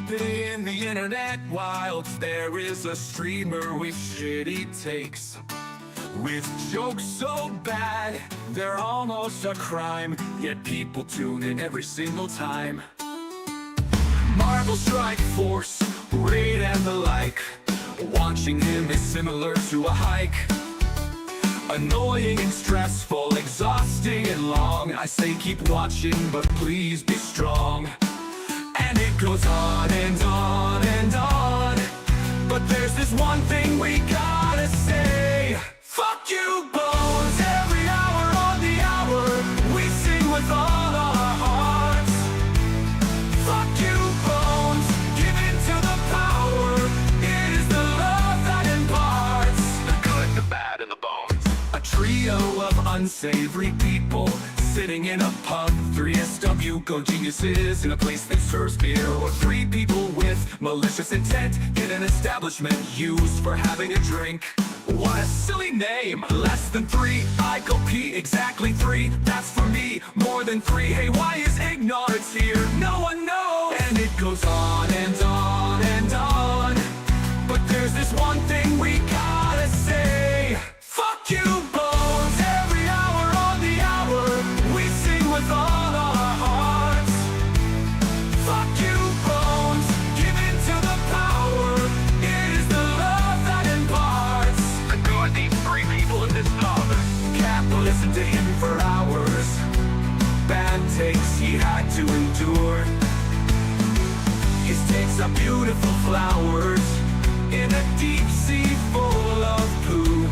Deep in the internet wilds, there is a streamer with shitty takes, with jokes so bad, they're almost a crime, yet people tune in every single time. Marvel Strike Force, Raid and the like, watching him is similar to a hike. Annoying and stressful, exhausting and long, I say keep watching, but please be strong. And it goes on and on and on, but there's this one thing we gotta say. Fuck you, Bones, every hour on the hour, we sing with all our hearts. Fuck you, Bones, give in to the power, it is the love that imparts the good, the bad, and the bones. A trio of unsavory people sitting in a pub, 3SW go geniuses in a place that serves beer. Or three people with malicious intent in an establishment used for having a drink. What a silly name, less than three, I go pee, exactly three, that's for me, more than three, hey why is ignorance here, no one knows. And it goes on and on and on, but there's this one thing we gotta say. Fuck you, Bones, every hour on the hour, we sing with all our hearts. Fuck you, Bones, give in to the power, it is the love that imparts the good. These three people in this pub can't listen to him for hours. Bad takes he had to endure. His takes are beautiful flowers in a deep sea full of poo.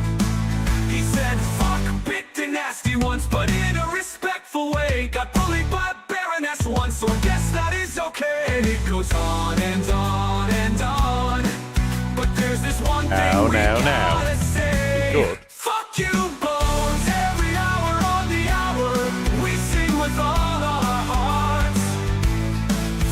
He said fuck bit nasty once, but in a respectful way. Got bullied by a baroness once, so I guess that is okay. And it goes on and on and on, but there's this one thing we gotta say. Good. Fuck you, Bones, every hour on the hour, we sing with all our hearts.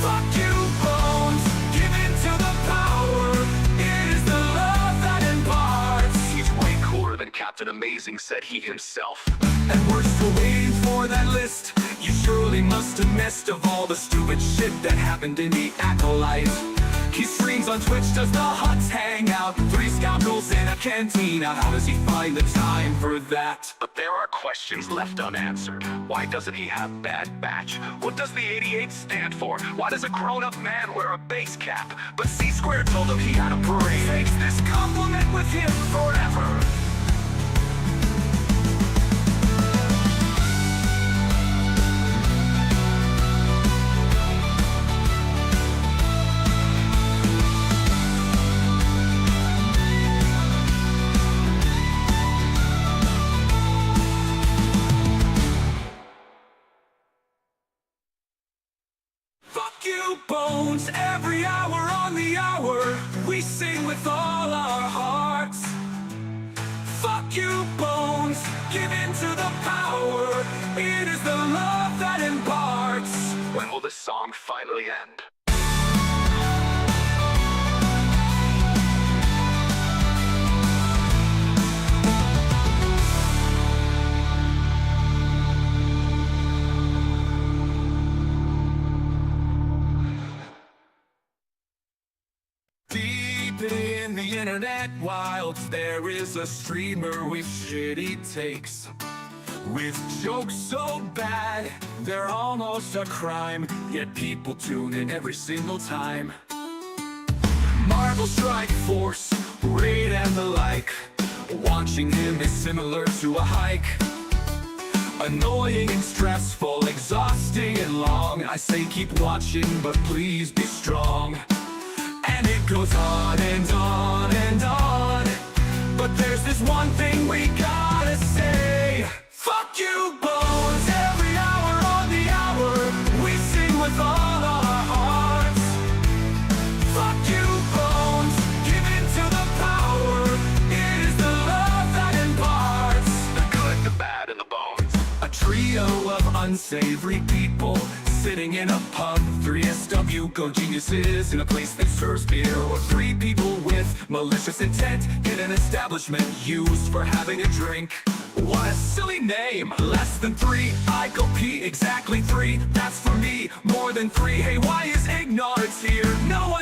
Fuck you, Bones, give in to the power, it is the love that imparts. He's way cooler than Captain Amazing, said he himself. And we're still waiting for that list. You surely must have missed of all the stupid shit that happened in the Acolyte. He streams on Twitch, does the Huts hang out? Three scoundrels in a cantina, how does he find the time for that? But there are questions left unanswered. Why doesn't he have Bad Batch? What does the 88 stand for? Why does a grown-up man wear a base cap? But C-Squared told him he had a parade. Takes this compliment with him forever. Bones, every hour on the hour, we sing with all our hearts. Fuck you, Bones, give in to the power, it is the love that imparts. When will this song finally end? In the internet wilds, there is a streamer with shitty takes, with jokes so bad, they're almost a crime, yet people tune in every single time. Marvel Strike Force, Raid and the like, watching him is similar to a hike. Annoying and stressful, exhausting and long, I say keep watching, but please be strong. And it goes on and on and on, but there's this one thing we gotta say. Fuck you, Bones, every hour on the hour, we sing with all our hearts. Fuck you, Bones, give in to the power, it is the love that imparts the good, the bad, and the bones. A trio of unsavory people sitting in a pub, 3SW go geniuses in a place that serves beer. Or three people with malicious intent in an establishment used for having a drink. What a silly name, less than three, I go pee, exactly three, that's for me, more than three, hey why is ignorance here, no one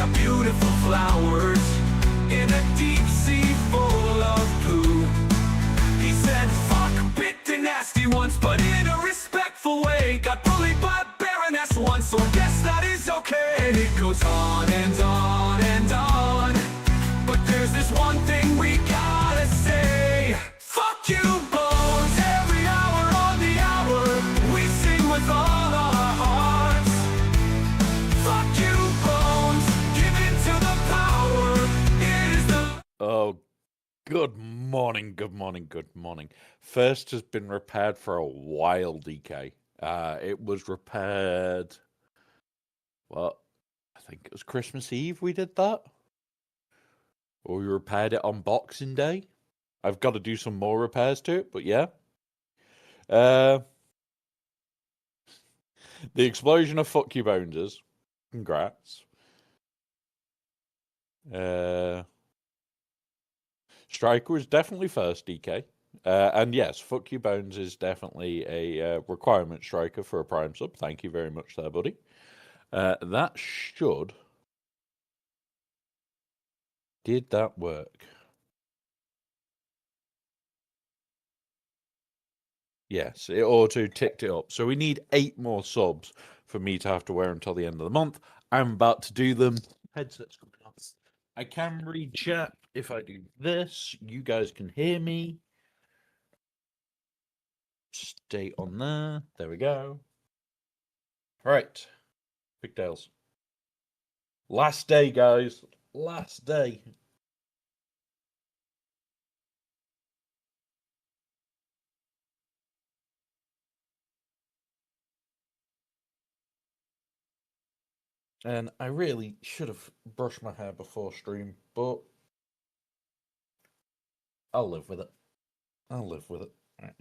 are beautiful flowers in a deep sea full of poo. He said, fuck, bit the nasty once, but in a respectful way. Got bullied by a baroness once, so I guess that is okay. And it goes on and on and on. But there's this one thing we gotta say. Fuck you, Bones, every hour on the hour. We sing with all our hearts. Fuck you, Bones, give in to the power. It is the... Oh, good morning, good morning, good morning. First has been repaired for a while, DK. It was repaired, well, I think it was Christmas Eve we did that. Or we repaired it on Boxing Day. I've got to do some more repairs to it, but yeah. The explosion of fuck you boneses. Congrats. Striker was definitely first, DK. And yes, fuck you bones is definitely a requirement striker for a prime sub. Thank you very much there, buddy. That should... Did that work? Yes, it auto-ticked it up. So we need 8 more subs for me to have to wear until the end of the month. I'm about to do them. Headset's coming off. I can read chat if I do this. You guys can hear me. Stay on there. There we go. Right. Pigtails. Last day, guys. Last day. And I really should have brushed my hair before stream, but I'll live with it. I'll live with it. Right.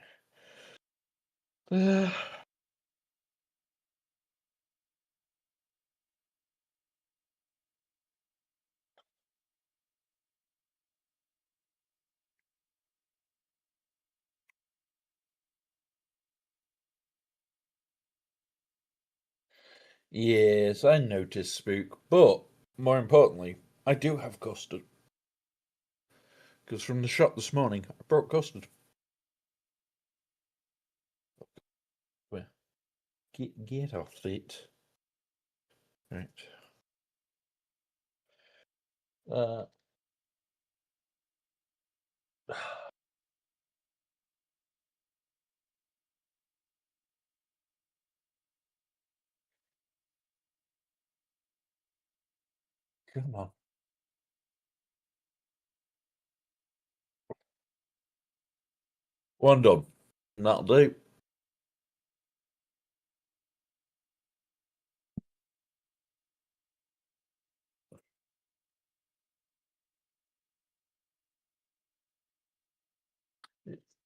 Yes, I noticed, Spook, but more importantly, I do have custard. Because from the shop this morning, I brought custard. Where? Get off it. Right. Come on. One done. That'll do.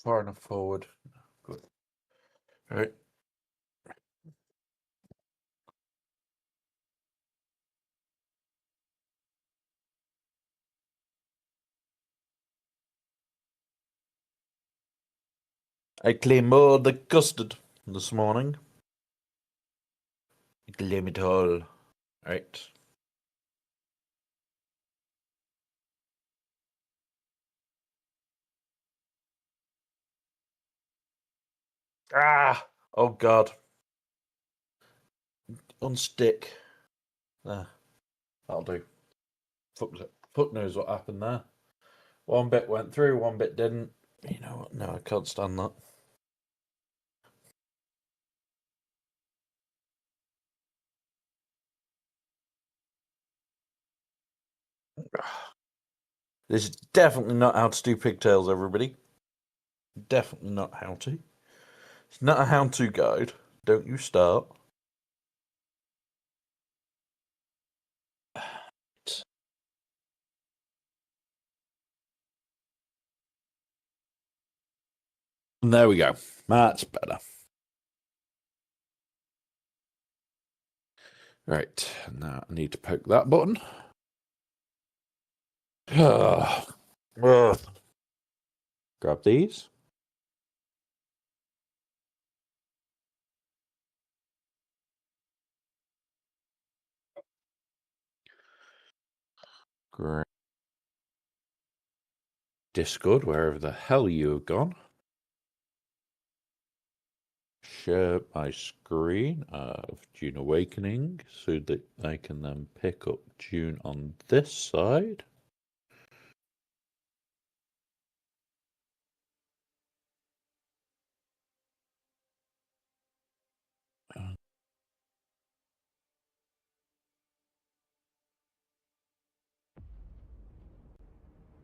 Far enough forward. Good. All right. I claim all the custard this morning. I claim it all. Right. Ah! Oh, God. Unstick. There. That'll do. Fuck knows what happened there. One bit went through, one bit didn't. You know what? No, I can't stand that. This is definitely not how to do pigtails, everybody. Definitely not how to. It's not a how-to guide. Don't you start. There we go. That's better. Right, now I need to poke that button. Grab these. Great. Discord, wherever the hell you have gone. Share my screen of June Awakening so that I can then pick up June on this side.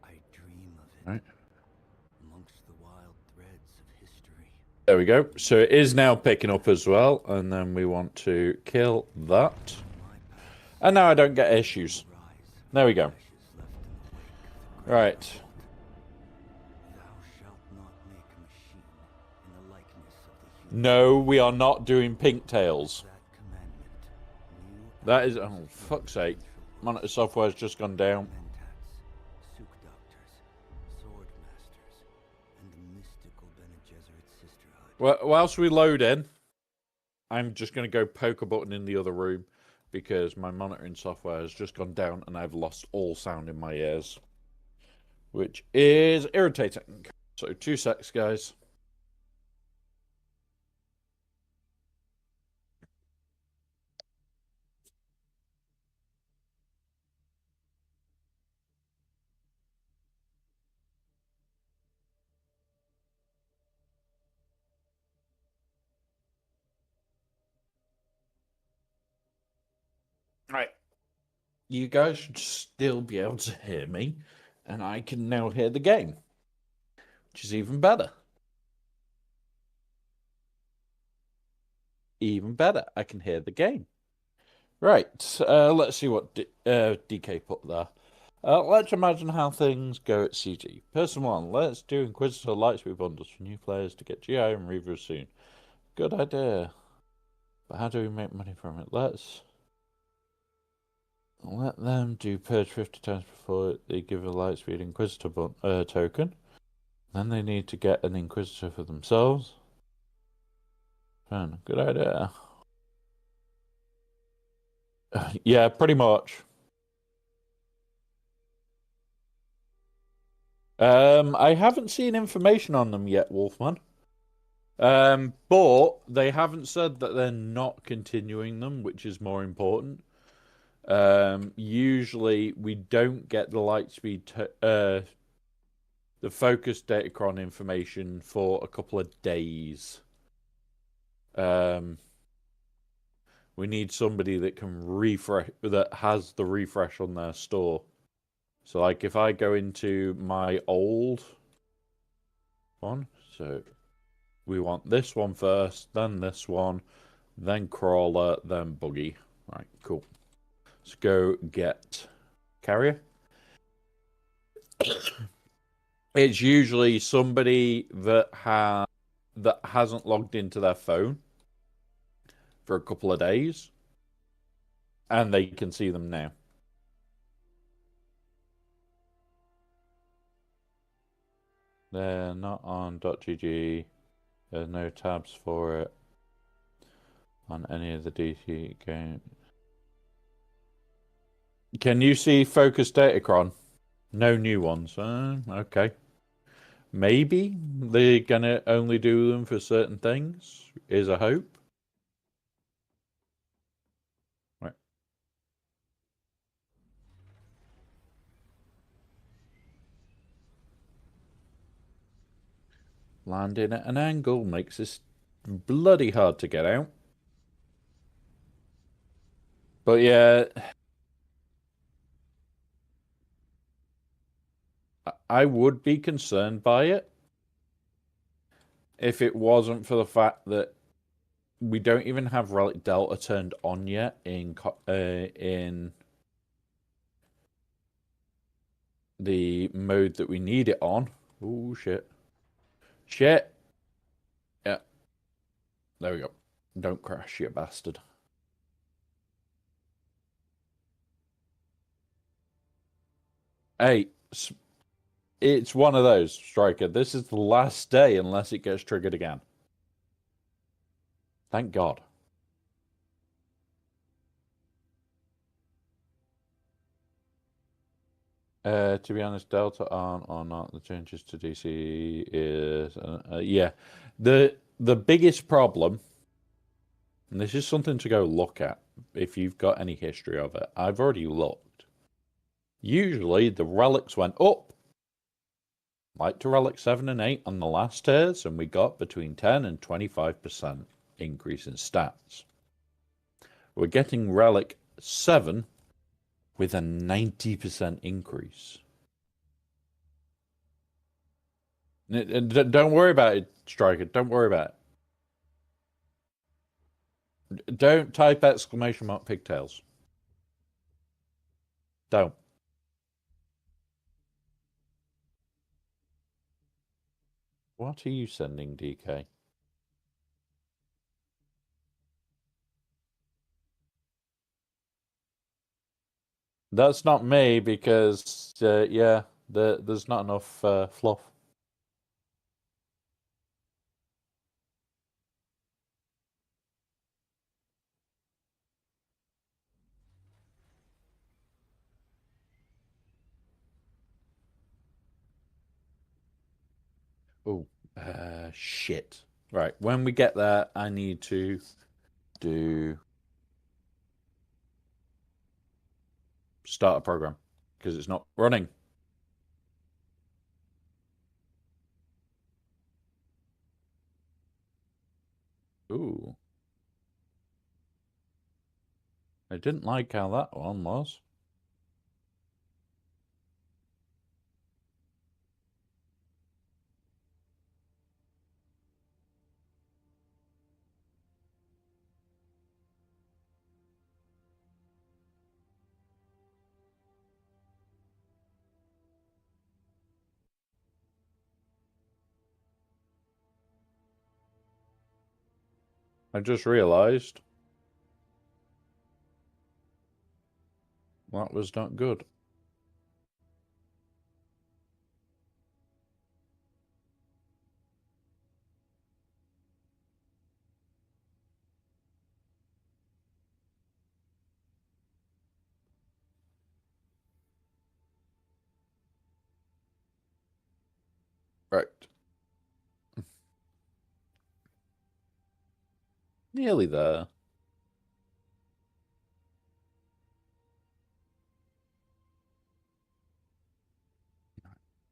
I dream of it Right. amongst the wild threads of history. There we go. So it is now picking up as well, and then we want to kill that. And now I don't get issues. There we go. Right. Thou shalt not make a machine in the likeness of the human. No, we are not doing pigtails. That commandment, That is, oh, fuck's sake. Monitor software's just gone down. mentats, souk doctors, sword masters, and the mystical Bene Gesserit sisterhood. Well, whilst we load in, I'm just going to go poke a button in the other room because my monitoring software has just gone down and I've lost all sound in my ears, which is irritating. So 2 secs, guys. Right. You guys should still be able to hear me, and I can now hear the game, which is even better. Even better. I can hear the game. Right. Let's see what DK put there. Let's imagine how things go at CG. Person 1, let's do Inquisitor Lightspeed bundles for new players to get GI and Reaver soon. Good idea. But how do we make money from it? Let's let them do purge 50 times before they give a Lightspeed Inquisitor token. Then they need to get an Inquisitor for themselves. Good idea. Yeah, pretty much. I haven't seen information on them yet, Wolfman. But they haven't said that they're not continuing them, which is more important. Usually we don't get the Lightspeed, the focus datacron information for a couple of days. We need somebody that can refresh, that has the refresh on their store. So, like, if I go into my old one, so we want this one first, then this one, then crawler, then buggy. Right, cool. Let's go get carrier. It's usually somebody that hasn't logged into their phone for a couple of days, and they can see them now. They're not on .gg. There's no tabs for it on any of the DC games. Can you see Focus Datacron? No new ones. Okay. Maybe they're gonna only do them for certain things. Is a hope. Right. Landing at an angle makes this bloody hard to get out. But yeah, I would be concerned by it if it wasn't for the fact that we don't even have Relic Delta turned on yet in the mode that we need it on. Oh shit. Shit. Yeah. There we go. Don't crash, you bastard. Hey, it's one of those, Striker. This is the last day unless it gets triggered again. Thank God. To be honest, Delta aren't or not. The changes to DC is yeah. The biggest problem, and this is something to go look at if you've got any history of it. I've already looked. Usually the relics went up, like to relic 7 and 8 on the last tiers, and we got between 10 and 25% increase in stats. We're getting relic 7 with a 90% increase. Don't worry about it, Striker. Don't worry about it. Don't type exclamation mark pigtails. Don't. What are you sending, DK? That's not me because, yeah, there's not enough fluff. Oh, shit. Right, when we get there, I need to do start a program because it's not running. Ooh. I didn't like how that one was. I just realised that was not good. Right. Nearly there.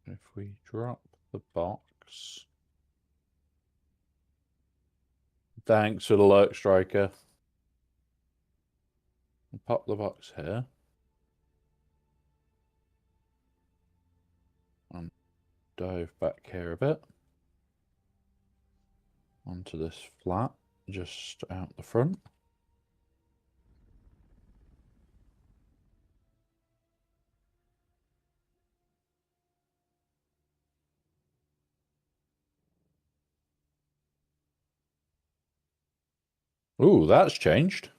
If we drop the box. Thanks for the lurk, Striker. Pop the box here. And dive back here a bit. Onto this flat, just out the front. Ooh, that's changed.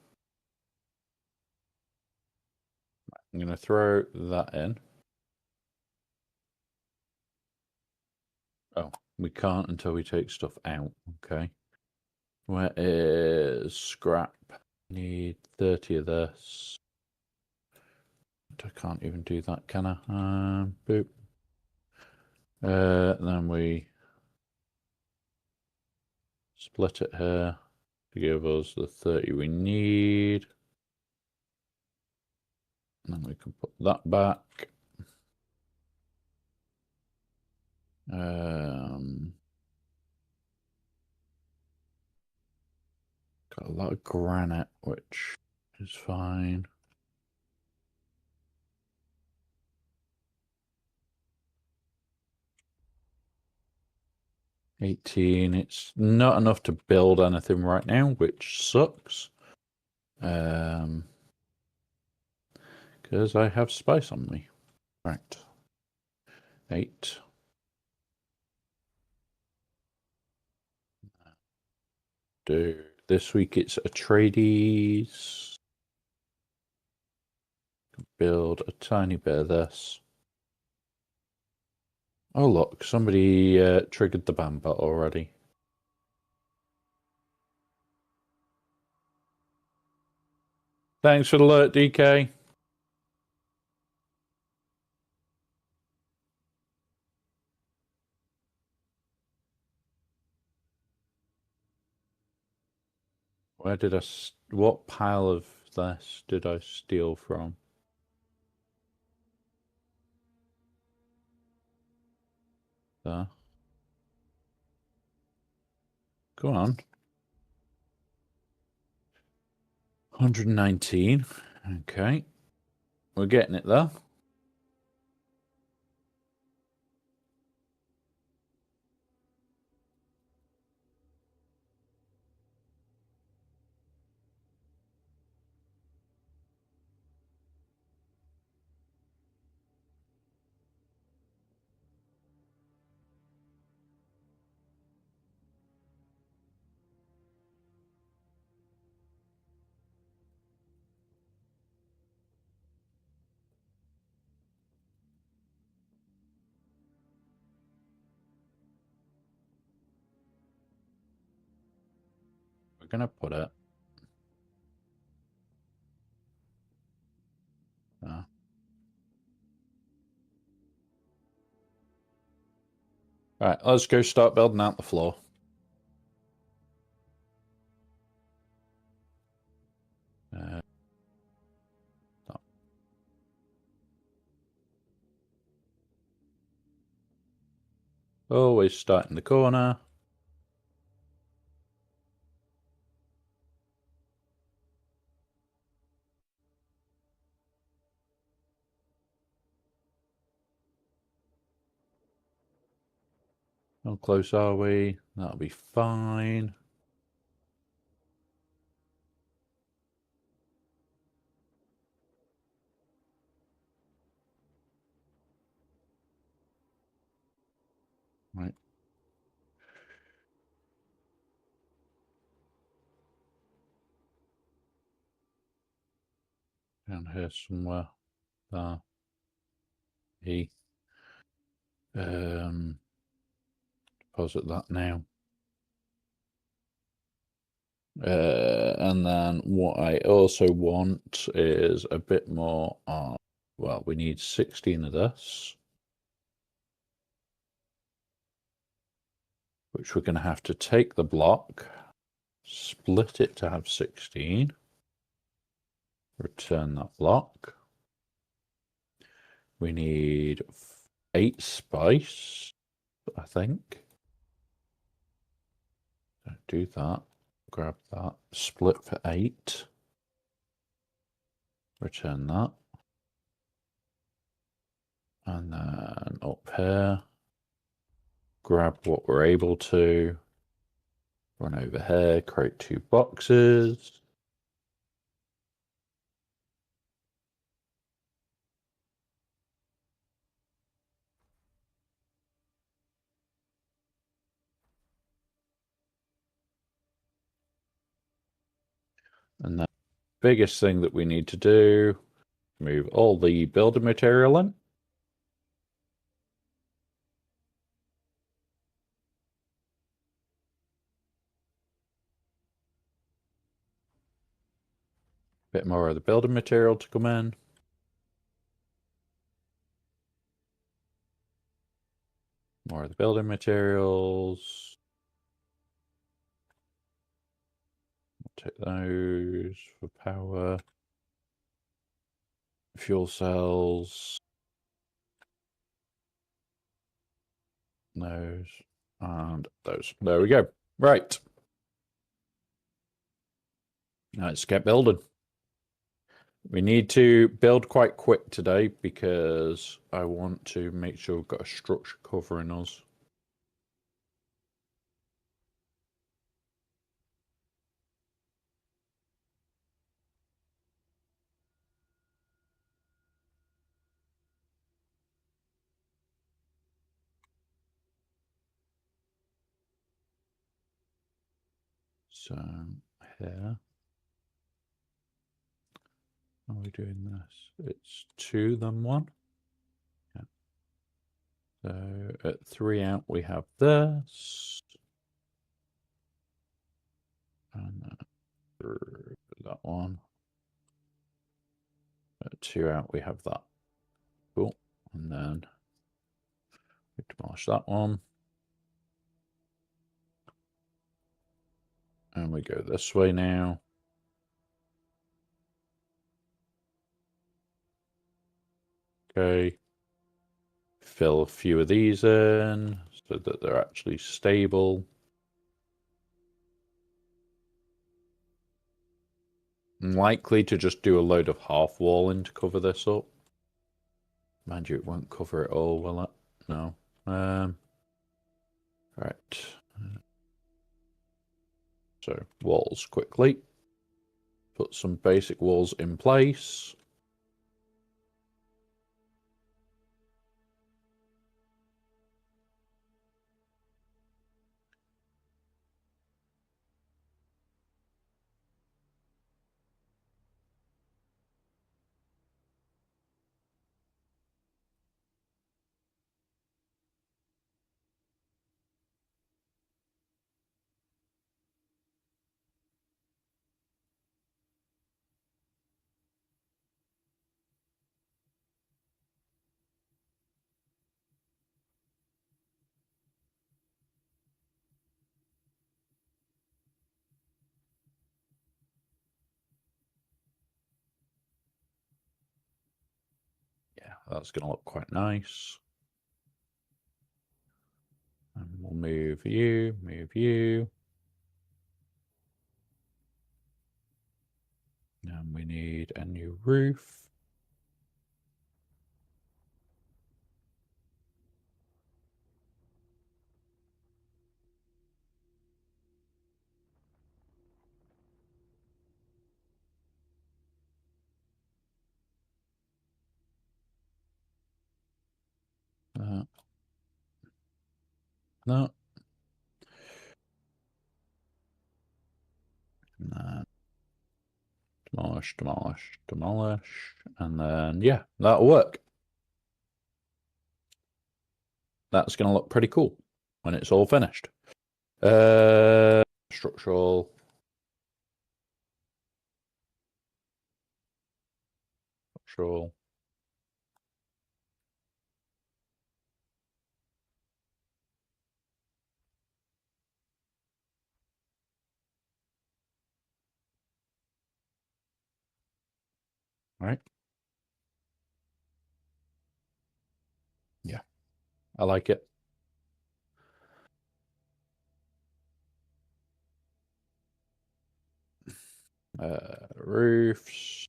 I'm going to throw that in. Oh, we can't until we take stuff out. Okay. Where is scrap? Need 30 of this. I can't even do that, can I? Boop. Then we split it here to give us the 30 we need. And then we can put that back. Got a lot of granite, which is fine. $18. It's not enough to build anything right now, which sucks. Because I have spice on me. Right. 8. Do this week it's Atreides. Build a tiny bit of this. Oh look, somebody triggered the ban bot already. Thanks for the alert, DK. Where did what pile of this did I steal from? There. Go on. 119. Okay. We're getting it there. We're going to put it there. Right, let's go start building out the floor. Always start in the corner. How close are we? That'll be fine. Right. Down here somewhere. There. E. Deposit that now. And then what I also want is a bit more well, we need 16 of this, which we're going to have to take the block, split it to have 16, return that block. We need 8 spice, I think. Do that, grab that, split for 8, return that. And then up here, grab what we're able to, run over here, create 2 boxes. And the biggest thing that we need to do, move all the building material in. Bit more of the building material to come in. More of the building materials. Take those for power. Fuel cells. Those. And those. There we go. Right. Now let's get building. We need to build quite quick today because I want to make sure we've got a structure covering us. So here, how are we doing this? It's 2 then 1. Yeah. So at 3 out we have this. And that one. At 2 out we have that. Cool. And then we demolish that one. And we go this way now. Okay. Fill a few of these in so that they're actually stable. I'm likely to just do a load of half walling to cover this up. Mind you, it won't cover it all, will it? No. Right. So walls quickly. Put some basic walls in place. Yeah, that's going to look quite nice. And we'll move you, move you. And we need a new roof. No. No. Demolish, demolish, demolish. And then, yeah, that'll work. That's going to look pretty cool when it's all finished. Structural. Structural. Right. Yeah, I like it. Roofs.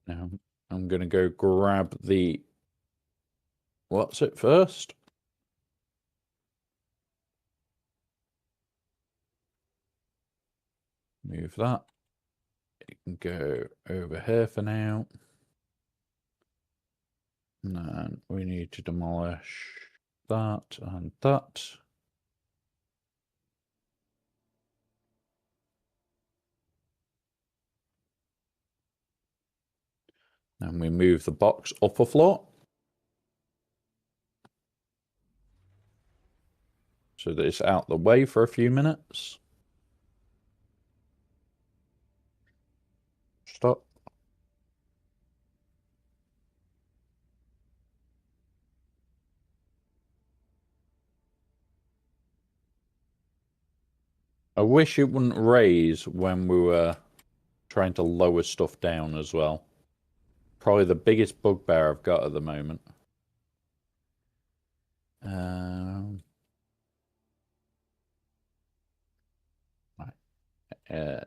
Now I'm going to go grab the... What's it first? Move that. It can go over here for now. And then we need to demolish that and that. And we move the box up a floor. So that it's out the way for a few minutes. Stop. I wish it wouldn't raise when we were trying to lower stuff down as well. Probably the biggest bugbear I've got at the moment. Right. Yeah.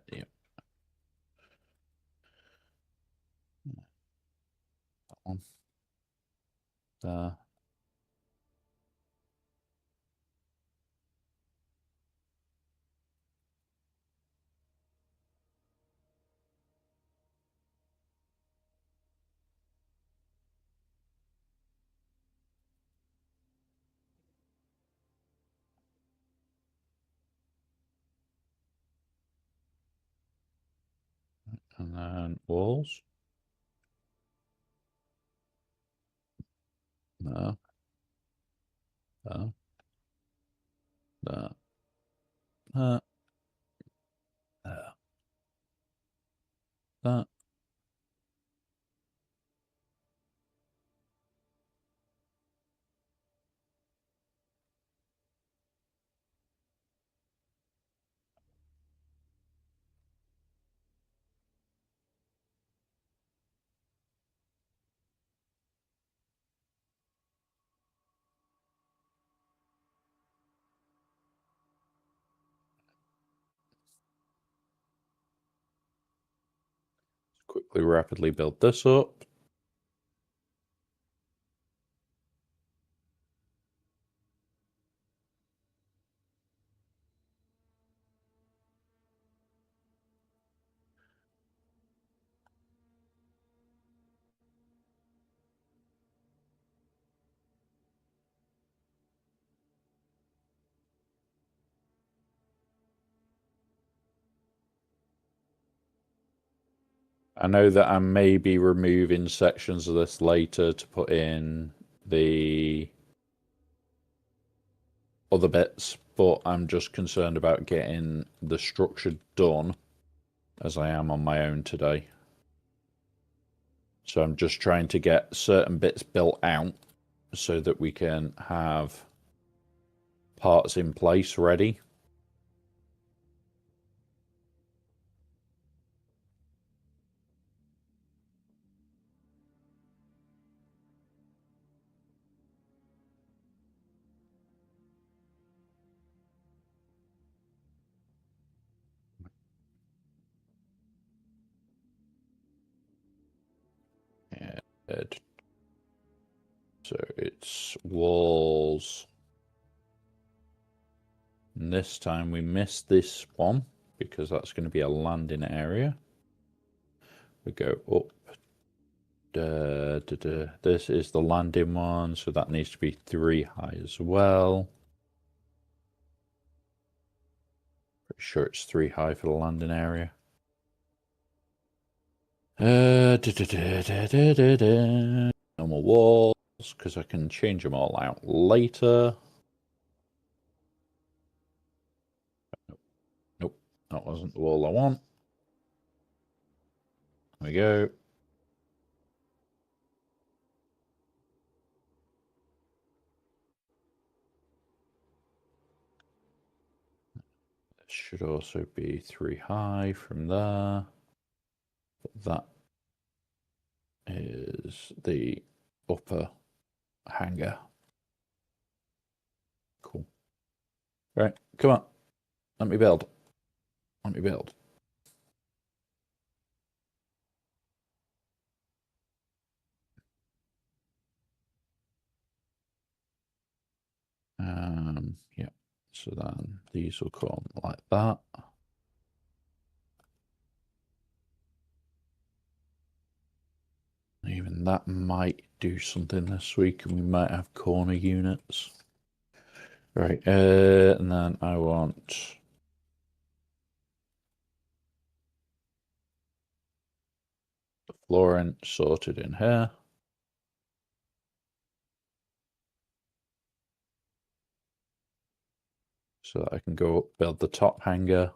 That one. There. And then walls. There. There. There. There. that. Quickly, rapidly build this up. I know that I may be removing sections of this later to put in the other bits, but I'm just concerned about getting the structure done as I am on my own today. So I'm just trying to get certain bits built out so that we can have parts in place ready. And so it's walls. And this time we missed this one because that's going to be a landing area. We go up. This is the landing one, so that needs to be 3 high as well. Pretty sure it's 3 high for the landing area. Normal walls, because I can change them all out later. Nope, that wasn't the wall I want. There we go. This should also be 3 high from there. But that is the upper hanger. Cool. Right, come on. Let me build. Let me build. Yeah. So then these will come like that. Even that might do something this week, and we might have corner units. Right, and then I want the flooring sorted in here. So that I can go up, build the top hanger.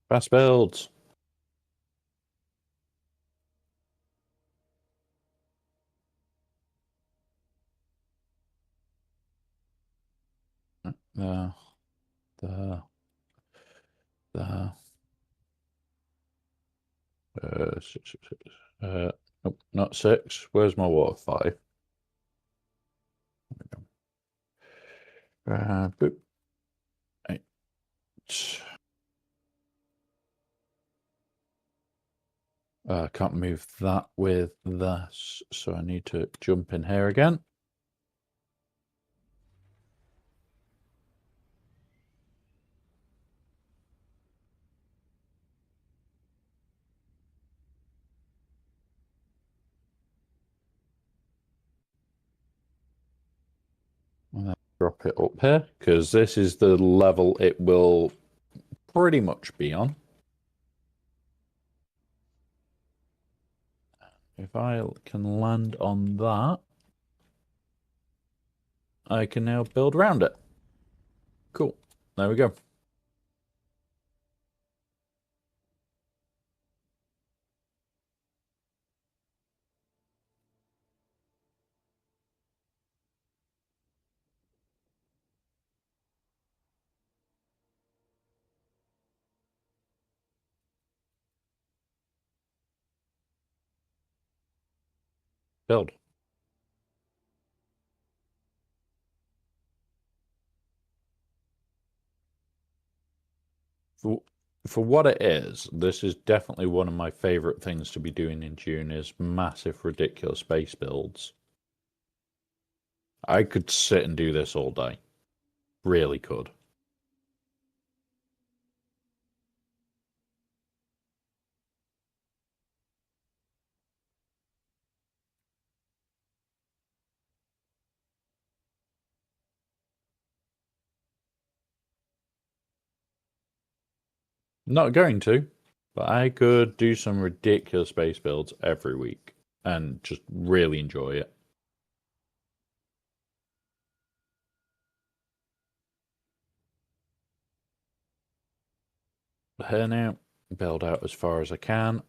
Fast builds. There, there, there. Six. Nope, not 6. Where's my water? 5. Boop. 8. I can't move that with this, so I need to jump in here again. And drop it up here because this is the level it will pretty much be on. If I can land on that, I can now build around it. Cool. There we go. Build. For what it is, this is definitely one of my favorite things to be doing in June is massive, ridiculous base builds. I could sit and do this all day. Really could. Not going to, but I could do some ridiculous base builds every week and just really enjoy it. Here now, build out as far as I can.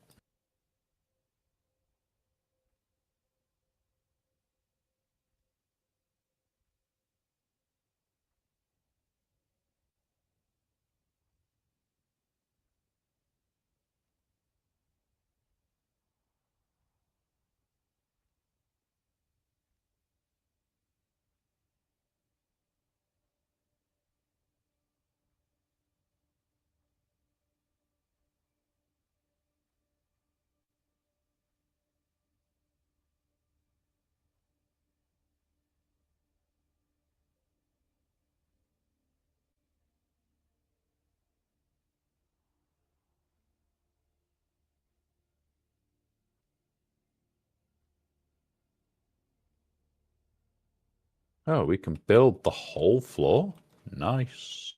Oh, we can build the whole floor? Nice.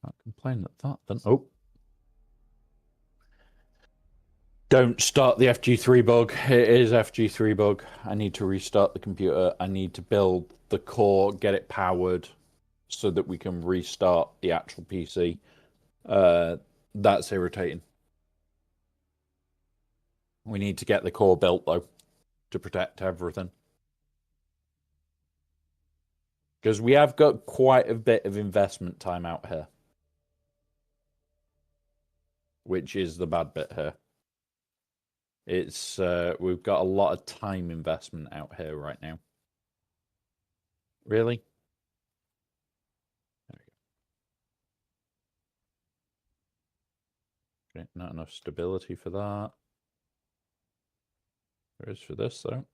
Can't complain at that then. Oh. Don't start the FG3 bug. It is FG3 bug. I need to restart the computer. I need to build the core, get it powered so that we can restart the actual PC. That's irritating. We need to get the core built though to protect everything. Because we have got quite a bit of investment time out here. Which is the bad bit here. It's we've got a lot of time investment out here right now. Really? There we go. Okay, not enough stability for that. There is for this though.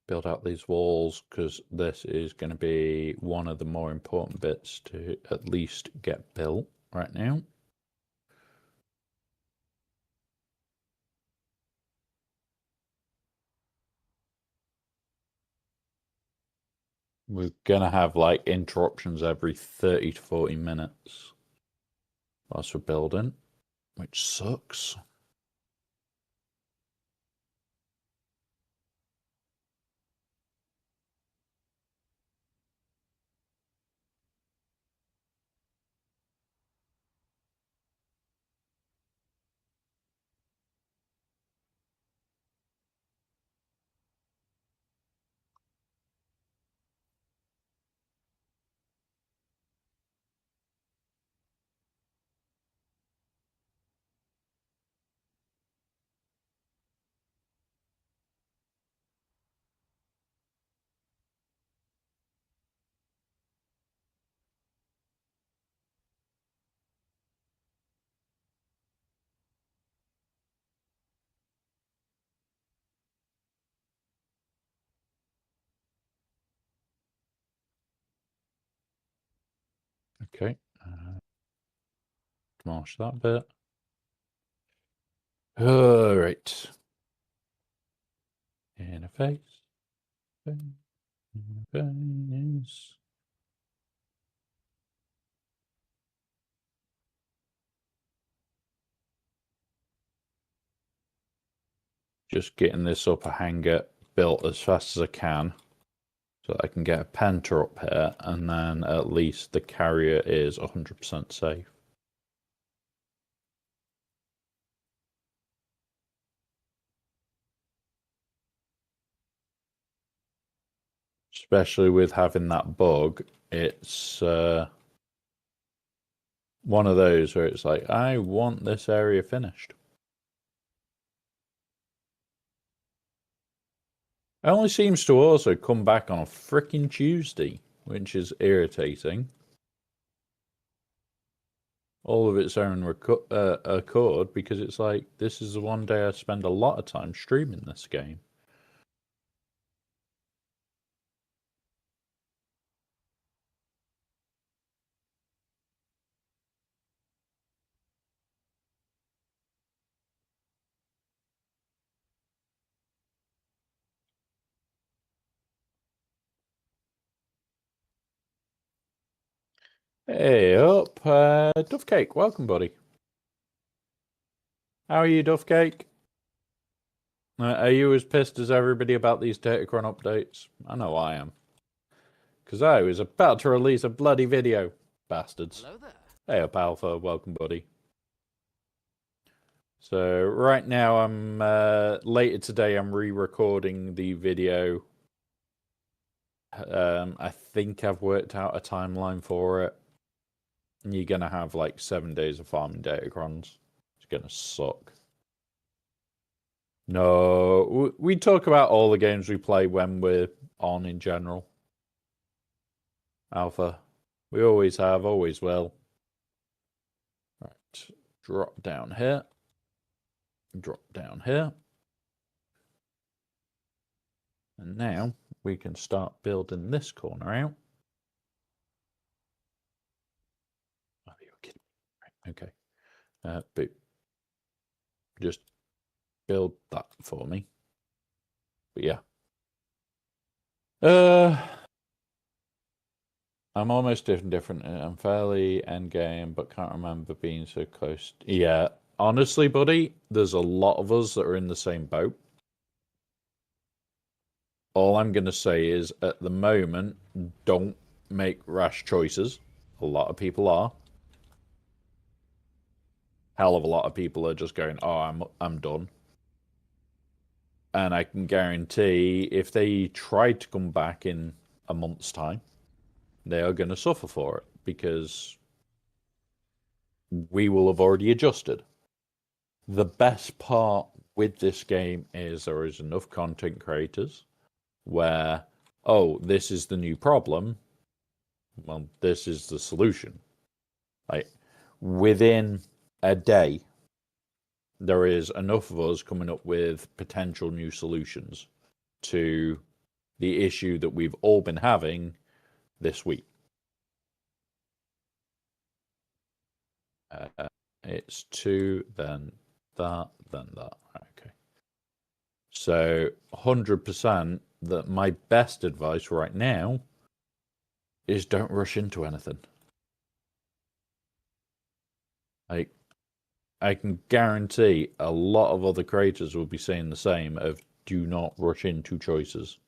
Build out these walls because this is going to be one of the more important bits to at least get built right now. We're going to have like interruptions every 30 to 40 minutes whilst we're building, which sucks. Okay. Demolish that bit. All right. Interface. Interface. Just getting this upper hangar built as fast as I can so that I can get a penta up here, and then at least the carrier is 100% safe. Especially with having that bug, it's one of those where it's like, I want this area finished. It only seems to also come back on a freaking Tuesday, which is irritating. All of its own accord, because it's like, this is the one day I spend a lot of time streaming this game. Hey up, Duffcake, welcome buddy. How are you, Duffcake? Are you as pissed as everybody about these Datacron updates? I know I am. Because I was about to release a bloody video. Bastards. Hello there. Hey up, Alpha, welcome buddy. So right now I'm, later today I'm re-recording the video. I think I've worked out a timeline for it. You're going to have like 7 days of farming Datacrons. It's going to suck. No, we talk about all the games we play when we're on in general. Alpha. We always have, always will. Right, drop down here. Drop down here. And now we can start building this corner out. Oh, you're kidding. Right, okay. But just build that for me. But yeah. I'm almost different. I'm fairly endgame, but can't remember being so close. Yeah, honestly, buddy, there's a lot of us that are in the same boat. All I'm going to say is, at the moment, don't make rash choices. A lot of people are. Hell of a lot of people are just going, oh, I'm done. And I can guarantee if they try to come back in a month's time, they are going to suffer for it because we will have already adjusted. The best part with this game is there is enough content creators where, oh, this is the new problem. Well, this is the solution. Like, within a day, there is enough of us coming up with potential new solutions to the issue that we've all been having this week. It's 2, then that, then that. Okay. So 100% that my best advice right now is don't rush into anything. Like, I can guarantee a lot of other creators will be saying the same of do not rush into choices.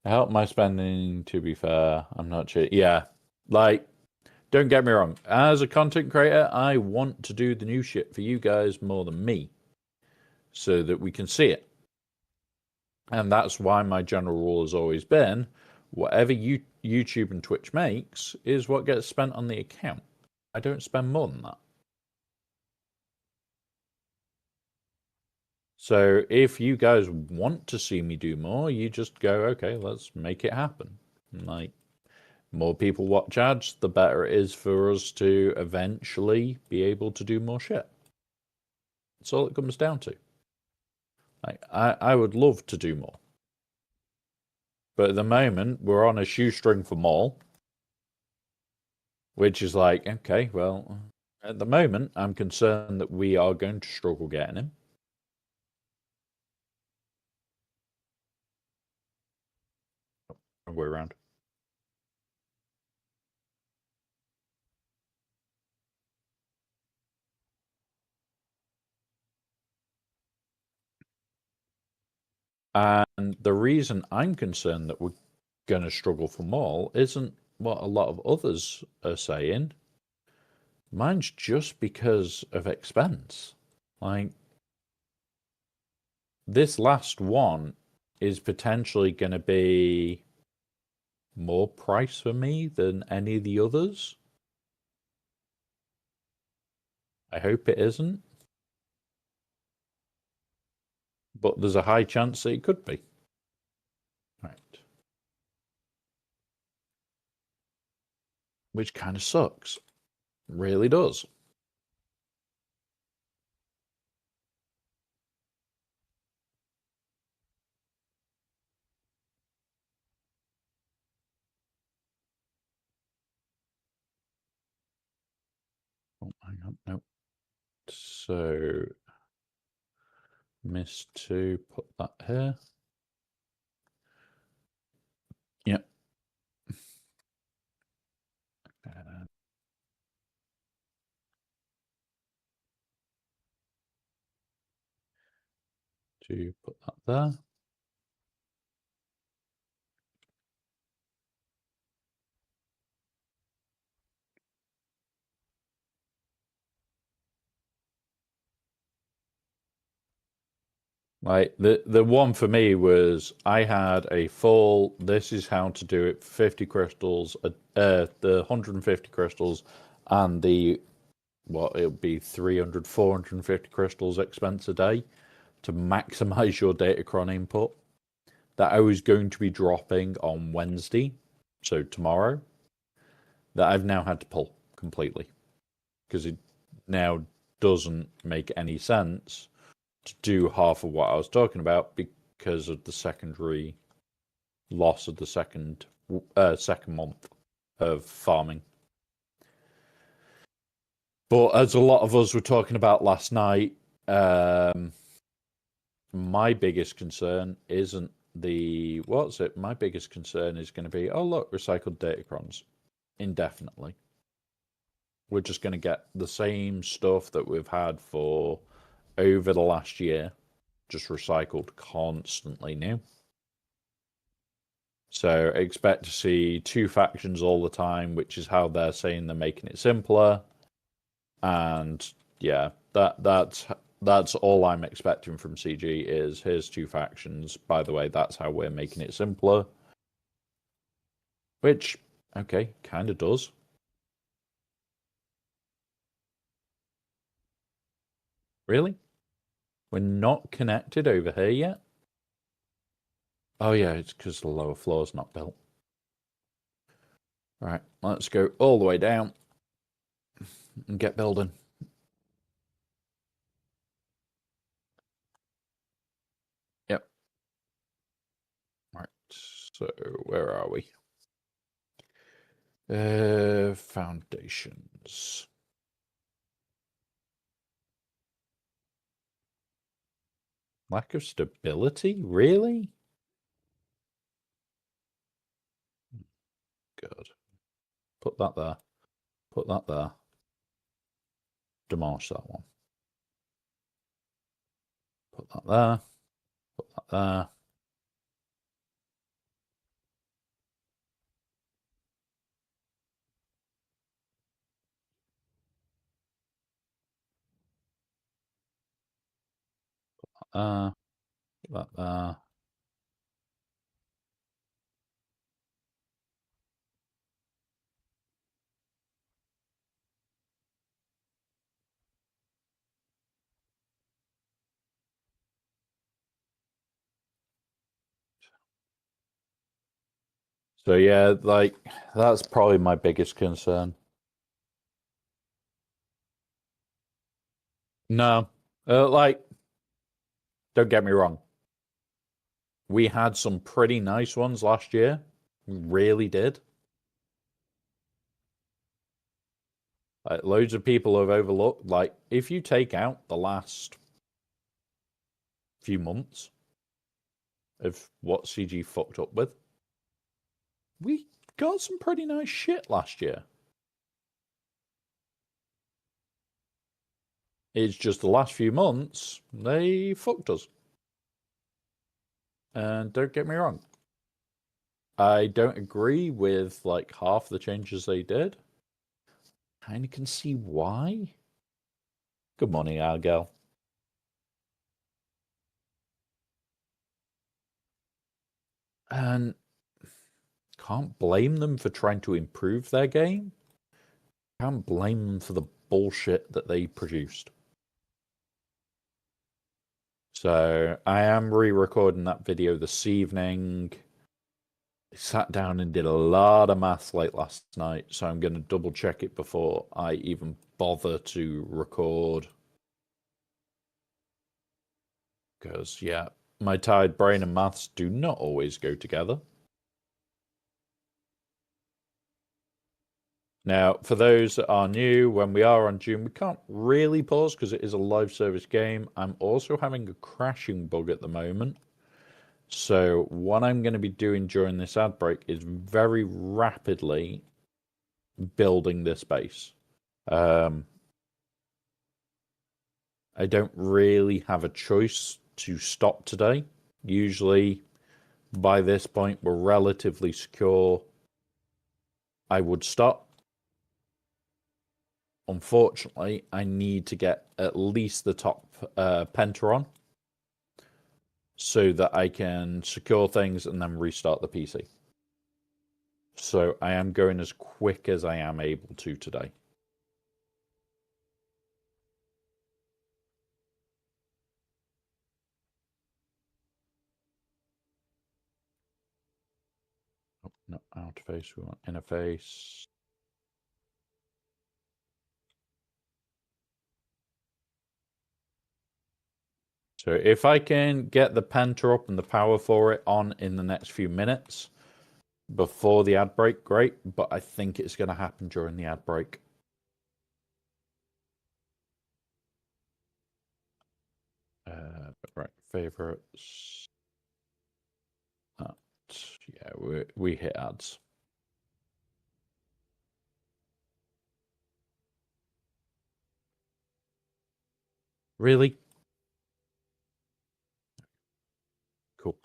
I help my spending, to be fair. I'm not sure. Yeah, like, don't get me wrong. As a content creator, I want to do the new shit for you guys more than me so that we can see it. And that's why my general rule has always been whatever YouTube and Twitch makes is what gets spent on the account. I don't spend more than that. So if you guys want to see me do more, you just go, okay, let's make it happen. Like, more people watch ads, the better it is for us to eventually be able to do more shit. That's all it comes down to. Like, I would love to do more. But at the moment, we're on a shoestring for more. Which is like, okay, well, at the moment, I'm concerned that we are going to struggle getting him. Way around. And the reason I'm concerned that we're going to struggle for more isn't what a lot of others are saying. Mine's just because of expense. Like, this last one is potentially going to be more price for me than any of the others. I hope it isn't. But there's a high chance that it could be. Right. Which kind of sucks. Really does. Oh, hang on. No. So, missed to put that here. Yep. To put that there. Like the one for me was I had a full. This is how to do it. 50 crystals. The 150 crystals, and the what it'll be 300, 450 crystals expense a day to maximize your datacron input. That I was going to be dropping on Wednesday, so tomorrow. That I've now had to pull completely because it now doesn't make any sense to do half of what I was talking about because of the secondary loss of the second month of farming. But as a lot of us were talking about last night, my biggest concern isn't my biggest concern is going to be, oh look, recycled datacrons indefinitely. We're just going to get the same stuff that we've had for over the last year, just recycled constantly new. So expect to see two factions all the time, which is how they're saying they're making it simpler. And yeah, that's all I'm expecting from CG is here's two factions. By the way, that's how we're making it simpler. Which, okay, kind of does. Really? We're not connected over here yet? Oh yeah, it's because the lower floor's not built. All right, let's go all the way down and get building. Yep. All right, so where are we? Foundations. Lack of stability? Really? Good. Put that there. Put that there. Demolish that one. Put that there. Put that there. Put that there. So yeah, like that's probably my biggest concern. No, like don't get me wrong. We had some pretty nice ones last year. We really did. Like, loads of people have overlooked. Like, if you take out the last few months of what CG fucked up with, we got some pretty nice shit last year. It's just the last few months, they fucked us. And don't get me wrong, I don't agree with like half the changes they did. Kind of can see why. Good morning, Argel. And can't blame them for trying to improve their game. Can't blame them for the bullshit that they produced. So I am re-recording that video this evening. I sat down and did a lot of maths late last night, so I'm going to double check it before I even bother to record. Because, yeah, my tired brain and maths do not always go together. Now, for those that are new, when we are on June, we can't really pause because it is a live service game. I'm also having a crashing bug at the moment. So what I'm going to be doing during this ad break is very rapidly building this base. I don't really have a choice to stop today. Usually by this point, we're relatively secure. I would stop. Unfortunately, I need to get at least the top Penta on so that I can secure things and then restart the PC. So I am going as quick as I am able to today. Oh, not interface, we want interface. So if I can get the Penta up and the power for it on in the next few minutes before the ad break, great. But I think it's going to happen during the ad break. Right, favorites. Yeah, we hit ads. Really? Cool.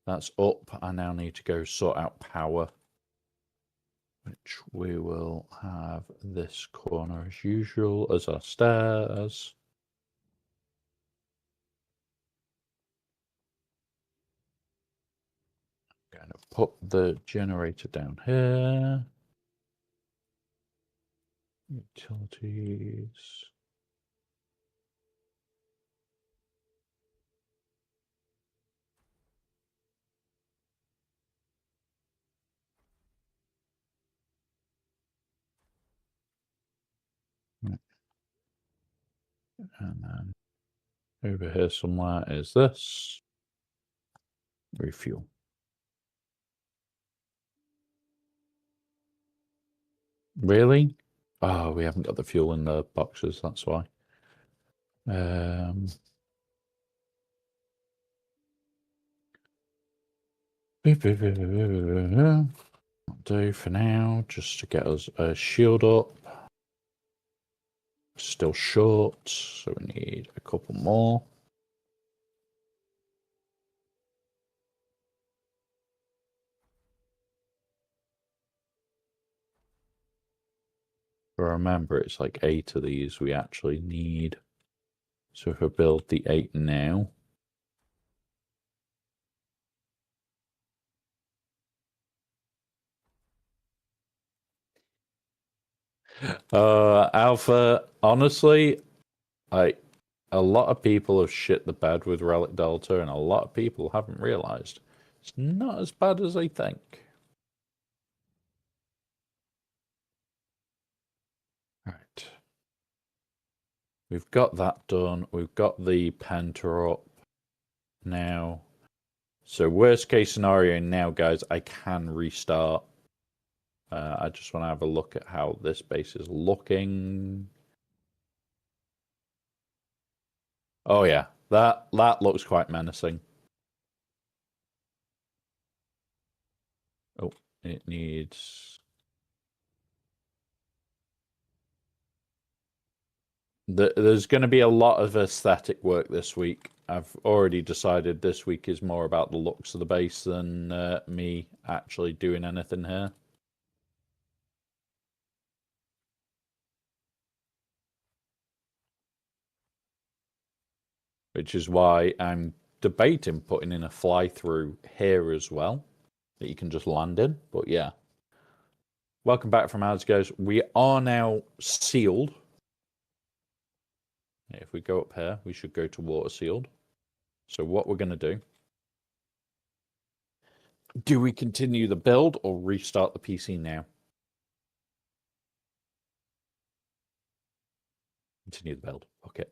That's up. I now need to go sort out power, which we will have this corner as usual as our stairs. I'm going to put the generator down here. Utilities. And then over here somewhere is this. Refuel. Really? Oh, we haven't got the fuel in the boxes, that's why. Do for now, just to get us a shield up. Still short, so we need a couple more. But remember, it's like 8 of these we actually need. So if I build the 8 now. Alpha, honestly, a lot of people have shit the bed with Relic Delta, and a lot of people haven't realized it's not as bad as they think. Right. We've got that done. We've got the Penta up now. So worst case scenario now, guys, I can restart I just want to have a look at how this base is looking. Oh yeah, that looks quite menacing. Oh, it needs... There's going to be a lot of aesthetic work this week. I've already decided this week is more about the looks of the base than me actually doing anything here. Which is why I'm debating putting in a fly-through here as well, that you can just land in. But yeah. Welcome back from Asgos. We are now sealed. If we go up here, we should go to water sealed. So what we're going to do we continue the build or restart the PC now? Continue the build. Okay.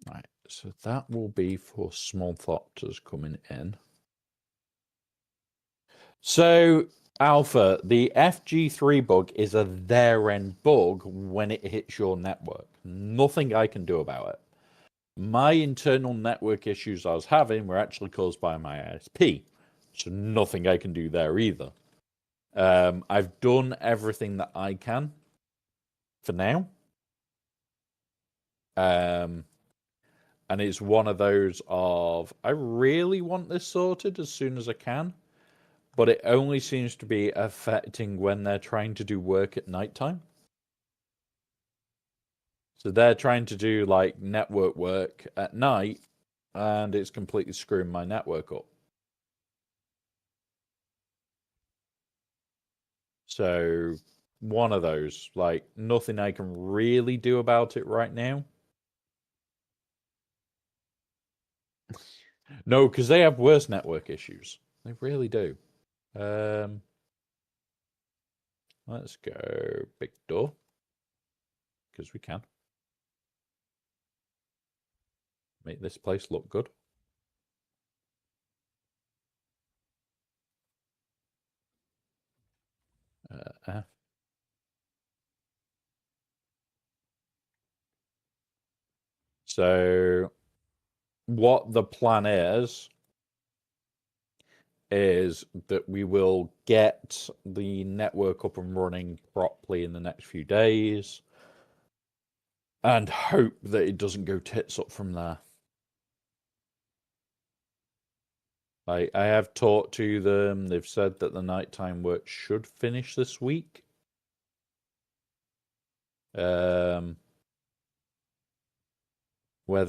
Right, so that will be for small thopters coming in. So, Alpha, the FG3 bug is a there-end bug when it hits your network. Nothing I can do about it. My internal network issues I was having were actually caused by my ISP, so nothing I can do there either. I've done everything that I can for now. And it's one of those of, I really want this sorted as soon as I can, but it only seems to be affecting when they're trying to do work at nighttime. So they're trying to do like network work at night, and it's completely screwing my network up. So one of those, like nothing I can really do about it right now. No, because they have worse network issues. They really do. Let's go big door, because we can. Make this place look good. So what the plan is that we will get the network up and running properly in the next few days and hope that it doesn't go tits up from there. I have talked to them. They've said that the nighttime work should finish this week. Whether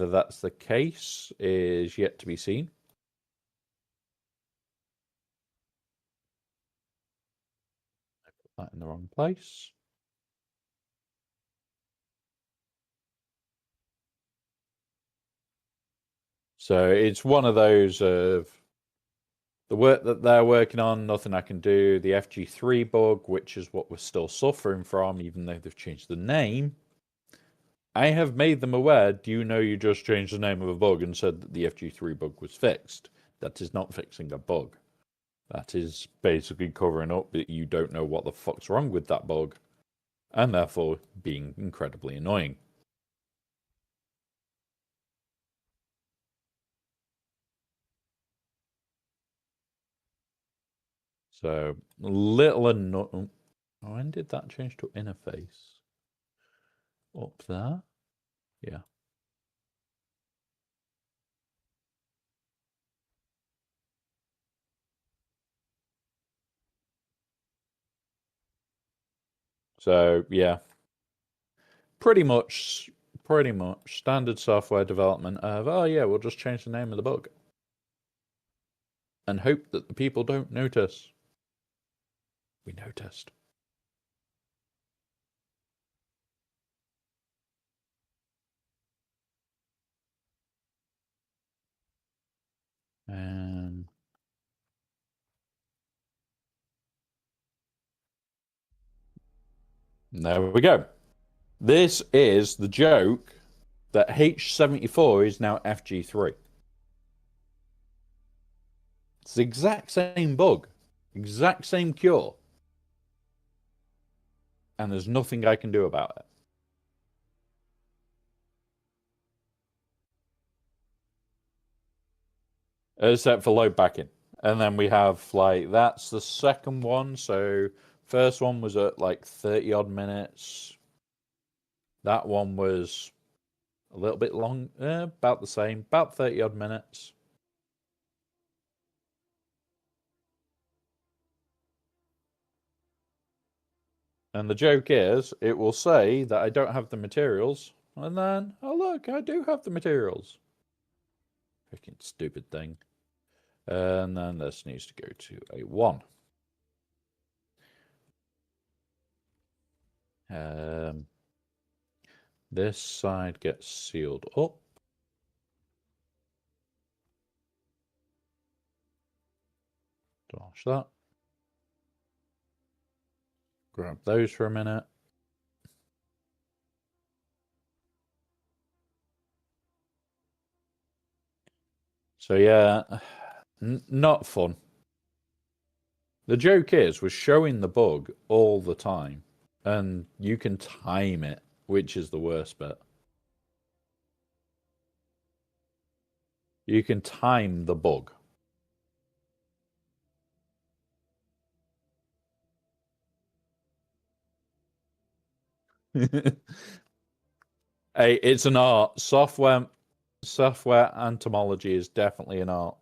that's the case is yet to be seen. I put that in the wrong place. So it's one of those of the work that they're working on, nothing I can do. The FG3 bug, which is what we're still suffering from, even though they've changed the name. I have made them aware, do you know you just changed the name of a bug and said that the FG3 bug was fixed? That is not fixing a bug. That is basically covering up that you don't know what the fuck's wrong with that bug, and therefore being incredibly annoying. So, little annoying. When did that change to interface? Up there? Yeah. So, yeah. Pretty much standard software development of, oh yeah, we'll just change the name of the bug. And hope that the people don't notice. We noticed. And there we go. This is the joke that H74 is now FG3. It's the exact same bug, exact same cure. And there's nothing I can do about it. Except for load back in. And then we have like that's the second one. So first one was at like 30 odd minutes. That one was a little bit long, about the same, about 30 odd minutes. And the joke is, it will say that I don't have the materials, and then, oh look, I do have the materials. Freaking stupid thing. And then this needs to go to a 1. This side gets sealed up. Demolish that. Grab those for a minute. So yeah, not fun. The joke is, we're showing the bug all the time, and you can time it, which is the worst bit. You can time the bug. Hey, it's an art. Software entomology is definitely an art.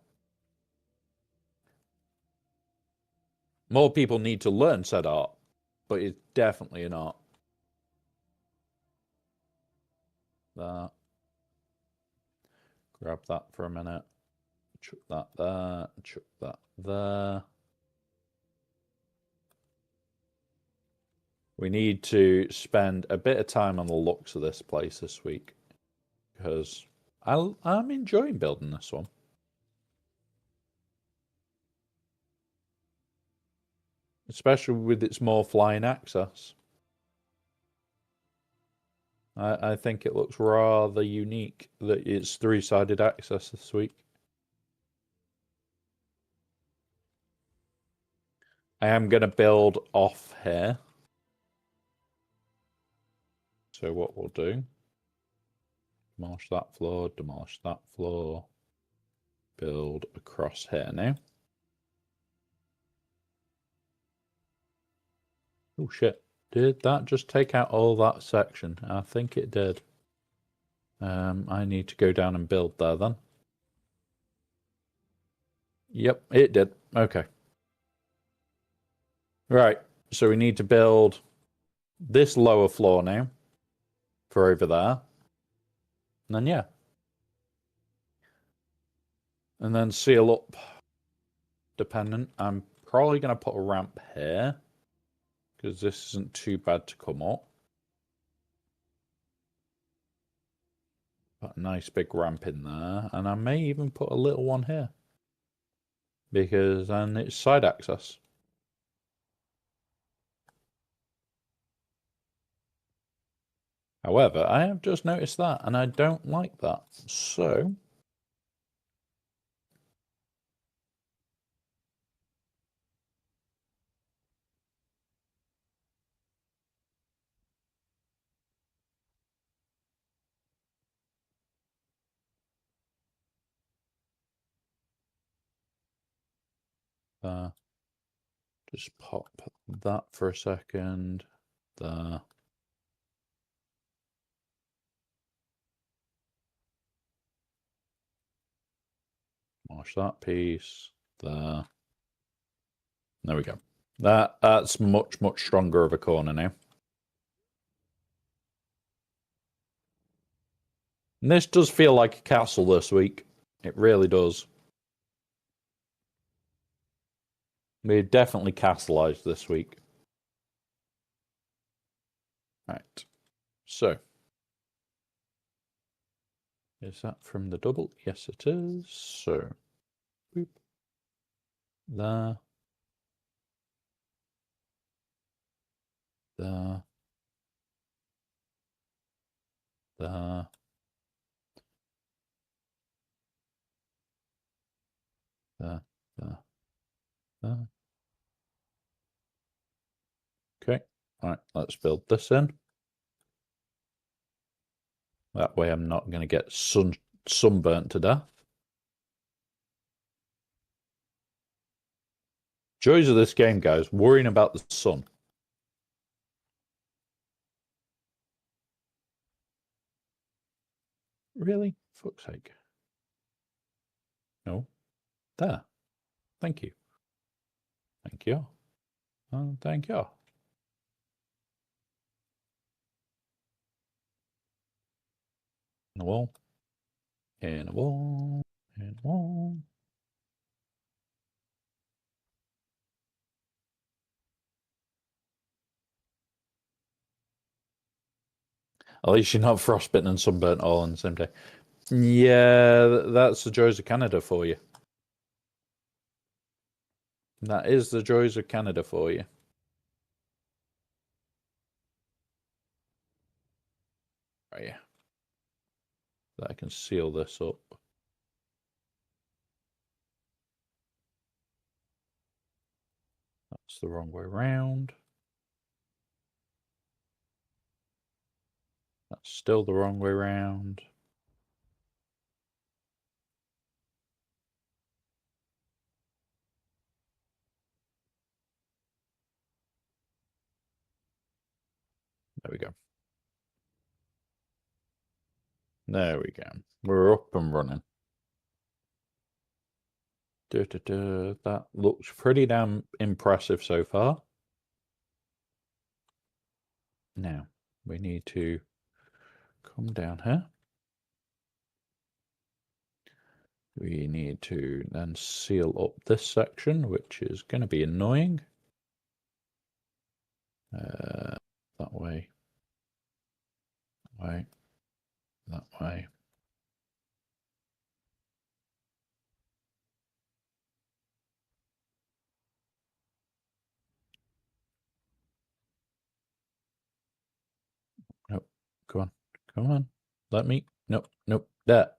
More people need to learn said art, but it's definitely an art. That. Grab that for a minute. Chuck that there. Chuck that there. We need to spend a bit of time on the looks of this place this week, because I'm enjoying building this one. Especially with its more flying access. I think it looks rather unique that it's 3-sided access this week. I am going to build off here. So what we'll do, demolish that floor, build across here now. Oh shit, did that just take out all that section? I think it did. I need to go down and build there then. Yep, it did. Okay. Right, so we need to build this lower floor now for over there. And then, yeah. And then seal up dependent. I'm probably going to put a ramp here, because this isn't too bad to come up. Put a nice big ramp in there. And I may even put a little one here, because then it's side access. However, I have just noticed that, and I don't like that. So just pop that for a second. There. Wash that piece. There. There we go. That's much stronger of a corner now. And this does feel like a castle this week. It really does. We're definitely castleized this week. Right. So. Is that from the double? Yes, it is. So. Boop. There. There. There. There. There. Okay, all right, let's build this in. That way I'm not going to get sunburnt to death. Joys of this game, guys, worrying about the sun. Really? Fuck's sake. No. There. Thank you. Thank you. Thank you. In the wall. In the wall. In the wall. At least you're not frostbitten and sunburnt all on the same day. Yeah, that's the joys of Canada for you. That is the joys of Canada for you. Right, yeah. So I can seal this up. That's the wrong way round. That's still the wrong way round. There we go. There we go. We're up and running. That looks pretty damn impressive so far. Now, we need to come down here. We need to then seal up this section, which is going to be annoying. That way. That way. Nope. Come on. Come on. Let me. Nope. Nope. There.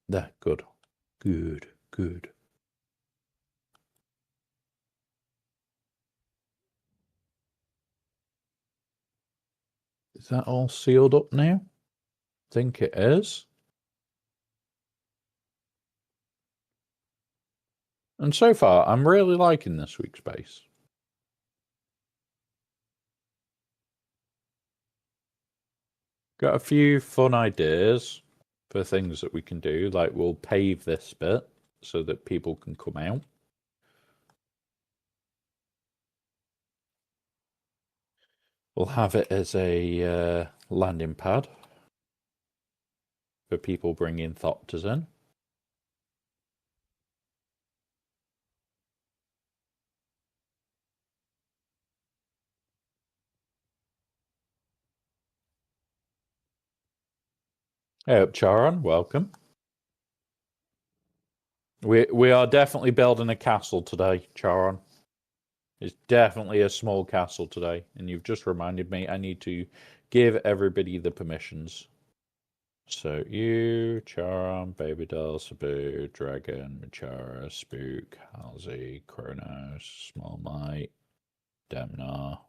There. Good. Good. Good. Is that all sealed up now? I think it is. And so far, I'm really liking this week's base. Got a few fun ideas for things that we can do, like we'll pave this bit so that people can come out. We'll have it as a landing pad for people bringing Thopters in. Hey up, Charon, welcome. We are definitely building a castle today, Charon. It's definitely a small castle today, and you've just reminded me I need to give everybody the permissions. So you, Charon, Baby Doll, Sabu, Dragon, Machara, Spook, Halsey, Kronos, Small Mite, Demnar.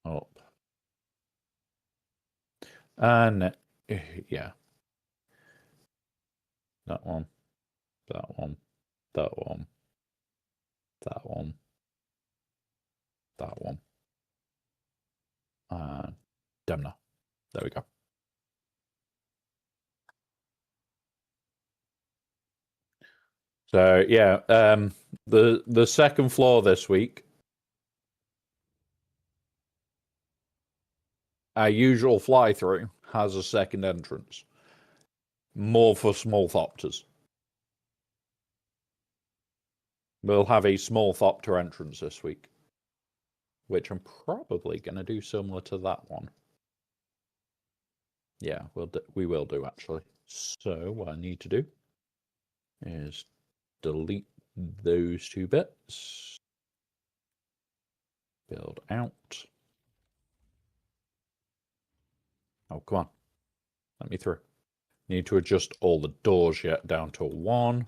Up. And yeah. That one. That one. That one. That one. That one. And Demnar. There we go. So yeah, the second floor this week, our usual fly through has a second entrance. More for small Thopters. We'll have a small Thopter entrance this week, which I'm probably going to do similar to that one. Yeah, we will do actually. So what I need to do is delete those two bits. Build out. Oh, come on. Let me through. Need to adjust all the doors yet down to 1.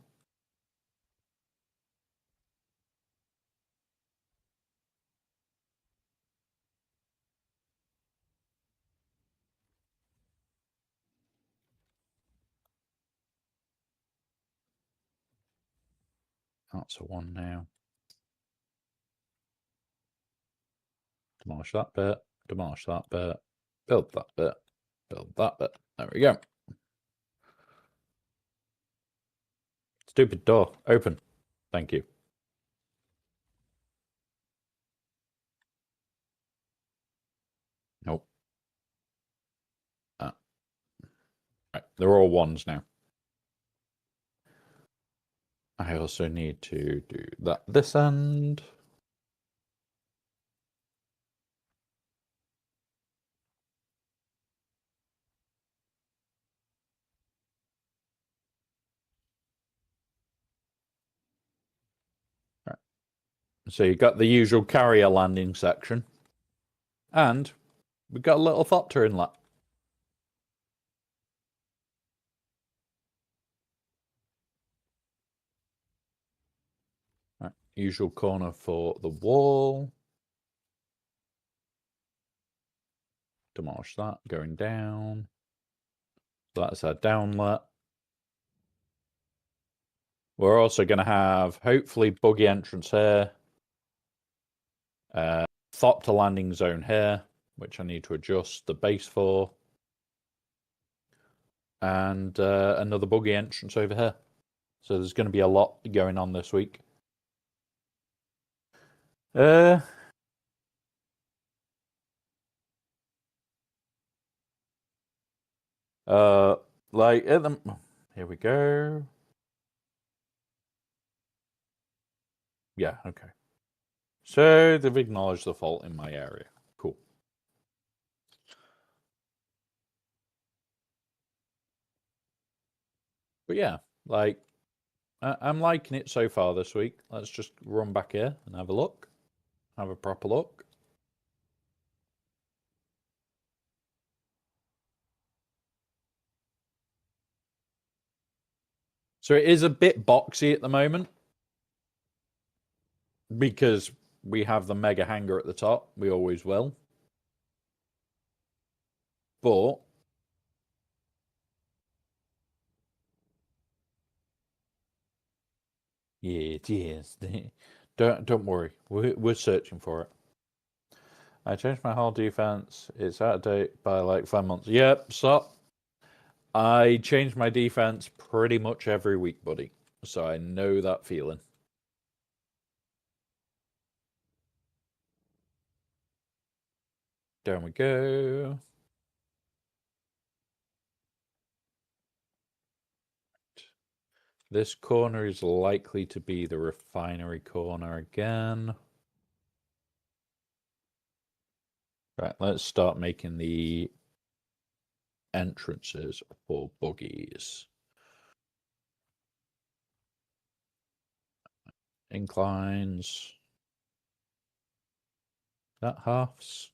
That's a 1 now. Demolish that bit. Demolish that bit. Build that bit. Build that bit. There we go. Stupid door. Open. Thank you. Nope. Right. They're all 1s now. I also need to do that this end. Right. So you got the usual carrier landing section. And we've got a little Thopter inlet. Right. Usual corner for the wall. Demolish that, going down. That's our downlet. We're also going to have, hopefully, buggy entrance here. Thopter landing zone here, which I need to adjust the base for. And another buggy entrance over here. So there's going to be a lot going on this week. Like at the here we go. Yeah, okay. So they've acknowledged the fault in my area. Cool. But yeah, like I'm liking it so far this week. Let's just run back here and have a look. Have a proper look. So it is a bit boxy at the moment because we have the mega hangar at the top. We always will. But yeah, it is. Don't worry. We're searching for it. I changed my whole defense. It's out of date by like 5 months. Yep, stop. I change my defense pretty much every week, buddy. So I know that feeling. Down we go. This corner is likely to be the refinery corner again. Right, let's start making the entrances for buggies. Inclines. That halves?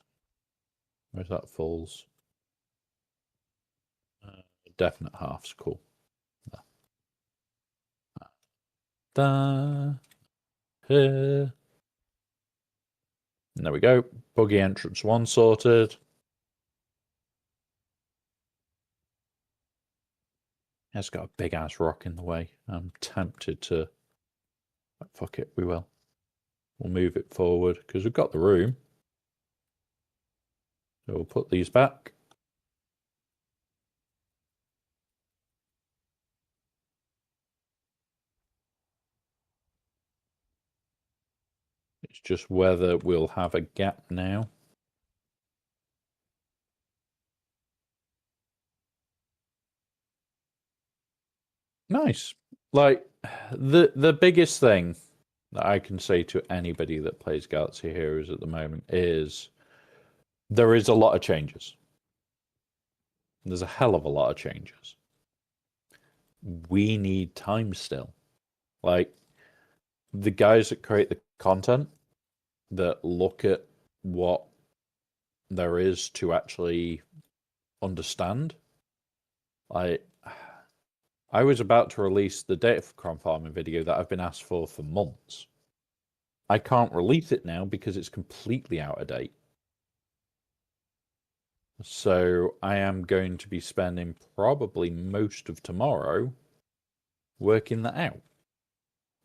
Where's that fulls? Definite halves, cool. There. Here. And there we go. Buggy entrance 1 sorted. It's got a big ass rock in the way. I'm tempted to. Fuck it, we will. We'll move it forward because we've got the room. So we'll put these back. It's just whether we'll have a gap now. Nice. Like the biggest thing that I can say to anybody that plays Galaxy Heroes at the moment is there is a lot of changes. There's a hell of a lot of changes. We need time still. Like the guys that create the content that look at what there is to actually understand, like I was about to release the Datacron farming video that I've been asked for months. I can't release it now because it's completely out of date. So I am going to be spending probably most of tomorrow working that out.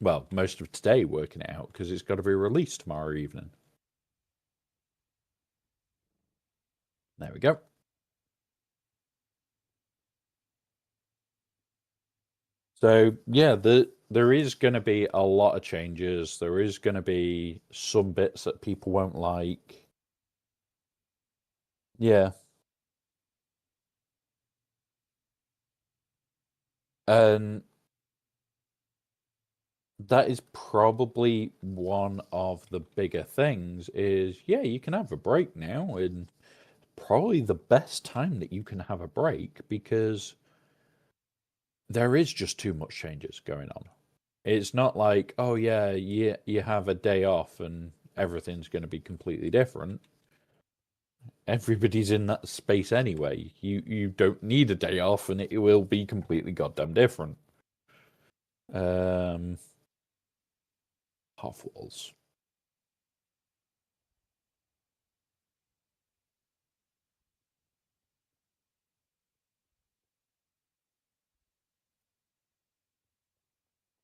Well, most of today working it out because it's got to be released tomorrow evening. There we go. So yeah, there is going to be a lot of changes. There is going to be some bits that people won't like. Yeah. And that is probably one of the bigger things is, yeah, you can have a break now, and probably the best time that you can have a break because there is just too much changes going on. It's not like, oh yeah, you have a day off and everything's going to be completely different. Everybody's in that space anyway. You don't need a day off and it will be completely goddamn different. Half walls.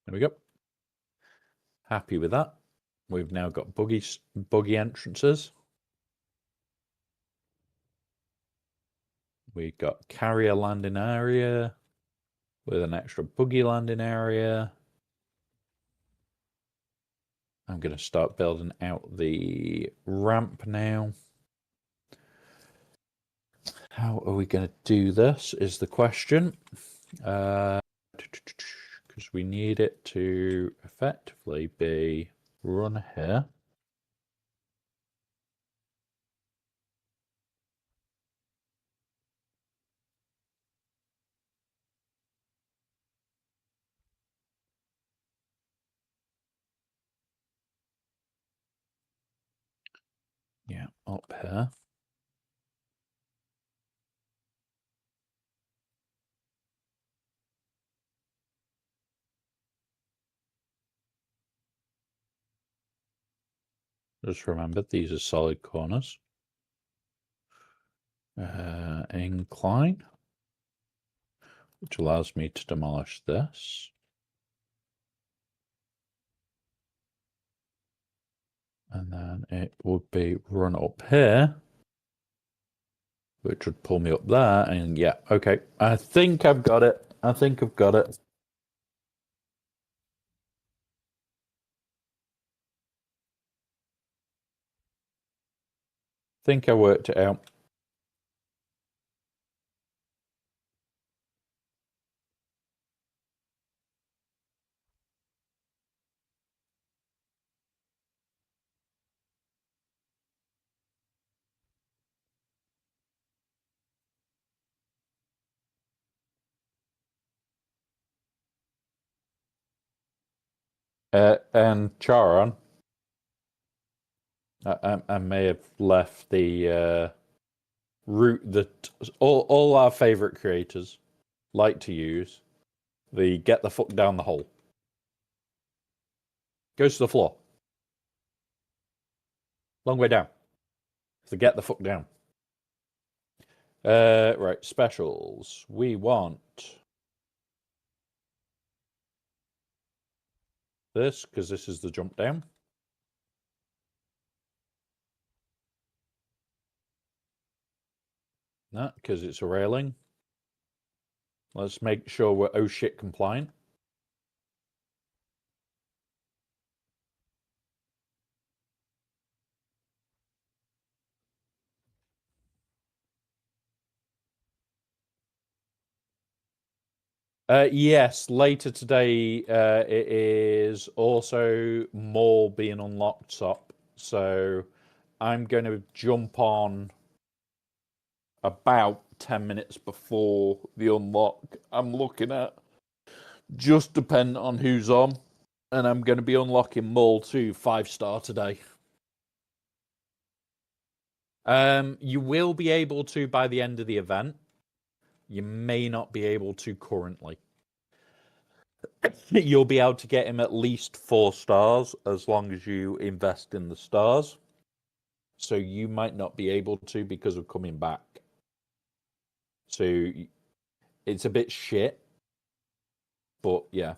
There we go. Happy with that. We've now got buggy entrances. We've got carrier landing area with an extra buggy landing area. I'm going to start building out the ramp now. How are we going to do this is the question. Because we need it to effectively be run here. Yeah, up here. Just remember, these are solid corners. Incline, which allows me to demolish this. And then it would be run up here, which would pull me up there. And yeah, okay. I think I've got it. I think I've got it. Think I worked it out. And Charon, I may have left the route that all our favorite creators like to use. The get the fuck down the hole. Goes to the floor. Long way down. So get the fuck down. Right, specials. We want this, because this is the jump down. That, because it's a railing. Let's make sure we're oh shit compliant. Yes, later today it is also more being unlocked up. So I'm going to jump on about 10 minutes before the unlock. I'm looking at just depending on who's on. And I'm going to be unlocking Mall 2 5-star today. You will be able to by the end of the event. You may not be able to currently. You'll be able to get him at least 4 stars as long as you invest in the stars. So you might not be able to because of coming back. So it's a bit shit. But yeah.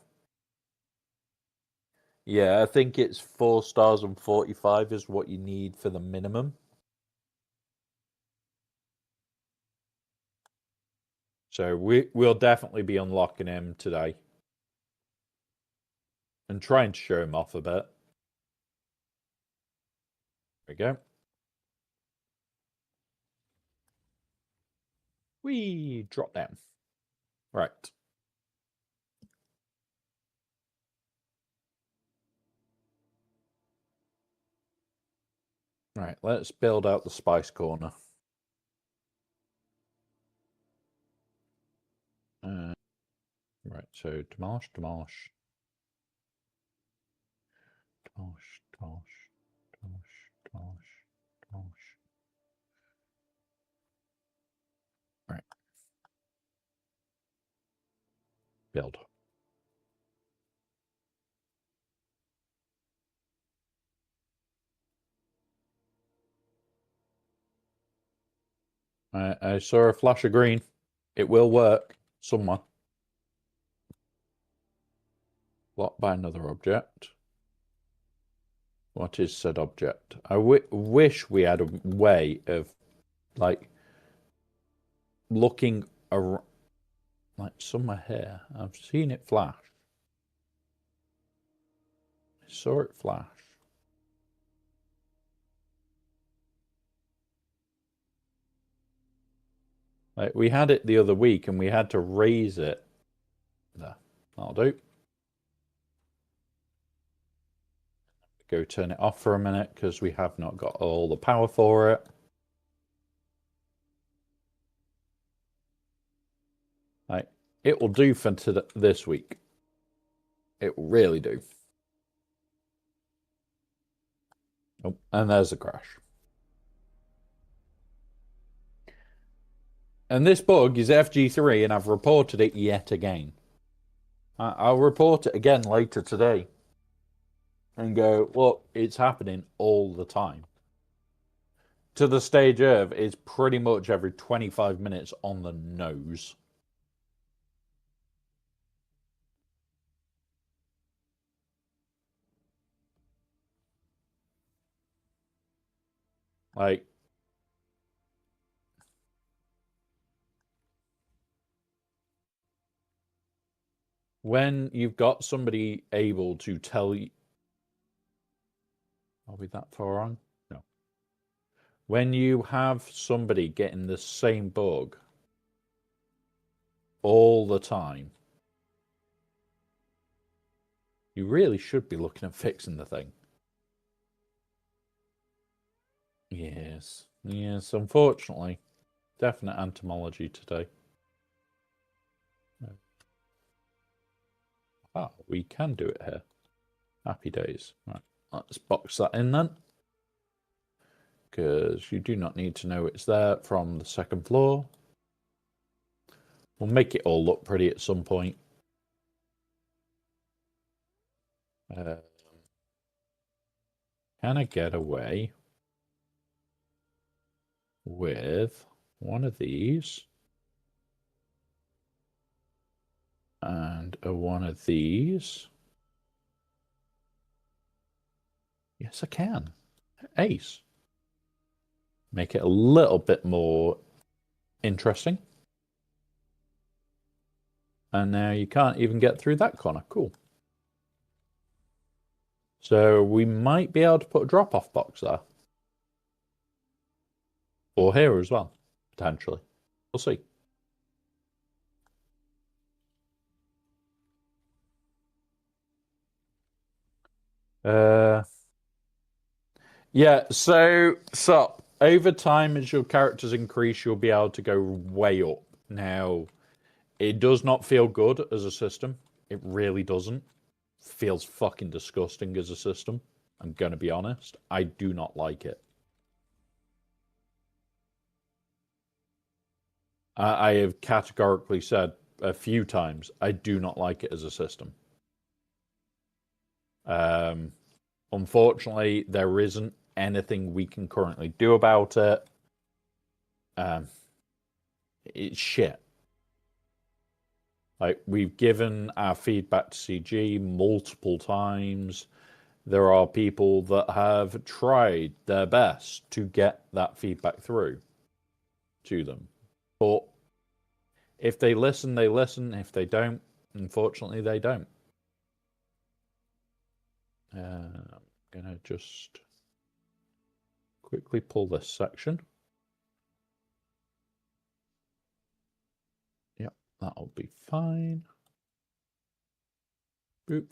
Yeah, I think it's 4 stars and 45 is what you need for the minimum. So we'll definitely be unlocking him today. And trying to show him off a bit. There we go. We drop down. Right. Right, let's build out the spice corner. Right, so demolish, demolish. Demolish, demolish, demolish, demolish, demolish. Right. Build. I saw a flash of green. It will work somewhere. Blocked by another object. What is said object? I wish we had a way of, like, looking around, like somewhere here. I've seen it flash. I saw it flash. Like, we had it the other week and we had to raise it. There, that'll do. Go turn it off for a minute because we have not got all the power for it. Like, it will do for this week. It will really do. Oh, and there's a crash. And this bug is FG3 and I've reported it yet again. I'll report it again later today. And go, look, it's happening all the time. To the stage of it's pretty much every 25 minutes on the nose. Like, when you've got somebody able to tell you, are we that far on? No. When you have somebody getting the same bug all the time, you really should be looking at fixing the thing. Yes. Yes, unfortunately. Definite entomology today. Ah, we can do it here. Happy days. Right, let's box that in then. Because you do not need to know it's there from the second floor. We'll make it all look pretty at some point. Can I get away with one of these and one of these? Yes, I can. Ace. Make it a little bit more interesting. And now you can't even get through that corner. Cool. So we might be able to put a drop-off box there. Or here as well, potentially. We'll see. Yeah, so over time as your characters increase, you'll be able to go way up. Now, it does not feel good as a system. It really doesn't. Feels fucking disgusting as a system. I'm gonna be honest. I do not like it. I have categorically said a few times, I do not like it as a system. Unfortunately, there isn't anything we can currently do about it. It's shit. Like, we've given our feedback to CG multiple times. There are people that have tried their best to get that feedback through to them. But if they listen, they listen. If they don't, unfortunately, they don't. I'm going to just quickly pull this section. Yep, that'll be fine. Boop,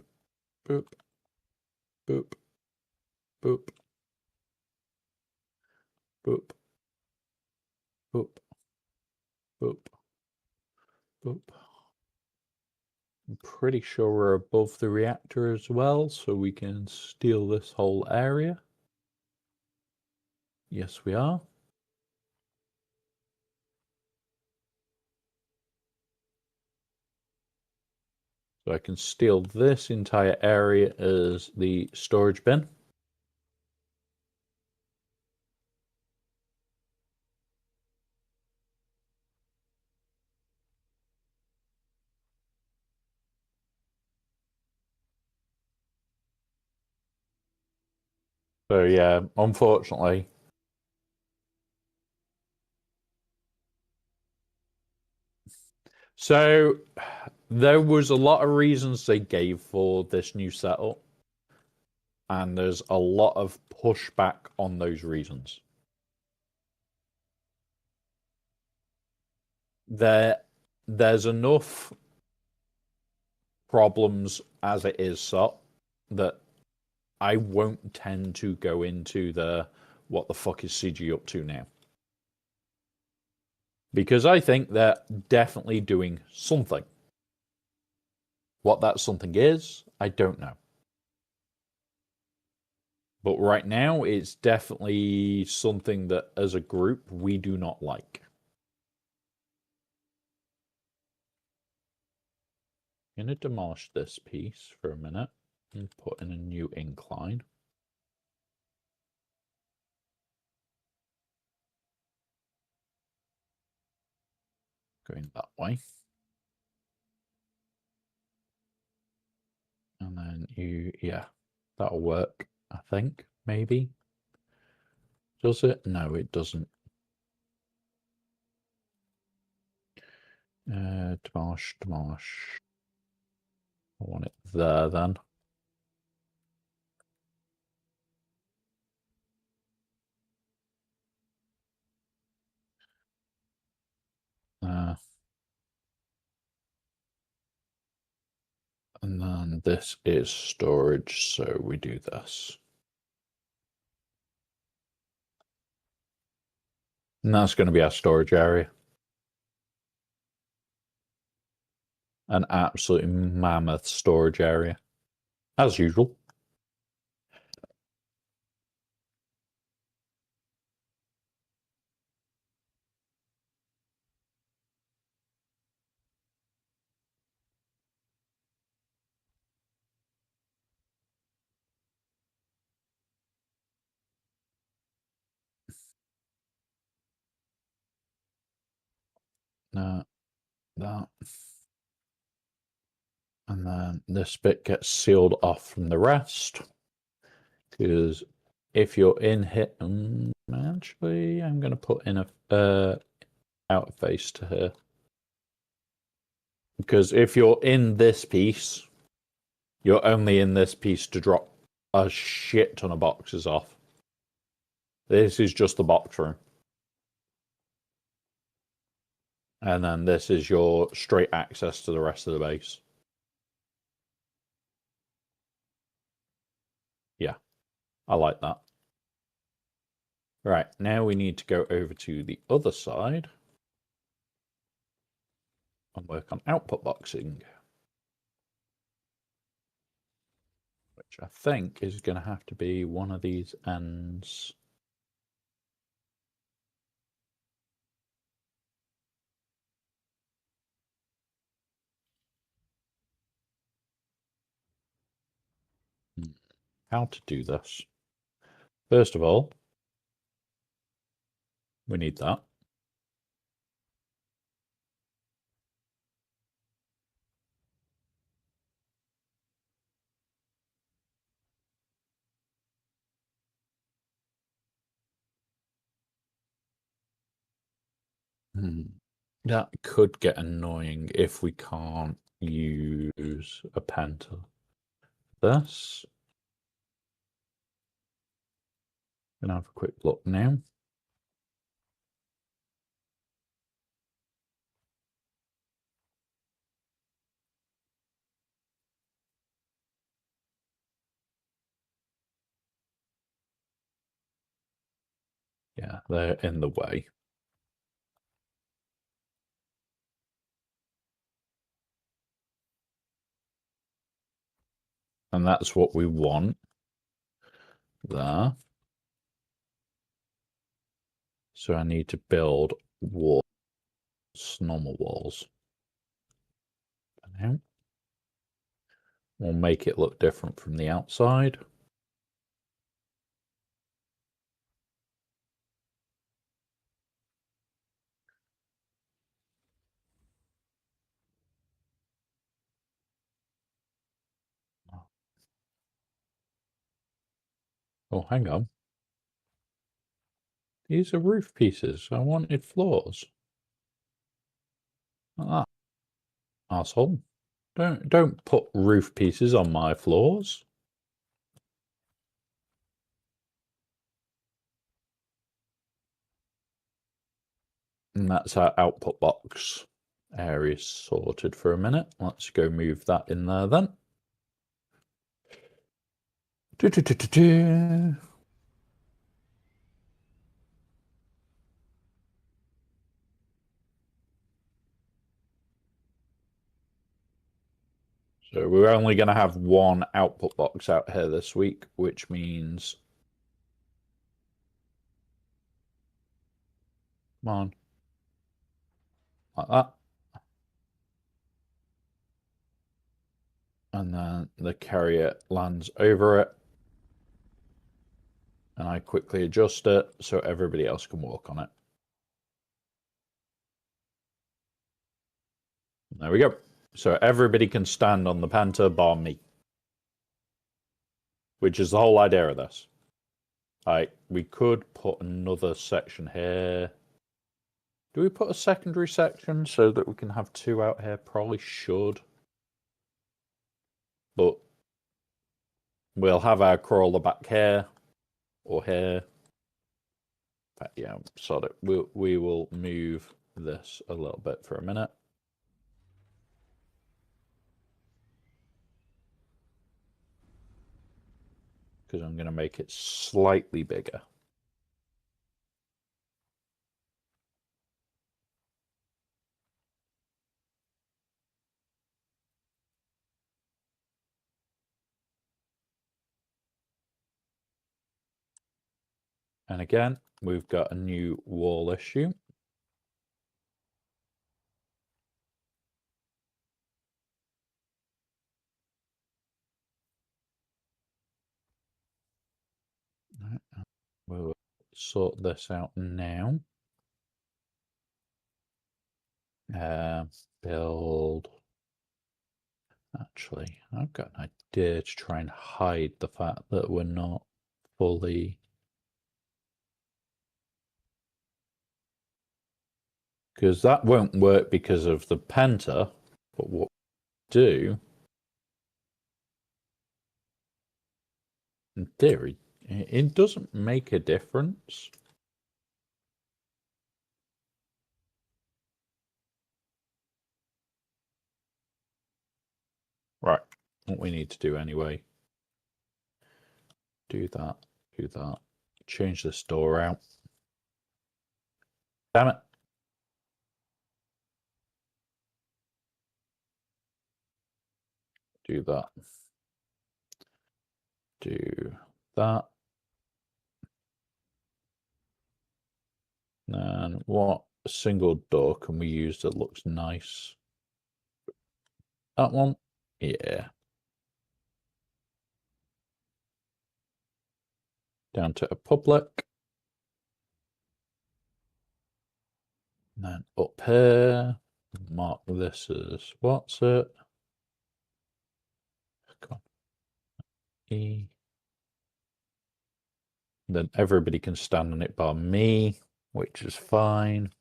boop, boop, boop, boop, boop, boop, boop. I'm pretty sure we're above the reactor as well, so we can steal this whole area. Yes, we are. So I can steal this entire area as the storage bin. So yeah, unfortunately. So there was a lot of reasons they gave for this new setup, and there's a lot of pushback on those reasons. There's enough problems as it is set that I won't tend to go into the what the fuck is CG up to now. Because I think they're definitely doing something. What that something is, I don't know. But right now, it's definitely something that as a group we do not like. I'm going to demolish this piece for a minute and put in a new incline. Going that way. And then yeah, that'll work, I think, maybe. Does it? No, it doesn't. Demolish, demolish. I want it there then. And then this is storage, so we do this. And that's going to be our storage area. An absolute mammoth storage area, as usual. That. And then this bit gets sealed off from the rest. Because if you're in here, actually, I'm going to put in a outer face to here. Because if you're in this piece, you're only in this piece to drop a shit ton of boxes off. This is just the box room. And then this is your straight access to the rest of the base. Yeah, I like that. Right, now we need to go over to the other side and work on output boxing. Which I think is going to have to be one of these ends. How to do this? First of all, we need that. That could get annoying if we can't use a pen to this. Gonna have a quick look now. Yeah, they're in the way. And that's what we want there. So I need to build walls, normal walls. Now we'll make it look different from the outside. Oh, hang on. These are roof pieces. I wanted floors. Ah, asshole. Don't put roof pieces on my floors. And that's our output box area sorted for a minute. Let's go move that in there then. So we're only going to have one output box out here this week, which means... Come on. Like that. And then the carrier lands over it. And I quickly adjust it so everybody else can walk on it. There we go. So everybody can stand on the Panther bar me. Which is the whole idea of this. We could put another section here. Do we put a secondary section so that we can have two out here? Probably should. But we'll have our crawler back here or here. But yeah, sort of. We will move this a little bit for a minute. Because I'm going to make it slightly bigger. And again, we've got a new wall issue. We'll sort this out now. Build. Actually, I've got an idea to try and hide the fact that we're not fully... Because that won't work because of the Penta, but what we do, in theory, it doesn't make a difference. Right, what we need to do anyway, do that, change this door out. Damn it. Do that. Do that. And what single door can we use that looks nice? That one? Yeah. down to a public. And then up here, mark this as what's it? Come on. E. Then everybody can stand on it bar me, which is fine.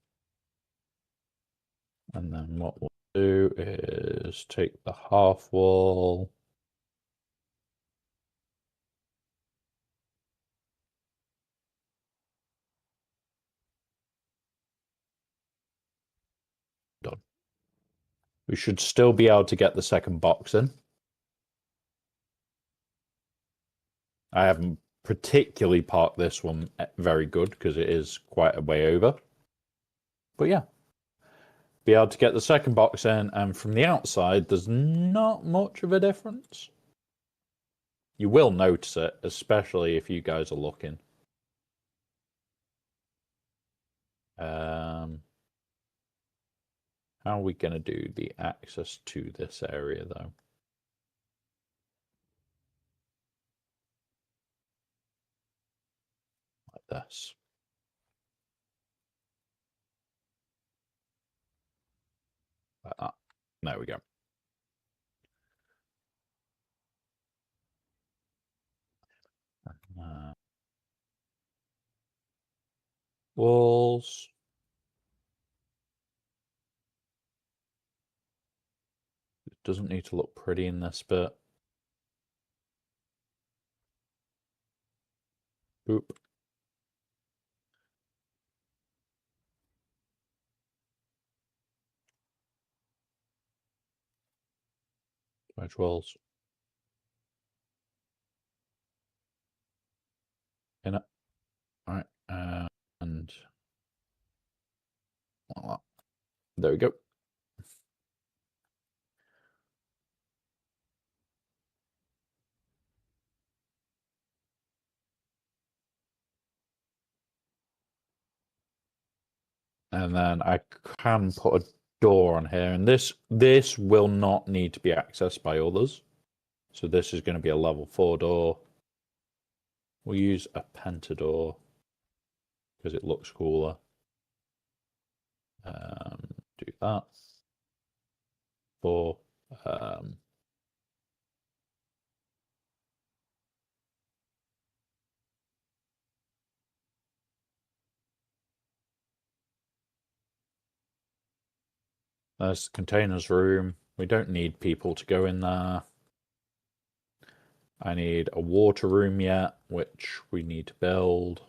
And then what we'll do is take the half wall. Done. We should still be able to get the second box in. I haven't particularly parked this one very good because it is quite a way over. But yeah, be able to get the second box in, and from the outside, there's not much of a difference. You will notice it, especially if you guys are looking. How are we going to do the access to this area, though? Like this. Like that. There we go. Walls. It doesn't need to look pretty in this bit. Boop. Wedge walls. In it. Alright. And like that. There we go. And then I can put a door on here, and this will not need to be accessed by others. So this is going to be a level 4 door. We'll use a pentador because it looks cooler. Do that. 4. There's the containers room. We don't need people to go in there. I need a water room yet, which we need to build.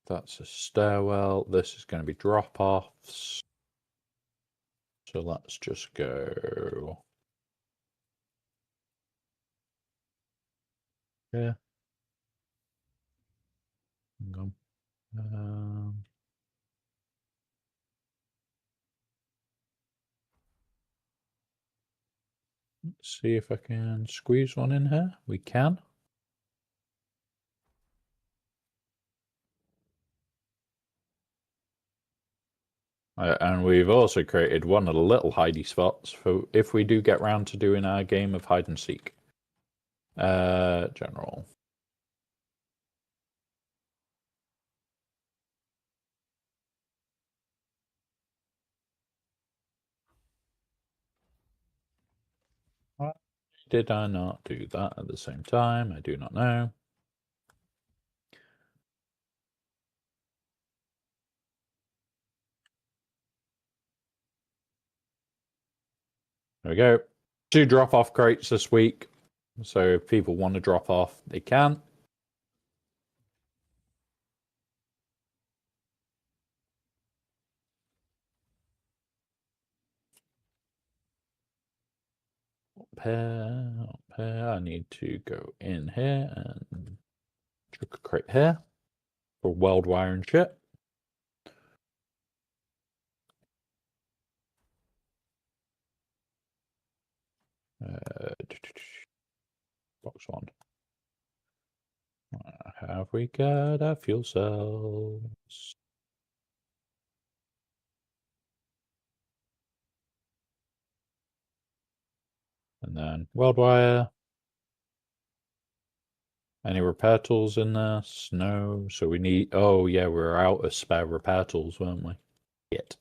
That's a stairwell. This is going to be drop-offs. So let's just go here. Hang on. Let's see if I can squeeze one in here. We can. And we've also created one of the little hidey spots for if we do get round to doing our game of hide and seek. General. Why did I not do that at the same time? I do not know. There we go. 2 drop-off crates this week. So if people want to drop off, they can. Up here. I need to go in here and chuck a crate here for weld wire and shit. Box 1. Have we got our fuel cells? And then weld wire. Any repair tools in there? No. So we need... Oh, yeah, we're out of spare repair tools, weren't we? Yet.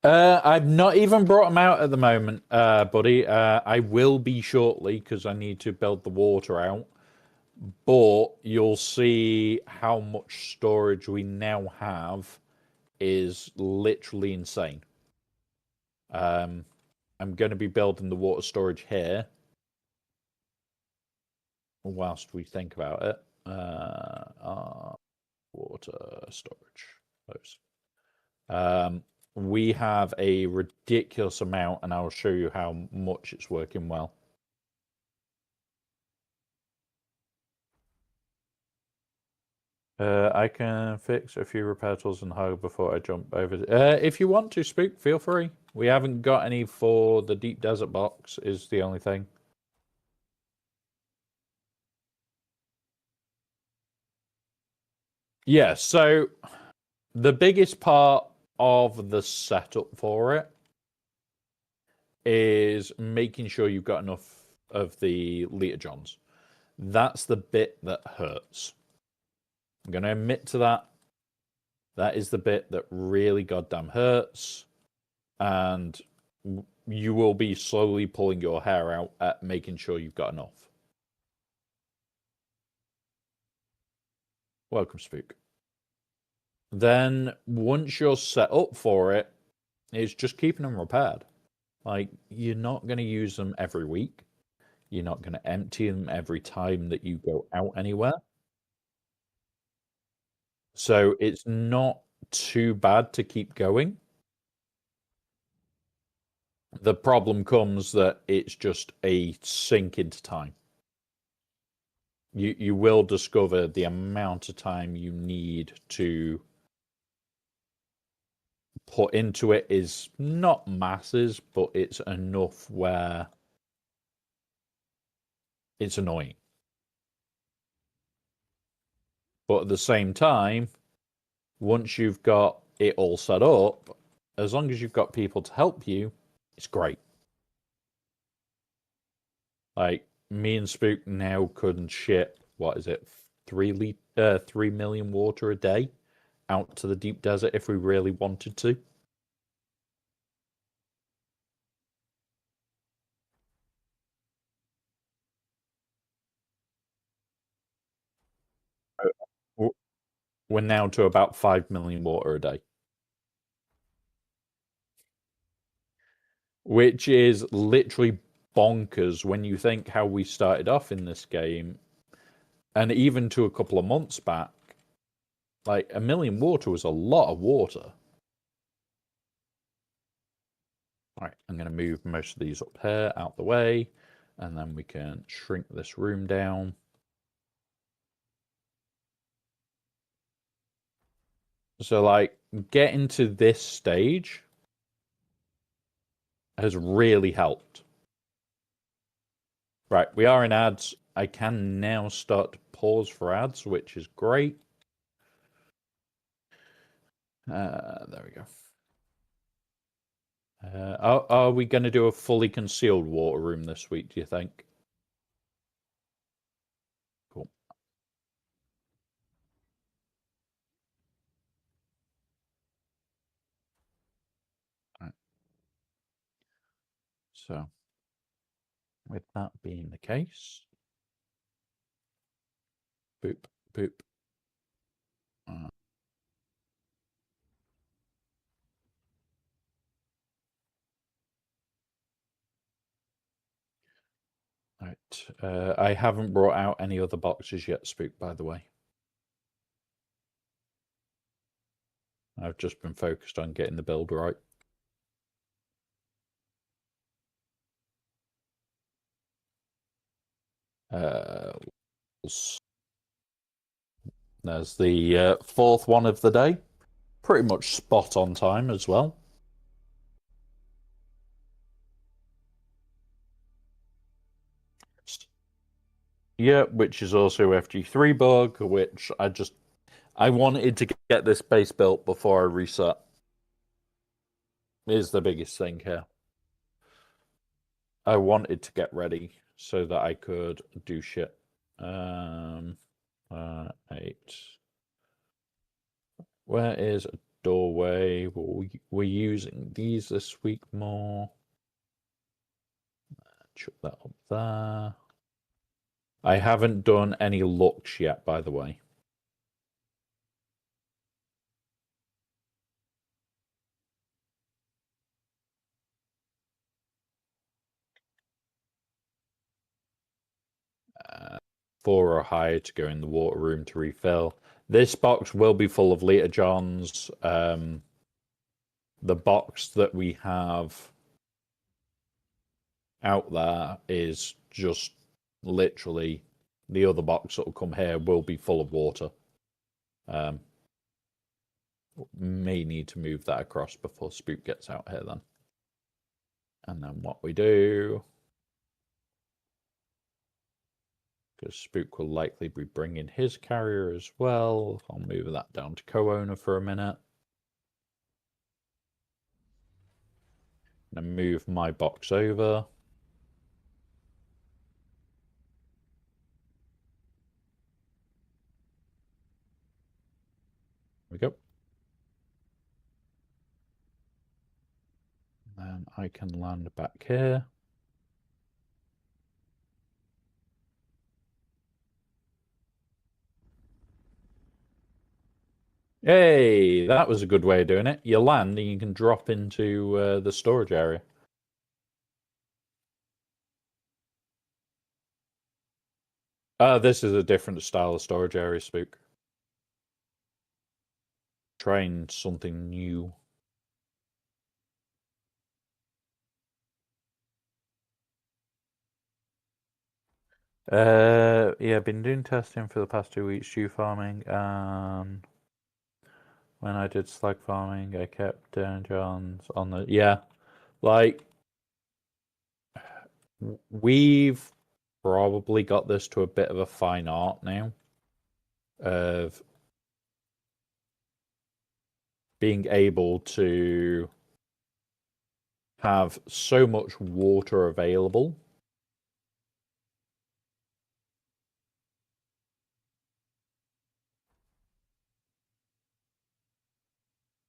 I've not even brought them out at the moment, buddy. I will be shortly because I need to build the water out. But you'll see how much storage we now have is literally insane. I'm going to be building the water storage here whilst we think about it. Water storage. Close. We have a ridiculous amount, and I'll show you how much it's working well. I can fix a few repair tools and hug before I jump over. If you want to, Spook, feel free. We haven't got any for the deep desert box, is the only thing. Yeah, so the biggest part of the setup for it is making sure you've got enough of the Lita Johns. That's the bit that hurts. I'm going to admit to that. That is the bit that really goddamn hurts. And you will be slowly pulling your hair out at making sure you've got enough. Welcome, Spook. Then, once you're set up for it, it's just keeping them repaired. Like, you're not going to use them every week. You're not going to empty them every time that you go out anywhere. So it's not too bad to keep going. The problem comes that it's just a sink into time. You will discover the amount of time you need to put into it is not masses, but it's enough where it's annoying. But at the same time, once you've got it all set up, as long as you've got people to help you, it's great. Like, me and Spook now couldn't ship, what is it, 3 million water a day out to the deep desert if we really wanted to. We're now to about 5 million water a day. Which is literally bonkers when you think how we started off in this game. And even to a couple of months back, like 1 million water was a lot of water. All right, I'm going to move most of these up here out the way, and then we can shrink this room down. So, like, getting to this stage has really helped. Right, we are in ads. I can now start to pause for ads, which is great. There we go. Are we going to do a fully concealed water room this week, do you think? Cool. All right. So, with that being the case, boop, boop. Right. I haven't brought out any other boxes yet, Spook, by the way. I've just been focused on getting the build right. There's the fourth one of the day. Pretty much spot on time as well. Yeah, which is also FG3 bug, which I wanted to get this base built before I reset. is the biggest thing here. I wanted to get ready so that I could do shit. 8. Where is a doorway? We're using these this week more. Chuck that up there. I haven't done any looks yet, by the way. Four or higher to go in the water room to refill. This box will be full of Lita Johns. The box that we have out there is just literally the other box that will come here will be full of water. May need to move that across before Spook gets out here then. And then what we do, because Spook will likely be bringing his carrier as well. I'll move that down to co-owner for a minute. And move my box over. There we go. And I can land back here. Hey, that was a good way of doing it. You land and you can drop into the storage area. This is a different style of storage area, Spook. Trying something new. Yeah, been doing testing for the past 2 weeks, stew farming, and when I did slag farming, I kept Johns on the, yeah, like, we've probably got this to a bit of a fine art now of being able to have so much water available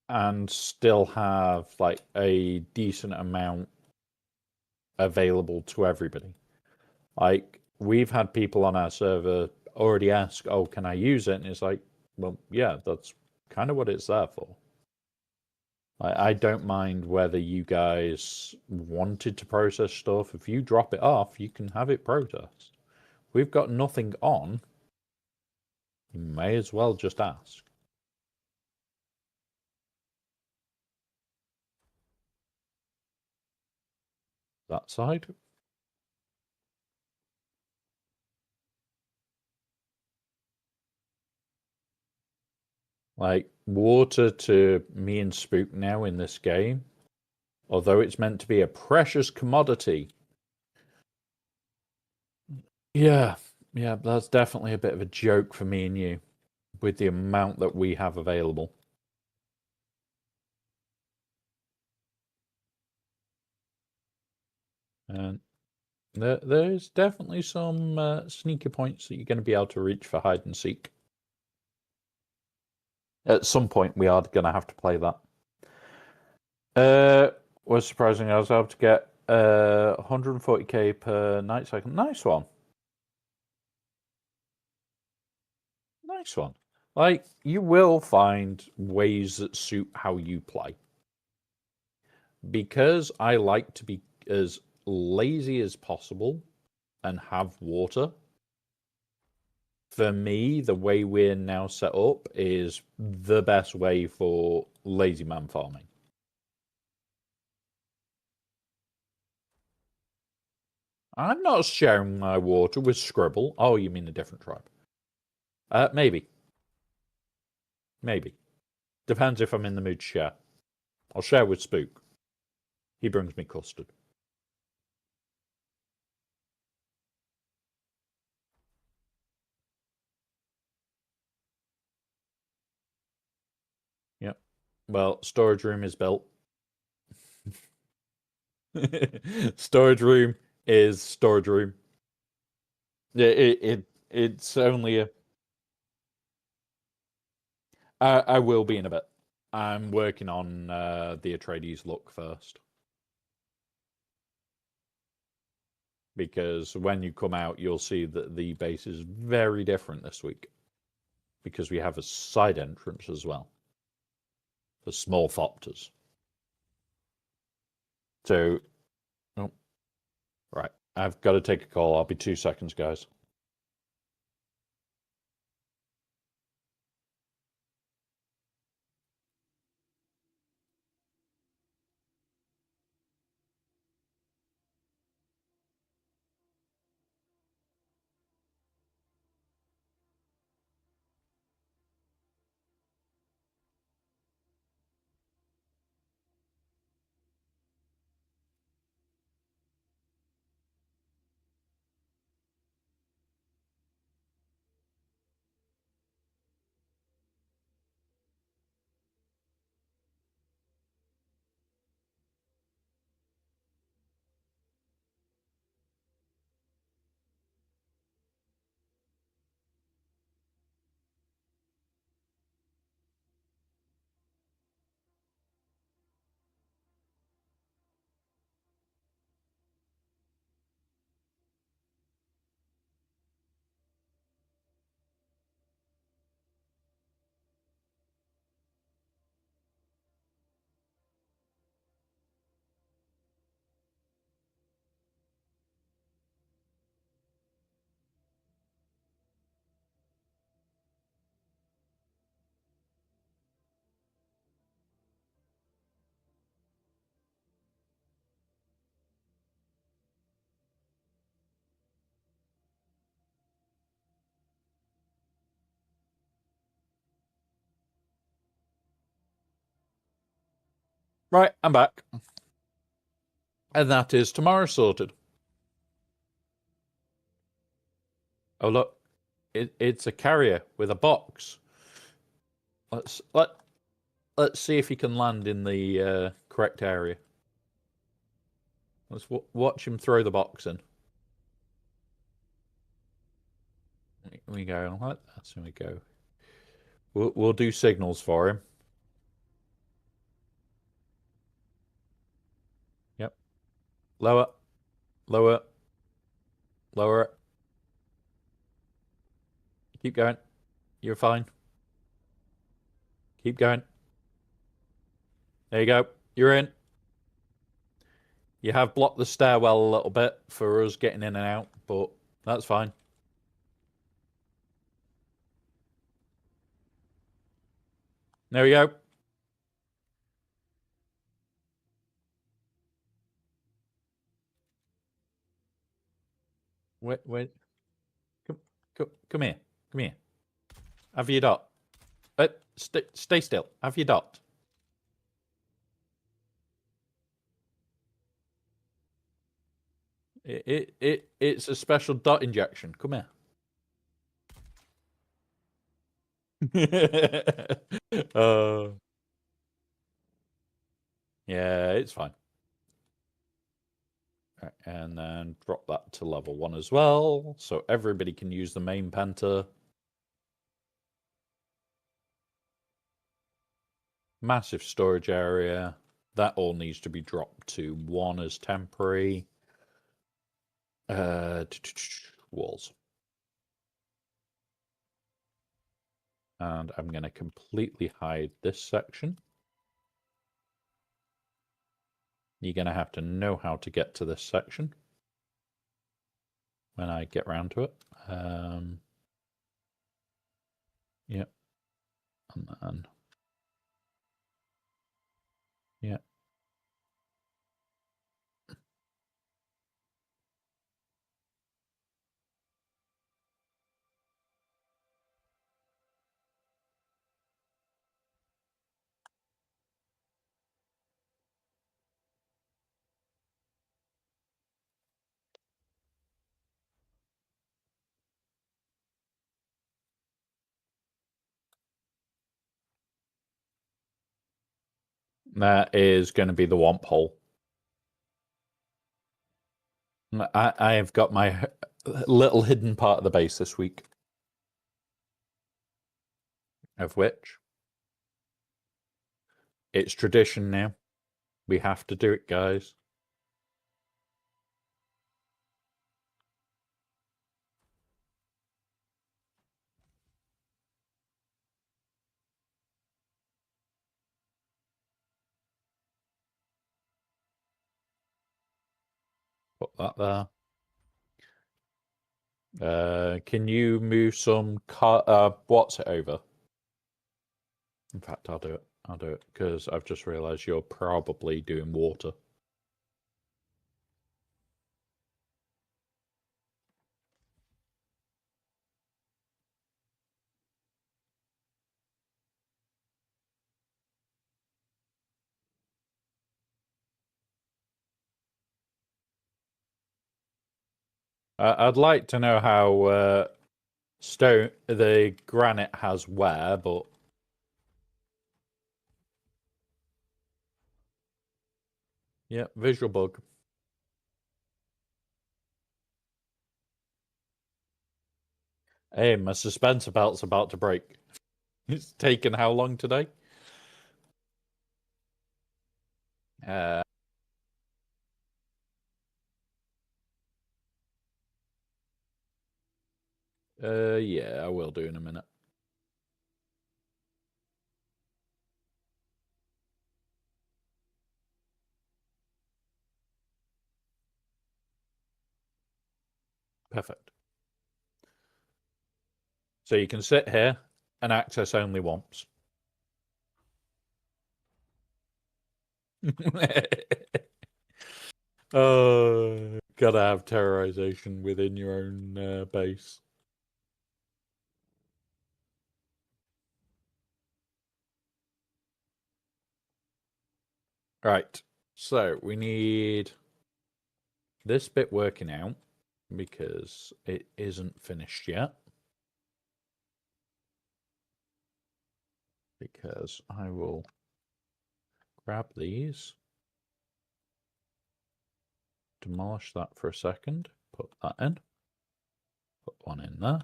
and still have like a decent amount available to everybody. Like, we've had people on our server already ask, oh, can I use it? And it's like, well, yeah, that's kind of what it's there for. I don't mind whether you guys wanted to process stuff. If you drop it off, you can have it processed. We've got nothing on. You may as well just ask. That side. Like, water to me and Spook now in this game, although it's meant to be a precious commodity. Yeah, that's definitely a bit of a joke for me and you with the amount that we have available. And there's definitely some sneaky points that you're going to be able to reach for hide and seek. At some point, we are going to have to play that. Was surprising. I was able to get 140k per night cycle. Nice one. Nice one. Like, you will find ways that suit how you play. Because I like to be as lazy as possible and have water, for me, the way we're now set up is the best way for lazy man farming. I'm not sharing my water with Scribble. Oh, you mean a different tribe? Maybe. Maybe. Depends if I'm in the mood to share. I'll share with Spook. He brings me custard. Yep. Well, storage room is built. Storage room is storage room. It's only a. I will be in a bit. I'm working on the Atreides look first. Because when you come out, you'll see that the base is very different this week. Because we have a side entrance as well. For small thopters. So, oh, right. I've got to take a call. I'll be 2 seconds, guys. Right, I'm back. And that is tomorrow sorted. Oh, look. It's a carrier with a box. Let's see if he can land in the correct area. Let's watch him throw the box in. We go like that. So we go. We'll do signals for him. Yep. Lower, lower, lower. Keep going. You're fine. Keep going. There you go. You're in. You have blocked the stairwell a little bit for us getting in and out, but that's fine. There we go. Wait. Come here. Come here. Have your dot. Stay still. Have your dot. It's a special dot injection. Come here. uh, yeah, it's fine. Right, and then drop that to level 1 as well, so everybody can use the main penta. Massive storage area. That all needs to be dropped to 1 as temporary. Walls. And I'm going to completely hide this section. You're going to have to know how to get to this section when I get round to it. Yep. And then, yeah. That is going to be the womp hole. I have got my little hidden part of the base this week. Of which it's tradition now. We have to do it, guys. Put that there. Can you move some what's it over? In fact, I'll do it. I'll do it because I've just realised you're probably doing water. I'd like to know how stone the granite has wear, but yeah, visual bug. Hey, my suspensor belt's about to break. It's taken how long today? Uh, yeah, I will do in a minute. Perfect. So you can sit here and access only once. Oh, gotta have terrorization within your own base. Right, so we need this bit working out because it isn't finished yet. Because I will grab these, demolish that for a second, put that in, put one in there.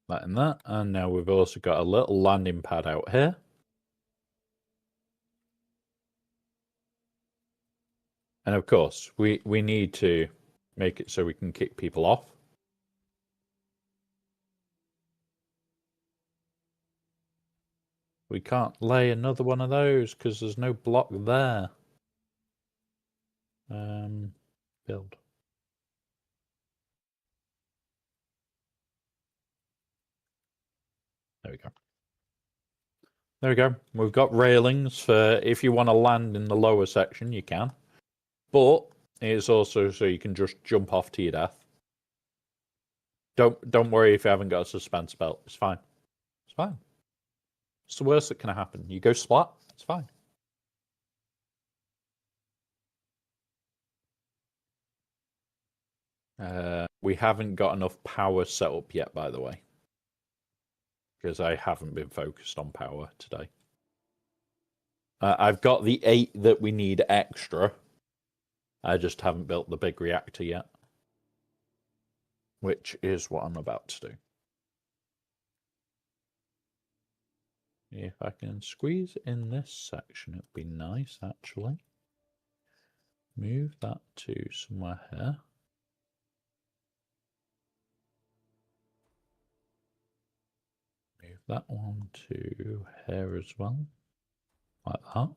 That in there, and now we've also got a little landing pad out here. And of course, we need to make it so we can kick people off. We can't lay another one of those because there's no block there. Build. There we go. There we go. We've got railings for if you want to land in the lower section, you can. But it's also so you can just jump off to your death. Don't worry if you haven't got a suspense belt. It's fine. It's fine. It's the worst that can happen. You go splat, it's fine. We haven't got enough power set up yet, by the way. Because I haven't been focused on power today. I've got the 8 that we need extra. I just haven't built the big reactor yet. Which is what I'm about to do. If I can squeeze in this section, it'd be nice, actually. Move that to somewhere here. Move that one to here as well. Like that.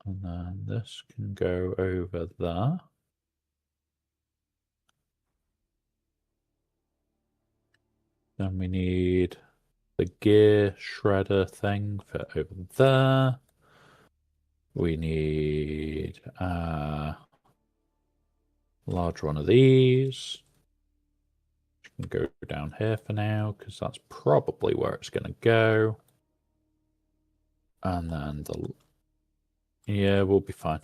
And then this can go over there. Then we need the gear shredder thing for over there. We need a large one of these. Can go down here for now because that's probably where it's going to go. And then yeah, we'll be fine.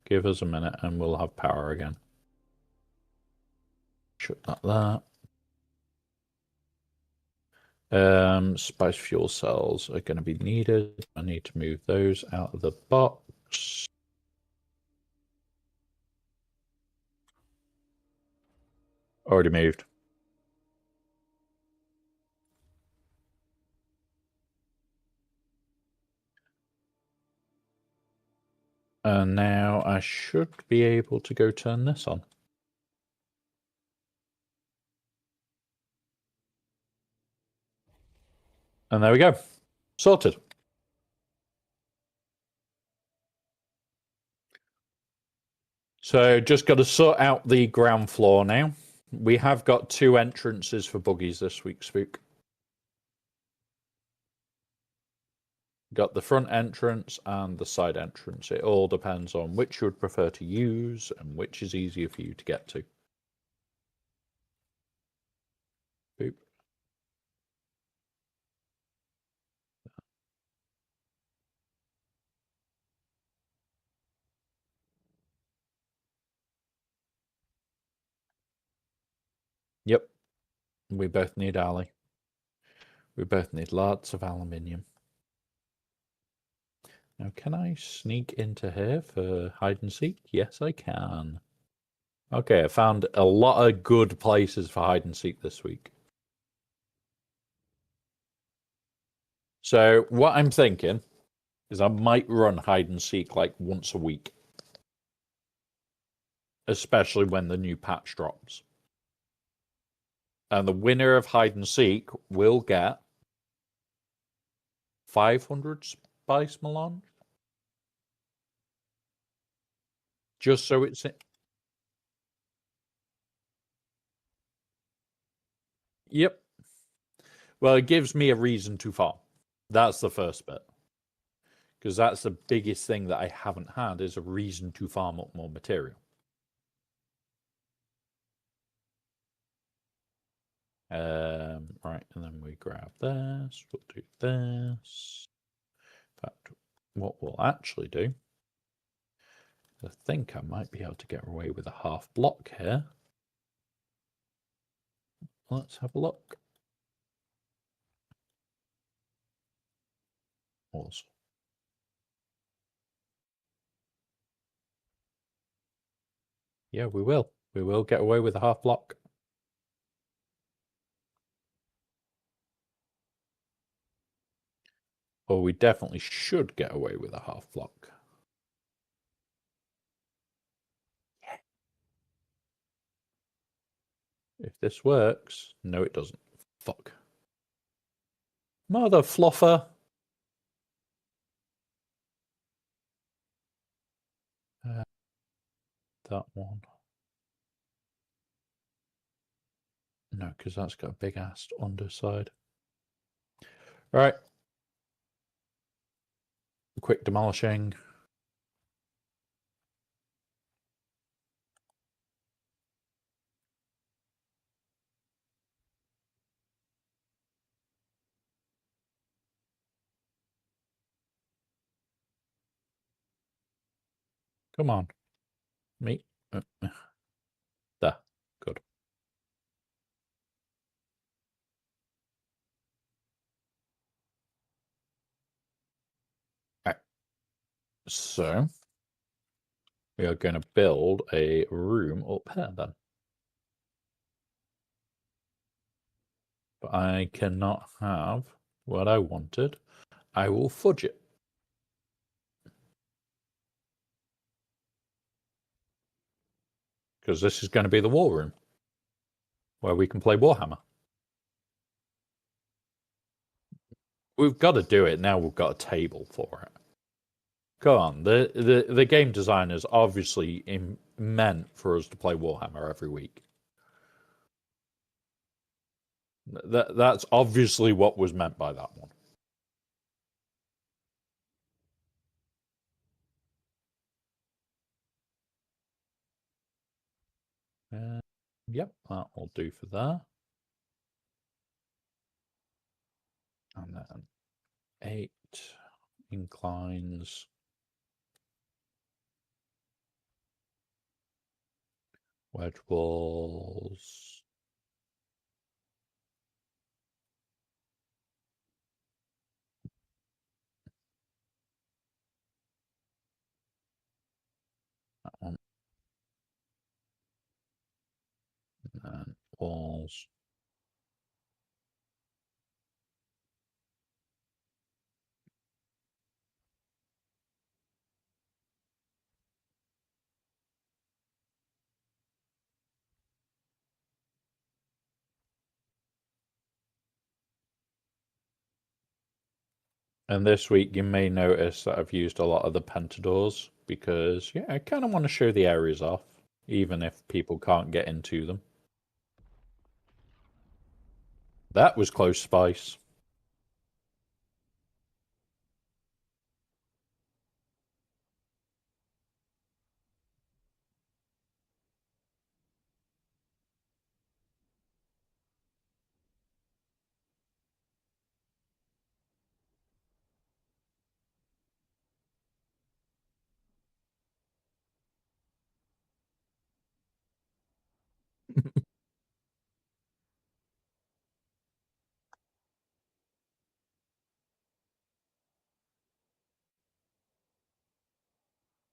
Give us a minute and we'll have power again. Shut that there. Spice fuel cells are going to be needed. I need to move those out of the box. Already moved. And now I should be able to go turn this on. And there we go. Sorted. So just got to sort out the ground floor now. We have got 2 entrances for buggies this week, Spook. Got the front entrance and the side entrance. It all depends on which you would prefer to use and which is easier for you to get to. Boop. Yep. We both need alley. We both need lots of aluminium. Now, can I sneak into here for hide and seek? Yes, I can. Okay, I found a lot of good places for hide and seek this week. So what I'm thinking is I might run hide and seek like once a week. Especially when the new patch drops. And the winner of hide and seek will get 500 spice melange. Just so it's... Yep. Well, it gives me a reason to farm. That's the first bit. Because that's the biggest thing that I haven't had is a reason to farm up more material. Right, and then we grab this. We'll do this. In fact, what we'll actually do, I think I might be able to get away with a half block here. Let's have a look. Awesome. Yeah, we will. We will get away with a half block. Or we definitely should get away with a half block. If this works. No, it doesn't. Fuck. Mother fluffer. That one. No, because that's got a big ass underside. All right. Quick demolishing. Come on. Me. There. Good. All right. So we are going to build a room up here then. But I cannot have what I wanted. I will fudge it. Because this is going to be the war room. Where we can play Warhammer. We've got to do it now. We've got a table for it. Go on. The game designers obviously meant for us to play Warhammer every week. That's obviously what was meant by that one. Yep, that will do for that. And then 8 inclines. Wedge walls. balls. And this week you may notice that I've used a lot of the pentadors because, yeah, I kind of want to show the areas off, even if people can't get into them. That was close, Spice.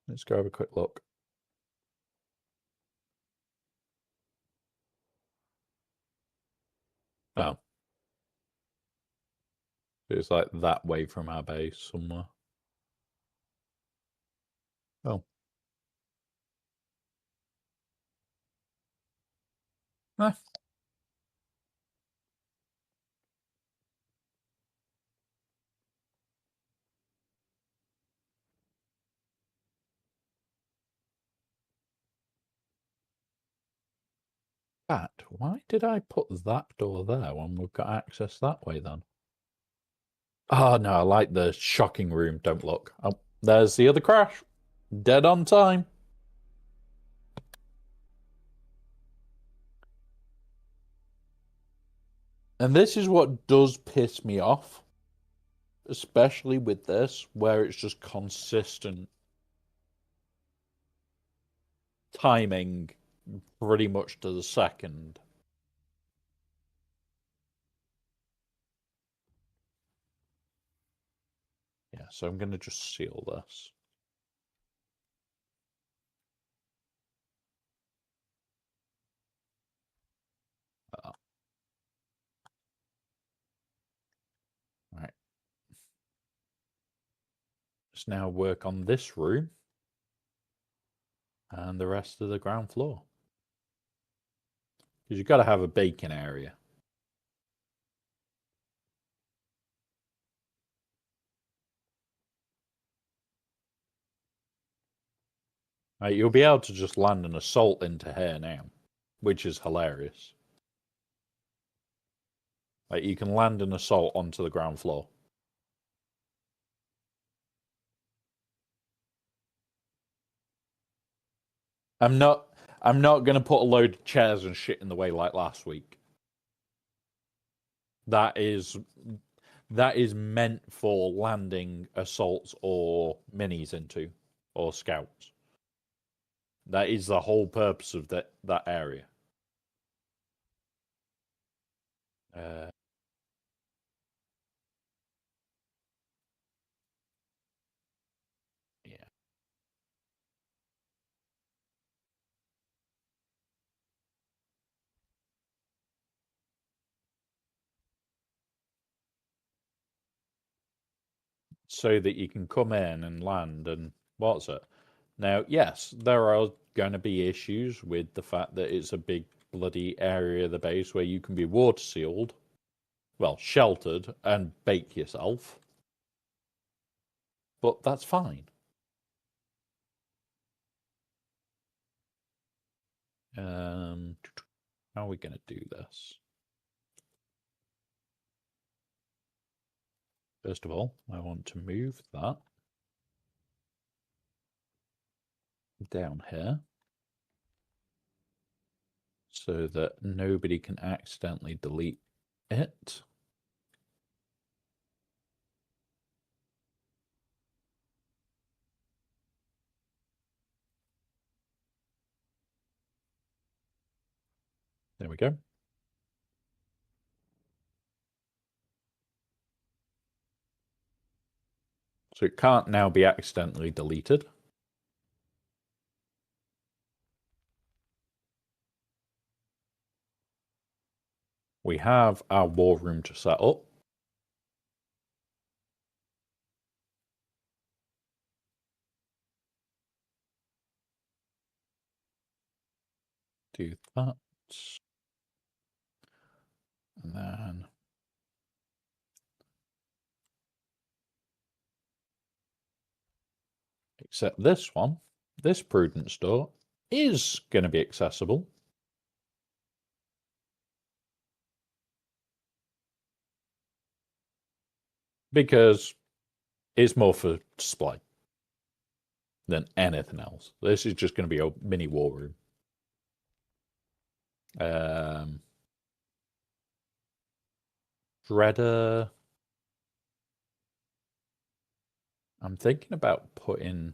Let's go have a quick look. Oh. It's like that way from our base somewhere. Oh. Ah. But why did I put that door there when we've got access that way then? Oh no, I like the shocking room. Don't look. Oh, there's the other crash. Dead on time. And this is what does piss me off, especially with this, where it's just consistent timing pretty much to the second. Yeah, so I'm going to just seal this. Right. Let's now work on this room and the rest of the ground floor. Because you've got to have a baking area. Right, you'll be able to just land an assault into here now, which is hilarious. Like you can land an assault onto the ground floor. I'm not going to put a load of chairs and shit in the way like last week. That is meant for landing assaults or minis into, or scouts. That is the whole purpose of that area. Yeah. So that you can come in and land and what's it? Now, yes, there are going to be issues with the fact that it's a big bloody area of the base where you can be water sealed, well, sheltered, and bake yourself. But that's fine. How are we going to do this? First of all, I want to move that down here so that nobody can accidentally delete it. There we go. So it can't now be accidentally deleted. We have our war room to set up. Do that. And then except this one, this Prudence door, is going to be accessible. Because it's more for display than anything else. This is just going to be a mini war room. Shredder. I'm thinking about putting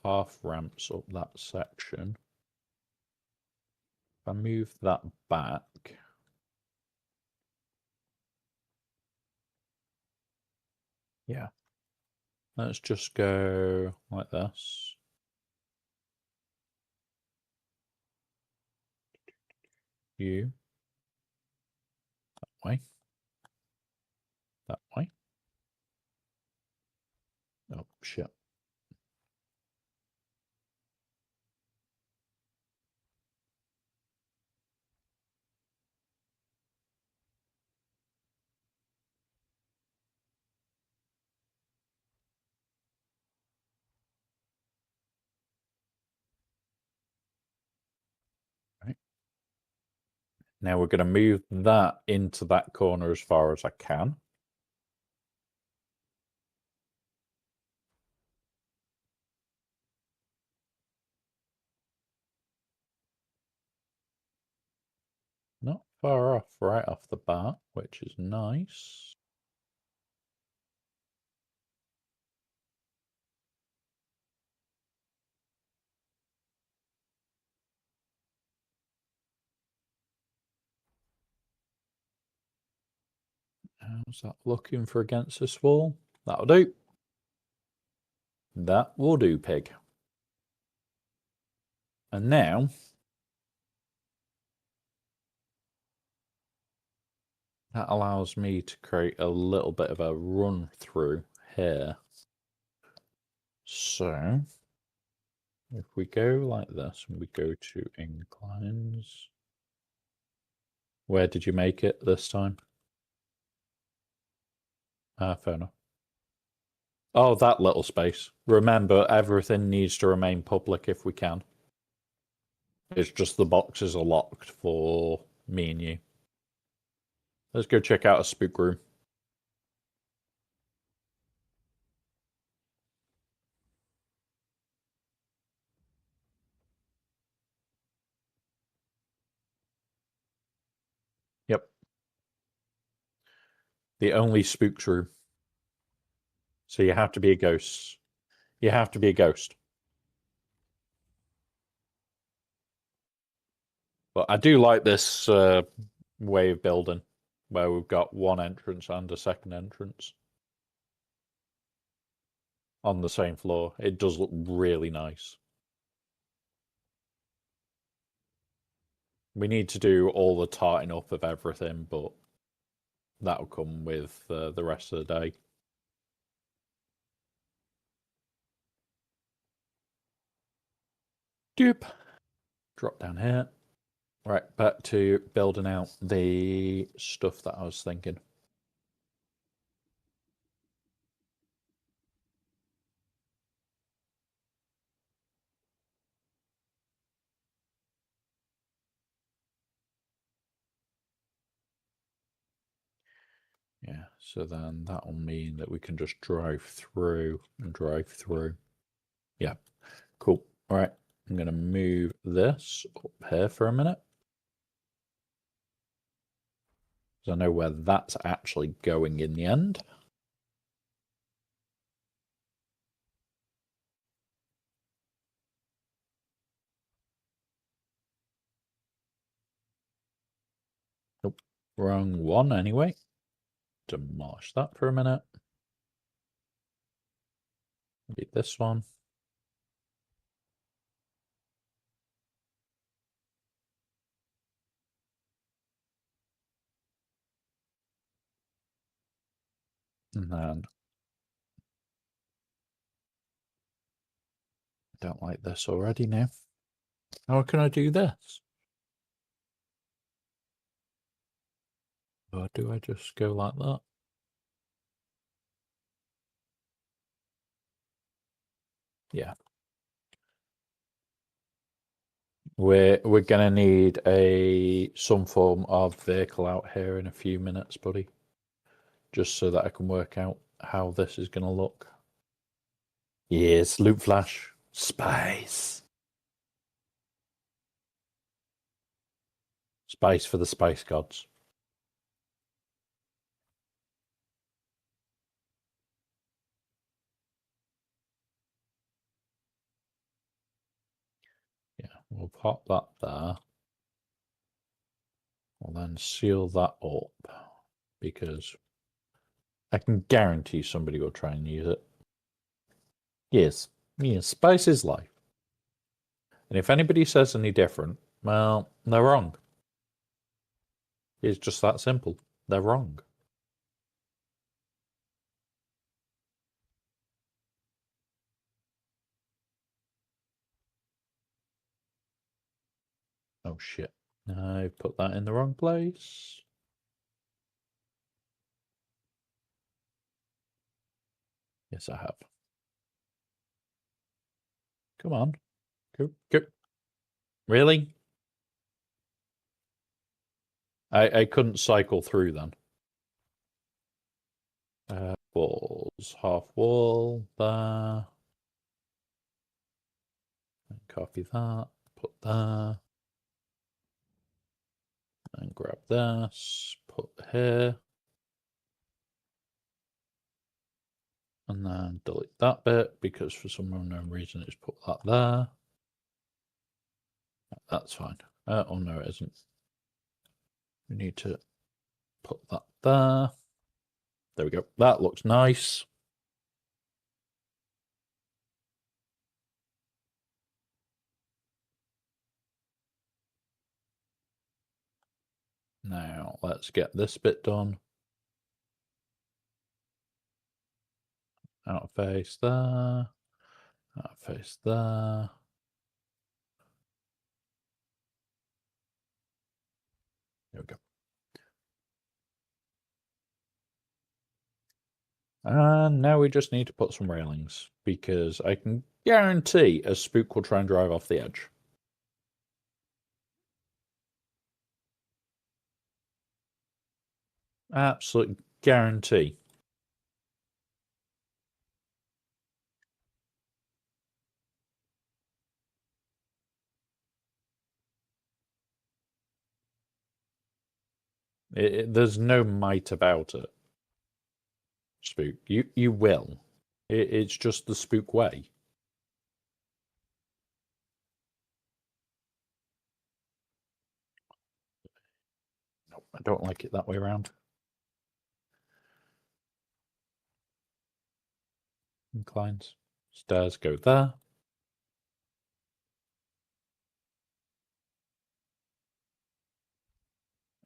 half ramps up that section. If I move that back. Yeah. Let's just go like this. You. That way. That way. Oh, shit. Right. Now we're going to move that into that corner as far as I can. Not far off right off the bat, which is nice. How's that looking for against this wall? That'll do. That will do, pig. And now that allows me to create a little bit of a run through here. So if we go like this and we go to inclines, where did you make it this time? Fair enough. Oh, that little space. Remember, everything needs to remain public if we can. It's just the boxes are locked for me and you. Let's go check out a spook room. Yep. The only spooks room. So you have to be a ghost. You have to be a ghost. But I do like this way of building, where we've got one entrance and a second entrance on the same floor. It does look really nice. We need to do all the tarting up of everything, but that'll come with the rest of the day. Doop. Drop down here. Right, back to building out the stuff that I was thinking. Yeah, so then that'll mean that we can just drive through and drive through. Yeah, cool. All right, I'm going to move this up here for a minute. Because I know where that's actually going in the end. Nope, wrong one anyway. Demolish that for a minute. Maybe this one. And then I don't like this already now. How can I do this? Or do I just go like that? Yeah. We're gonna need some form of vehicle out here in a few minutes, buddy. Just so that I can work out how this is gonna look. Yes, loop flash. Spice. Spice for the spice gods. Yeah, we'll pop that there. We'll then seal that up because I can guarantee somebody will try and use it. Yes, yes, spice is life. And if anybody says any different, well, they're wrong. It's just that simple. They're wrong. Oh shit. I put that in the wrong place. Yes, I have. Come on. Go, go. Really? I couldn't cycle through then. Walls, half wall there. And copy that, put there. And grab this, put here. And then delete that bit because for some unknown reason it's put that there. That's fine. Oh no, it isn't. We need to put that there. There we go. That looks nice. Now let's get this bit done. Out face there. Out face there. There we go. And now we just need to put some railings because I can guarantee a spook will try and drive off the edge. Absolute guarantee. There's no might about it. Spook. You will. It's just the spook way. No, I don't like it that way around. Inclines. Stairs go there.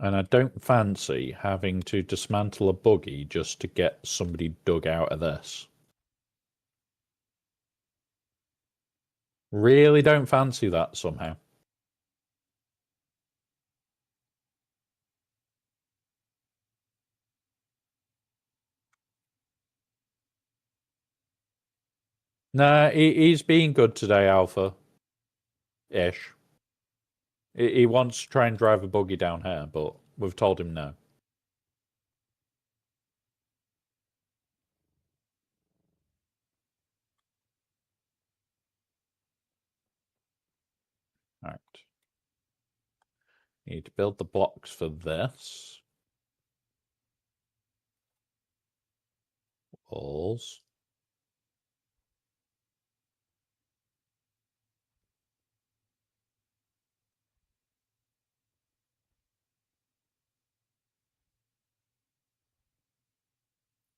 And I don't fancy having to dismantle a buggy just to get somebody dug out of this. Really don't fancy that somehow. Nah, he's being good today, Alpha. Ish. He wants to try and drive a buggy down here, but we've told him no. Alright. Need to build the blocks for this. Walls.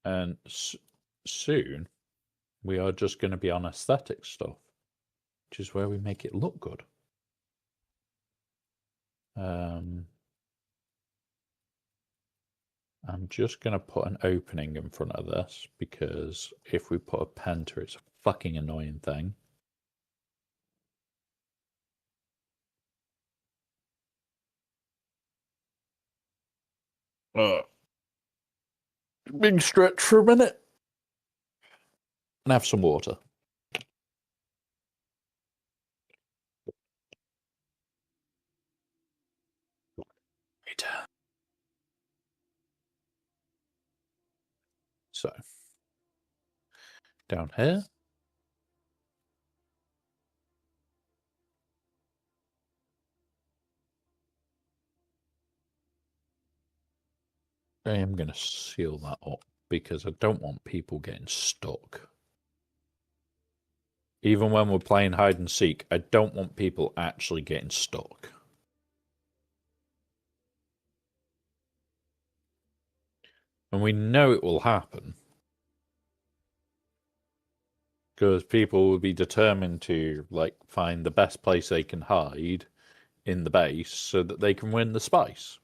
And soon, we are just going to be on aesthetic stuff, which is where we make it look good. I'm just going to put an opening in front of this because if we put a penta, it's a fucking annoying thing. Big stretch for a minute. And have some water. Right. So, down here. I am going to seal that up because I don't want people getting stuck. Even when we're playing hide and seek, I don't want people actually getting stuck. And we know it will happen. Because people will be determined to, like, find the best place they can hide in the base so that they can win the spice.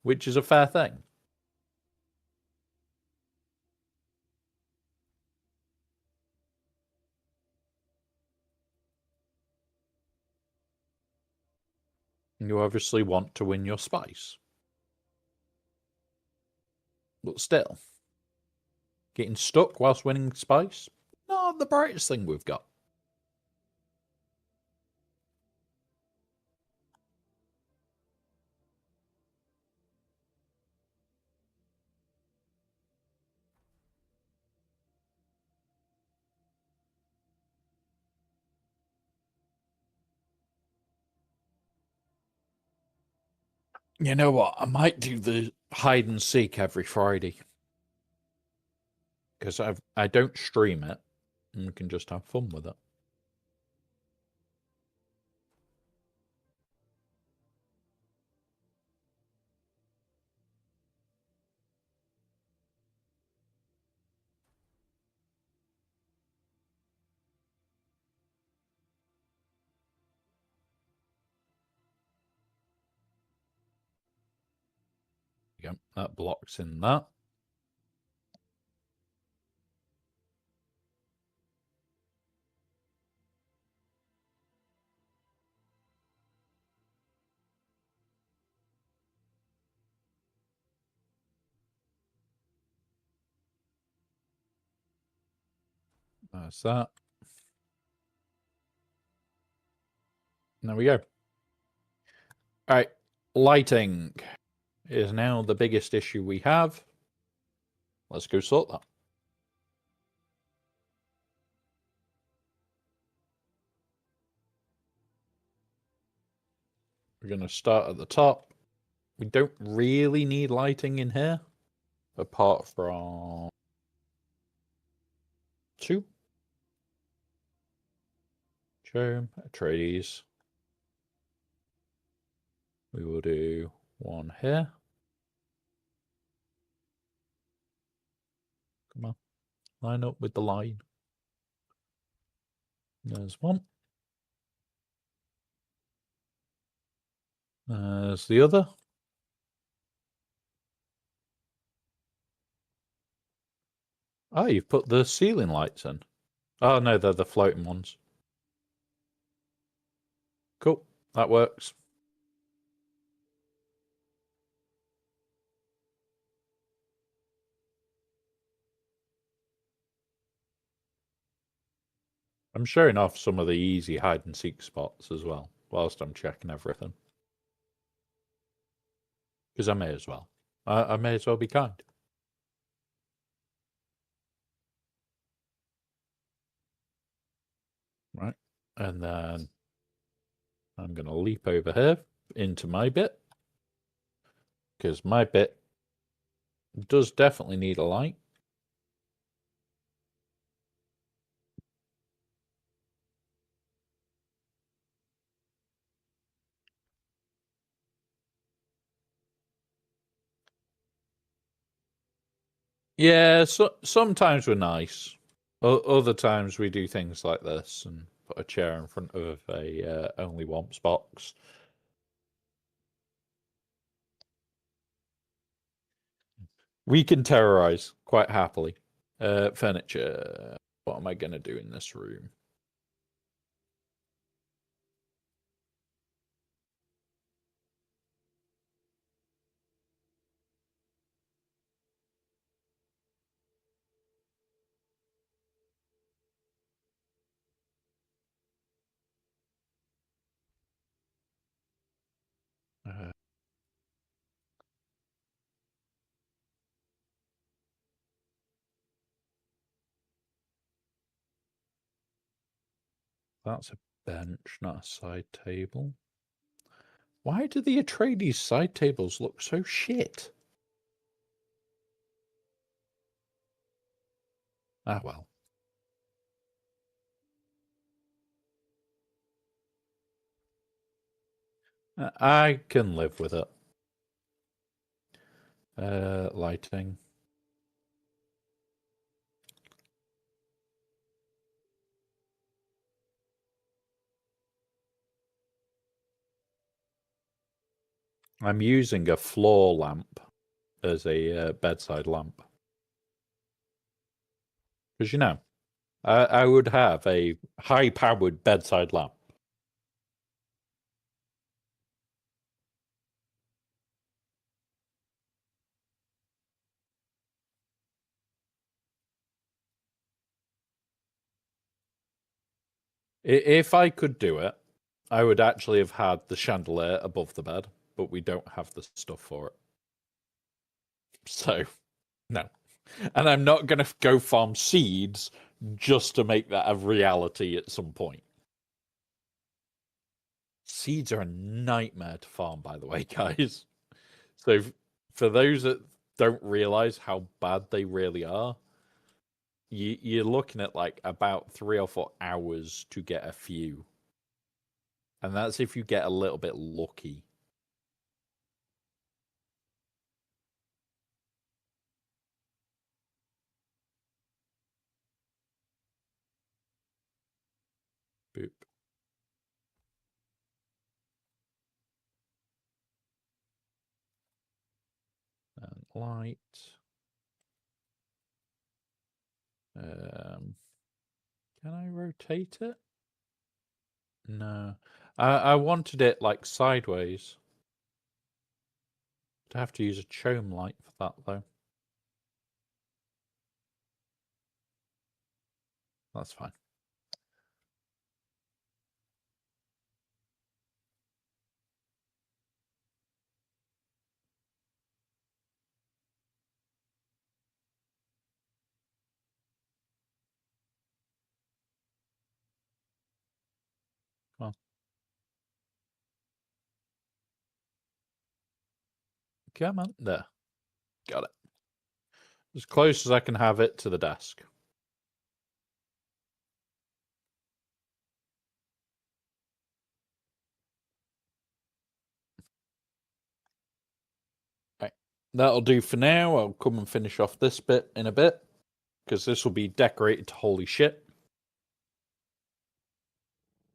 Which is a fair thing. You obviously want to win your spice. But still, getting stuck whilst winning spice? Not the brightest thing we've got. You know what? I might do the hide and seek every Friday. Because I don't stream it. And we can just have fun with it. There you go. That blocks in that. That's that. There we go. All right. Lighting is now the biggest issue we have. Let's go sort that. We're going to start at the top. We don't really need lighting in here, apart from 2. Chrome, Atreides. We will do 1 here. Come on, line up with the line. There's 1. There's the other. Oh, you've put the ceiling lights in. Oh, no, they're the floating ones. Cool, that works. I'm showing off some of the easy hide and seek spots as well, whilst I'm checking everything. Because I may as well. I may as well be kind. Right, and then I'm going to leap over here into my bit. Because my bit does definitely need a light. Yeah, so sometimes we're nice. Other times we do things like this and put a chair in front of a only womps box. We can terrorize quite happily. Furniture. What am I going to do in this room? That's a bench, not a side table. Why do the Atreides side tables look so shit? Ah, well. I can live with it. Lighting. I'm using a floor lamp as a bedside lamp. Because, you know, I would have a high-powered bedside lamp. If I could do it, I would actually have had the chandelier above the bed, but we don't have the stuff for it. So, no. And I'm not going to go farm seeds just to make that a reality at some point. Seeds are a nightmare to farm, by the way, guys. So, for those that don't realize how bad they really are, you're looking at like about 3 or 4 hours to get a few. And that's if you get a little bit lucky. Boop. And light. Can I rotate it? No. I wanted it like sideways. I'd have to use a chome light for that though. That's fine. Well, come on. There. Got it. As close as I can have it to the desk. Right. That'll do for now. I'll come and finish off this bit in a bit, because this will be decorated to holy shit.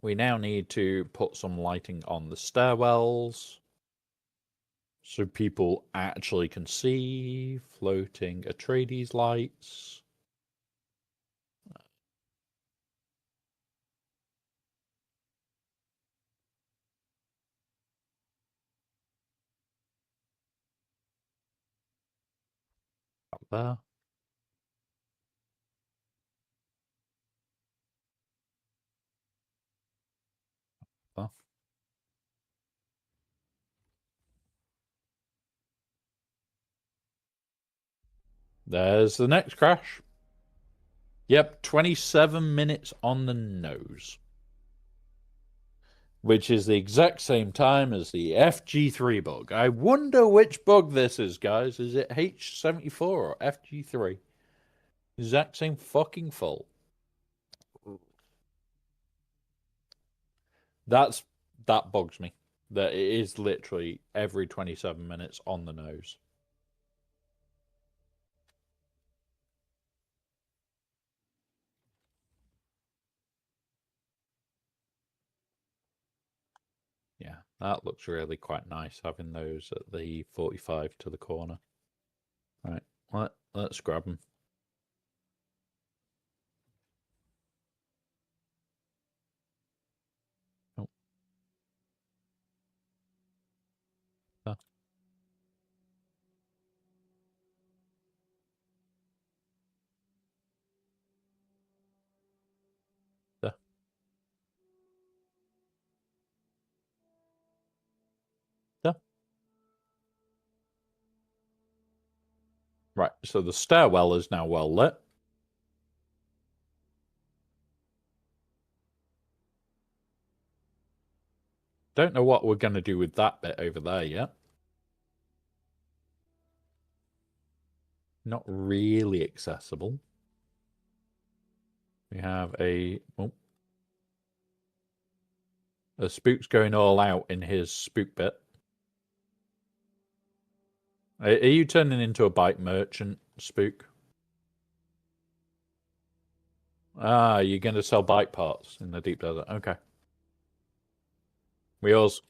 We now need to put some lighting on the stairwells, so people actually can see floating Atreides lights. Up there. There. There's the next crash. Yep, 27 minutes on the nose. Which is the exact same time as the FG3 bug. I wonder which bug this is, guys. Is it H74 or FG3? Exact same fucking fault. That bugs me. That it is literally every 27 minutes on the nose. Yeah, that looks really quite nice, having those at the 45 to the corner. Right, Let's grab them. Oh. Ah. There. There. Right, so the stairwell is now well lit. Don't know what we're going to do with that bit over there yet. Not really accessible. We have a spook's going all out in his spook bit. Are you turning into a bike merchant, Spook? Ah, you're going to sell bike parts in the deep desert. Okay. Wheels.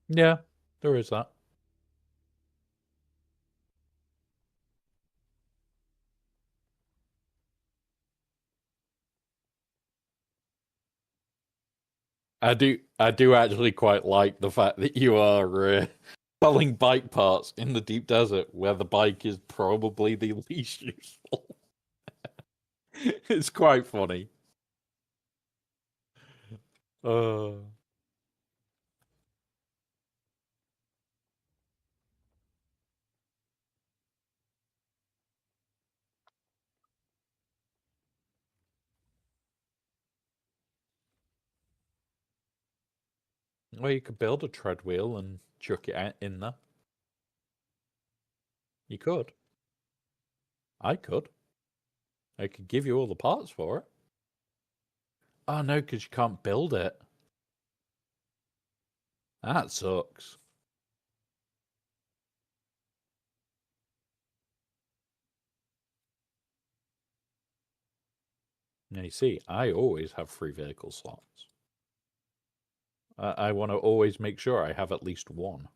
Yeah, there is that. I do actually quite like the fact that you are selling bike parts in the deep desert where the bike is probably the least useful. It's quite funny. Well, you could build a tread wheel and chuck it out in there. You could. I could. I could give you all the parts for it. Oh no, because you can't build it. That sucks. Now you see, I always have 3 vehicle slots. I want to always make sure I have at least one.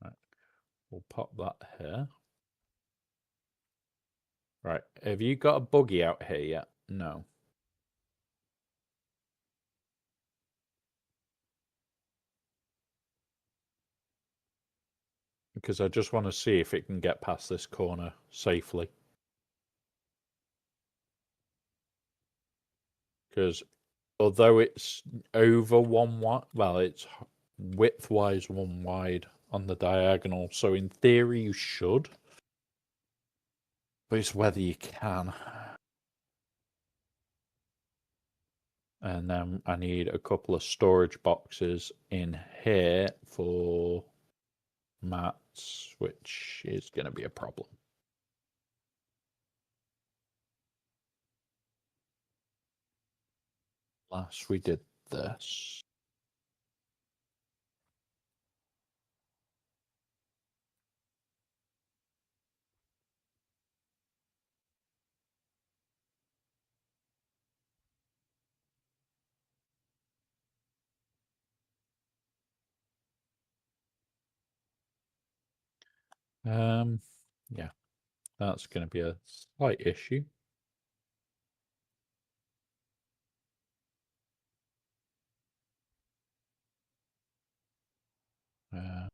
Right. We'll pop that here. Right. Have you got a buggy out here yet? No. Because I just want to see if it can get past this corner safely. Because although it's over 1 wide, well, it's width-wise 1 wide on the diagonal. So in theory, you should. But it's whether you can. And then I need a couple of storage boxes in here for mats, which is going to be a problem. Last we did this. Yeah, that's going to be a slight issue. Yeah.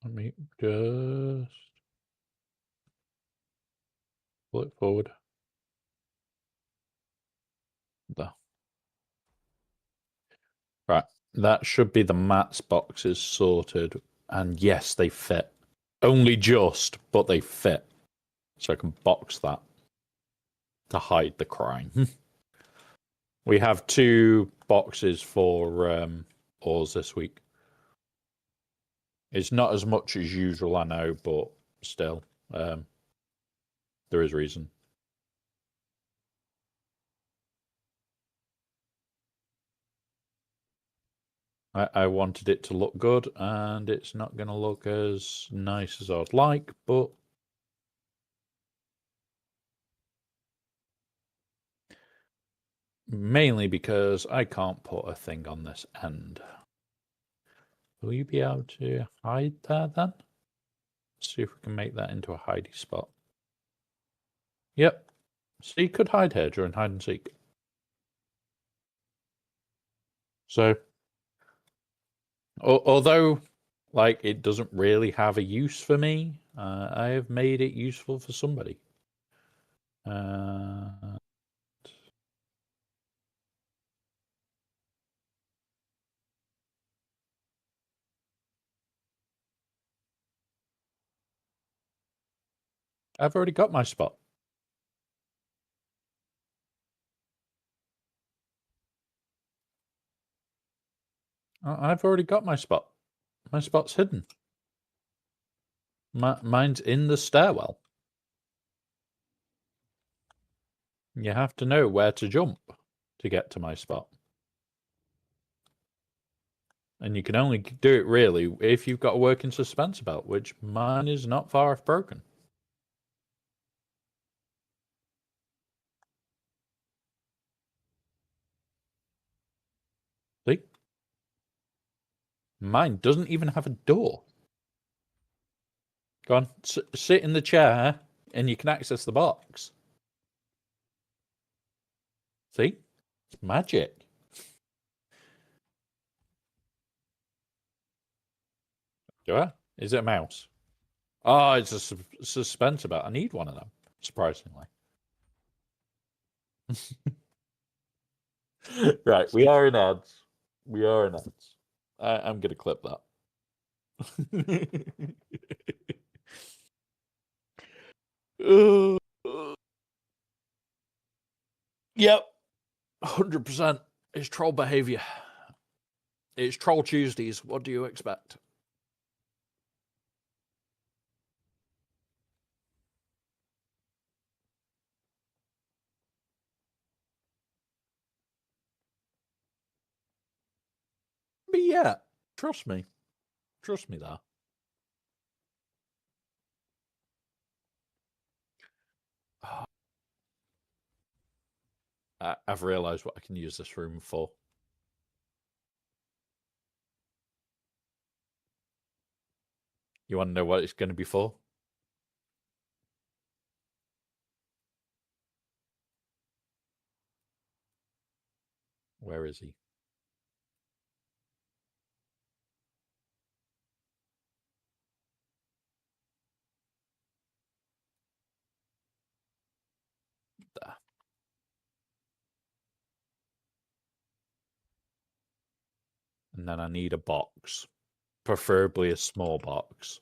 Let me just pull it forward. There. Right, that should be the mats boxes sorted. And yes, they fit. Only just, but they fit. So I can box that to hide the crime. We have 2 boxes for ores this week. It's not as much as usual, I know, but still, there is reason. I wanted it to look good, and it's not going to look as nice as I'd like, but mainly because I can't put a thing on this end. Will you be able to hide there then? See if we can make that into a hidey spot. Yep. So you could hide here during hide and seek. So, although, like, it doesn't really have a use for me, I have made it useful for somebody. I've already got my spot. I've already got my spot. My spot's hidden. Mine's in the stairwell. You have to know where to jump to get to my spot. And you can only do it really if you've got a working suspense belt, which mine is not far off broken. See? Mine doesn't even have a door. Go on, sit in the chair and you can access the box. See? It's magic. Do I? Is it a mouse? Oh, it's a suspense belt. I need one of them, surprisingly. Right, we are in ads. We are in ads. I'm going to clip that. Yep, 100%. It's troll behavior. It's Troll Tuesdays. What do you expect? But yeah, trust me. Trust me there. I've realised what I can use this room for. You want to know what it's going to be for? Where is he? There. And then I need a box. Preferably a small box.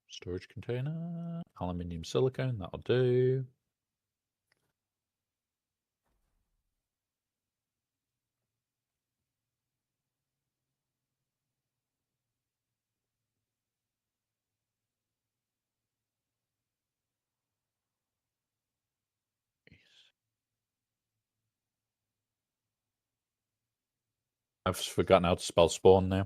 Storage container. Aluminium silicone. That'll do. I've forgotten how to spell spawn now.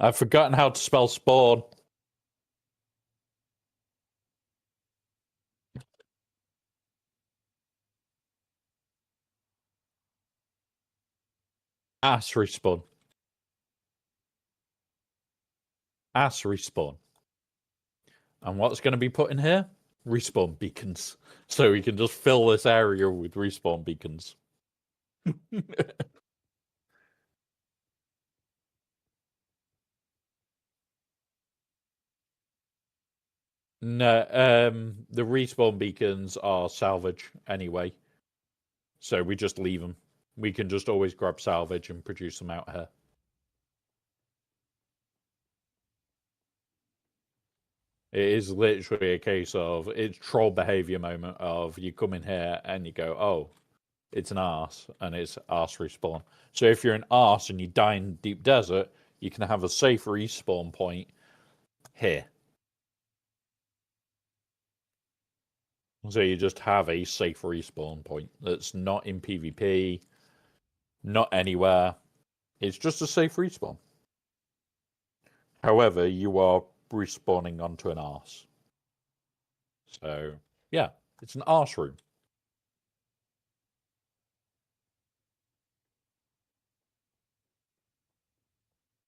I've forgotten how to spell spawn. Ass respawn. Ass respawn. And what's going to be put in here? Respawn beacons. So we can just fill this area with respawn beacons. No, the respawn beacons are salvage anyway. So we just leave them. We can just always grab salvage and produce them out here. It is literally a case of, it's troll behavior moment of you come in here and you go, oh, it's an arse, and it's arse respawn. So if you're an arse and you die in deep desert, you can have a safe respawn point here. So you just have a safe respawn point that's not in PvP, not anywhere. It's just a safe respawn. However, you are respawning onto an arse. So, yeah, it's an arse room.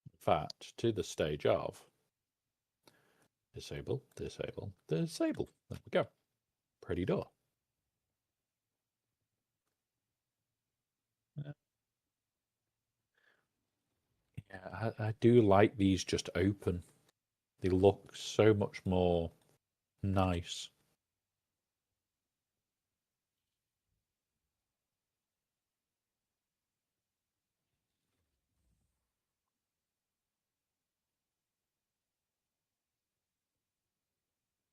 In fact, to the stage of disable, disable, disable. There we go. Pretty door. Yeah, I do like these just open. They look so much more nice.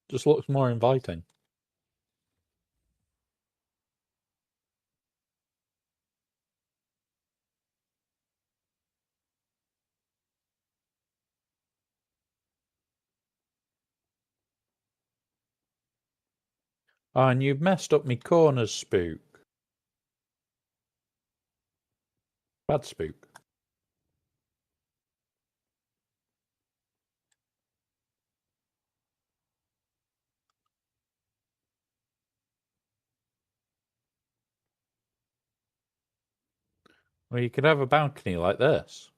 Just looks more inviting. Oh, and you've messed up me corners, Spook. Bad Spook. Well, you could have a balcony like this.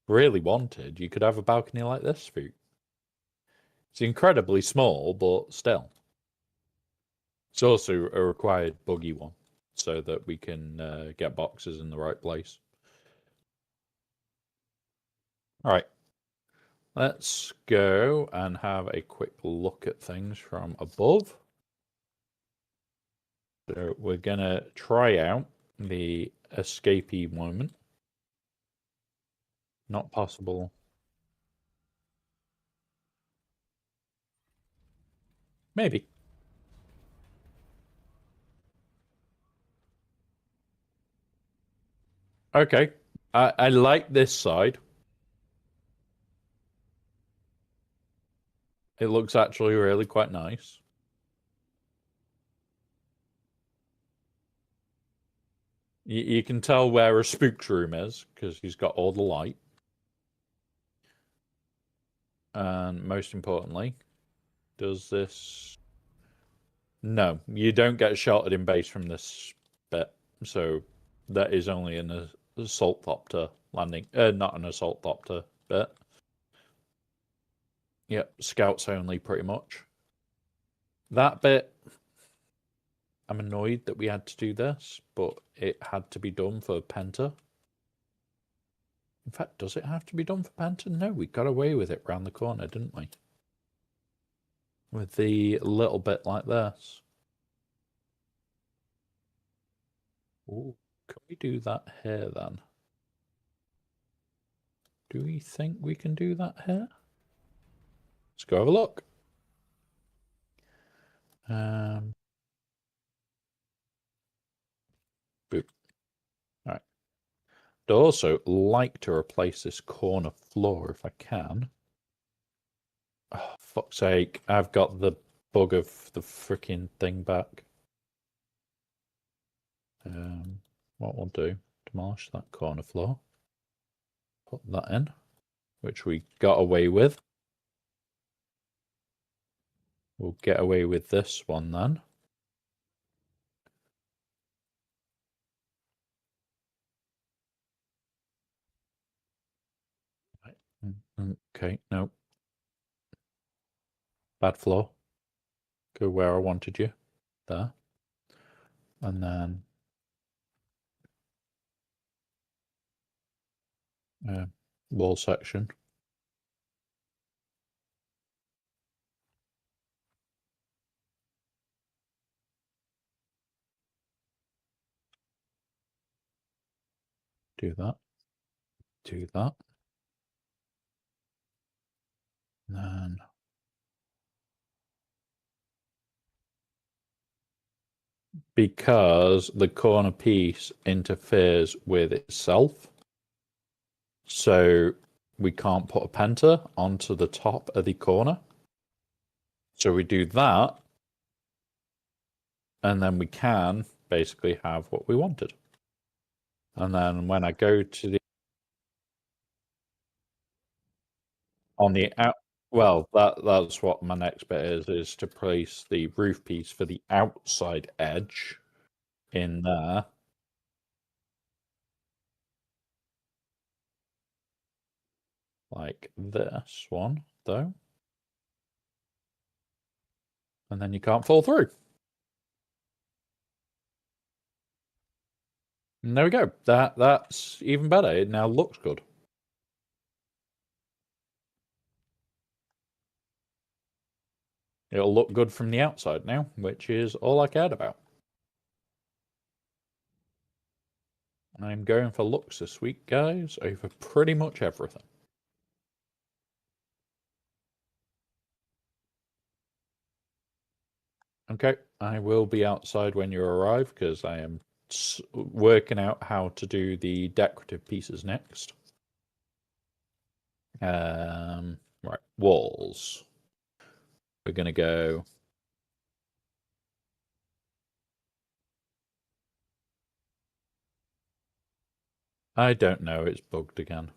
Really wanted, you could have a balcony like this, Spook. It's incredibly small, but still. It's also a required buggy one, so that we can get boxes in the right place. All right. Let's go and have a quick look at things from above. So we're going to try out the escapee moment. Not possible. Maybe. Okay. I like this side. It looks actually really quite nice. You can tell where a spook's room is because he's got all the light. And most importantly, does this... No, you don't get sheltered in base from this bit. So that is only an assault thopter landing. Not an assault thopter bit. Yep, scouts only pretty much. That bit, I'm annoyed that we had to do this, but it had to be done for Penta. In fact, does it have to be done for Penta? No, we got away with it round the corner, didn't we? With the little bit like this. Ooh, can we do that here then? Do we think we can do that here? Let's go have a look. Boop. All right. I'd also like to replace this corner floor if I can. Oh, fuck's sake. I've got the bug of the freaking thing back. What we'll do, demolish that corner floor. Put that in, which we got away with. We'll get away with this one then. Okay, no. Bad floor. Go where I wanted you. There. And then wall section. Do that. Do that. And then because the corner piece interferes with itself, so we can't put a penta onto the top of the corner. So we do that, and then we can basically have what we wanted. And then when I go to the on the out, well, that's what my next bit is to place the roof piece for the outside edge in there. Like this one, though. And then you can't fall through. And there we go. That's even better. It now looks good. It'll look good from the outside now, which is all I cared about. I'm going for looks this week, guys, over pretty much everything. Okay, I will be outside when you arrive because I am working out how to do the decorative pieces next. Right, walls. We're going to go... I don't know, it's bugged again.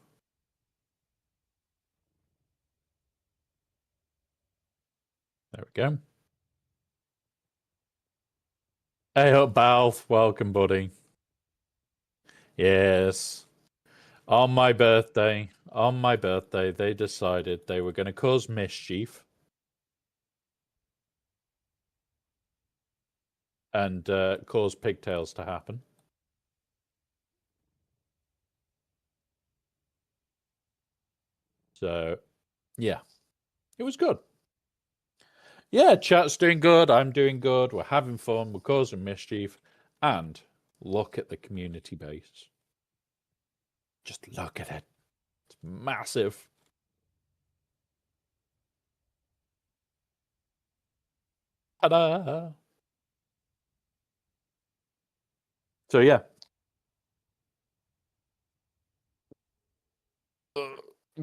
There we go. Hey up, Balf. Welcome, buddy. Yes. On my birthday, they decided they were going to cause mischief. And cause pigtails to happen. So, yeah. It was good. Yeah, chat's doing good. I'm doing good. We're having fun. We're causing mischief. And look at the community base. Just look at it. It's massive. Ta-da! So, yeah.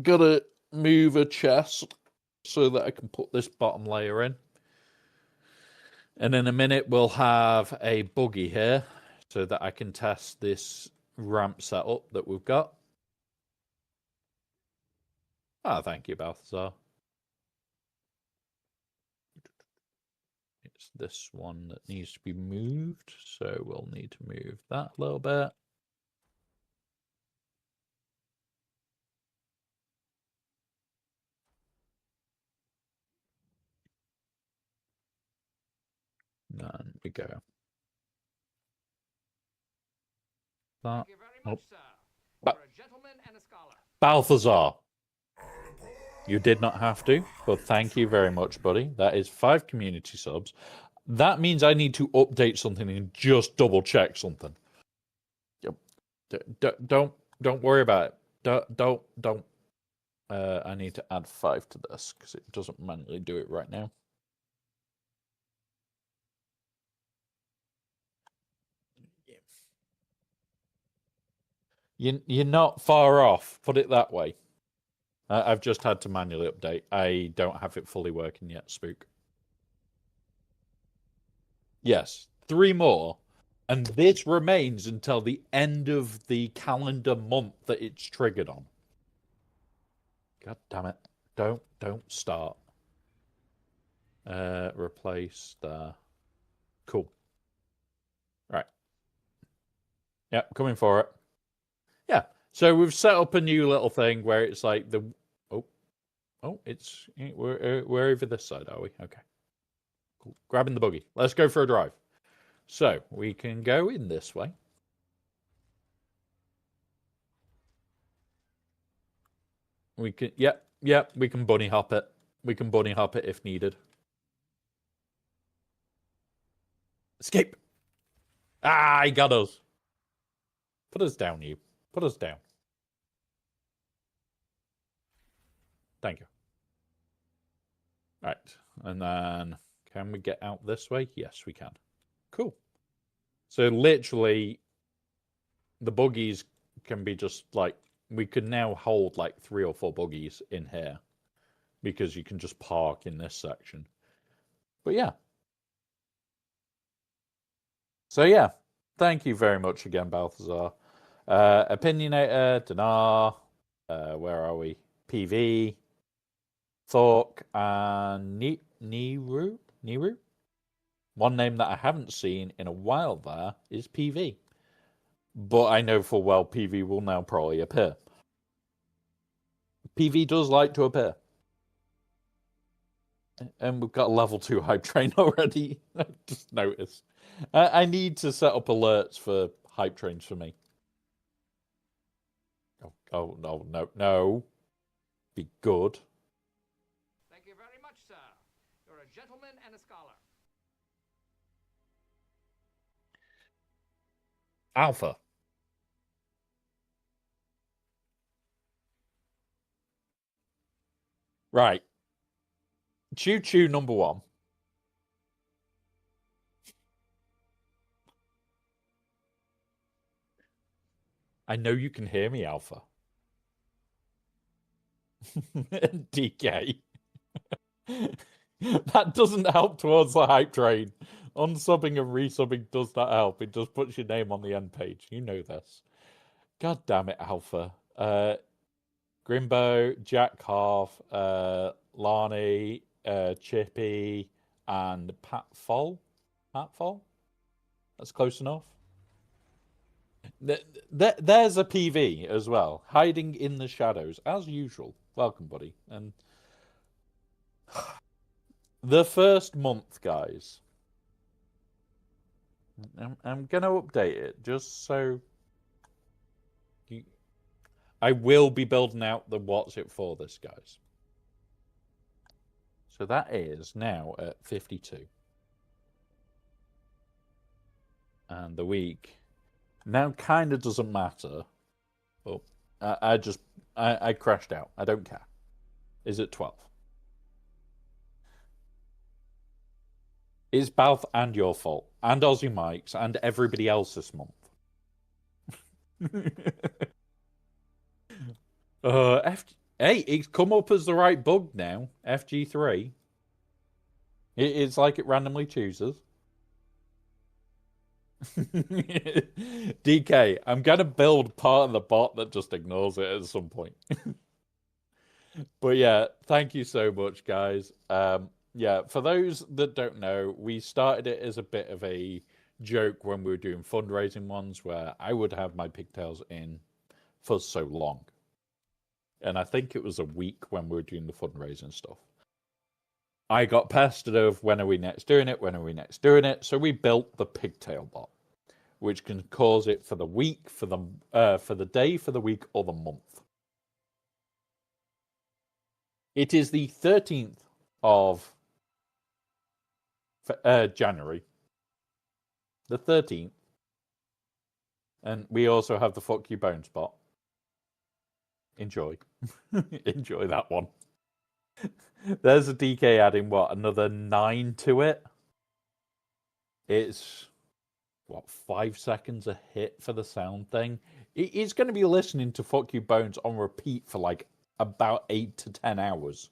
Gotta move a chest so that I can put this bottom layer in. And in a minute, we'll have a buggy here so that I can test this ramp setup that we've got. Ah, thank you, Balthazar. It's this one that needs to be moved, so we'll need to move that a little bit. There we go. That. Thank you very much, sir. Ba- You're a gentleman and a scholar. Balthazar. You did not have to, but thank you very much, buddy. That is 5 community subs. That means I need to update something and just double check something. Don't worry about it. Don't. I need to add 5 to this because it doesn't manually do it right now. You're not far off. Put it that way. I've just had to manually update. I don't have it fully working yet, Spook. Yes, 3 more. And this remains until the end of the calendar month that it's triggered on. God damn it. Don't start. Replace the... Cool. Right. Yep, coming for it. Yeah. So we've set up a new little thing where it's like the... Oh, it's... We're over this side, are we? Okay. Cool. Grabbing the buggy. Let's go for a drive. So, we can go in this way. We can... Yep, we can bunny hop it. We can bunny hop it if needed. Escape! Ah, he got us. Put us down, you. Put us down. Thank you. Right. And then, can we get out this way? Yes, we can. Cool. So literally, the buggies can be just like, we can now hold like 3 or 4 buggies in here because you can just park in this section. But yeah. So yeah, thank you very much again, Balthazar. Opinionator, Dinar, where are we? PV, Thork, and Niru? Niru? One name that I haven't seen in a while there is PV. But I know full well PV will now probably appear. PV does like to appear. And we've got a level 2 hype train already. I just noticed. I need to set up alerts for hype trains for me. Oh, no. Be good. Thank you very much, sir. You're a gentleman and a scholar. Alpha. Right. Choo choo number 1. I know you can hear me, Alpha. DK. That doesn't help towards the hype train. Unsubbing and resubbing does not help. It just puts your name on the end page. You know this. God damn it, Alpha. Grimbo, Jack Carf, Larney, Chippy, and Pat Fall. Pat Fall? That's close enough. There's a PV as well, hiding in the shadows, as usual. Welcome, buddy. And the first month, guys, I'm going to update it just so I will be building out the what's it for this, guys. So that is now at 52. And the week now kind of doesn't matter. Oh, I crashed out. I don't care. Is it 12? It's Balth and your fault, and Aussie Mike's, and everybody else this month. Hey, it's come up as the right bug now. FG3. It's like it randomly chooses. DK, I'm gonna build part of the bot that just ignores it at some point. But yeah, thank you so much, guys. Yeah, for those that don't know, we started it as a bit of a joke when we were doing fundraising ones where I would have my pigtails in for so long. And I think it was a week when we were doing the fundraising stuff. I got pestered of when are we next doing it? When are we next doing it? So we built the pigtail bot, which can cause it for the week, for the day, for the week, or the month. It is the 13th of January. The 13th. And we also have the Fuck You Bone spot. Enjoy. Enjoy that one. There's a DK adding, what, another 9 to it? It's, what, 5 seconds a hit for the sound thing? It's going to be listening to Fuck You Bones on repeat for like about 8 to 10 hours.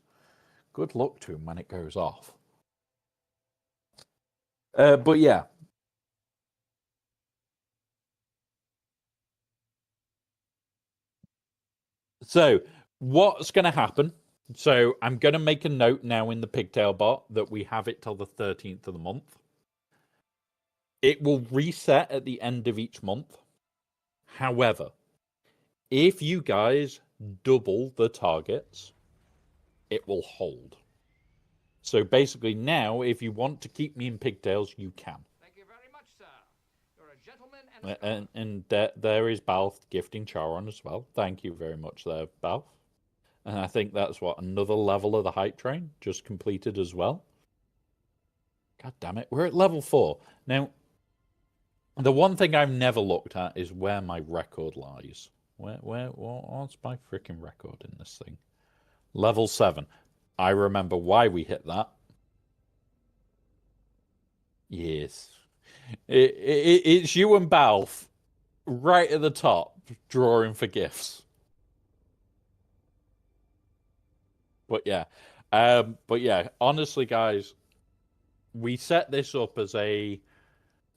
Good luck to him when it goes off. But yeah. So, what's going to happen? So, I'm going to make a note now in the pigtail bot that we have it till the 13th of the month. It will reset at the end of each month. However, if you guys double the targets, it will hold. So basically now, if you want to keep me in pigtails, you can. Thank you very much, sir. You're a gentleman and a scholar. And there is Balth gifting Charon as well. Thank you very much there, Balth. And I think that's what, another level of the hype train just completed as well. God damn it, we're at level 4. Now, the one thing I've never looked at is where my record lies. What's my freaking record in this thing? Level 7. I remember why we hit that. Yes. It's you and Balf right at the top, drawing for gifts. But yeah. Honestly, guys, we set this up as a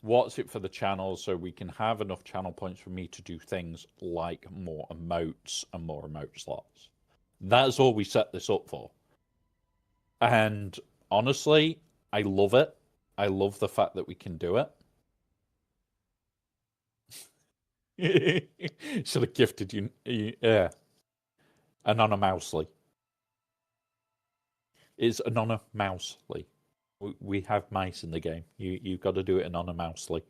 what's it for the channel so we can have enough channel points for me to do things like more emotes and more emote slots. That's all we set this up for. And honestly, I love it. I love the fact that we can do it. Should have gifted you, yeah, anonymousely. It's anonymously. We have mice in the game. You've got to do it anonymously.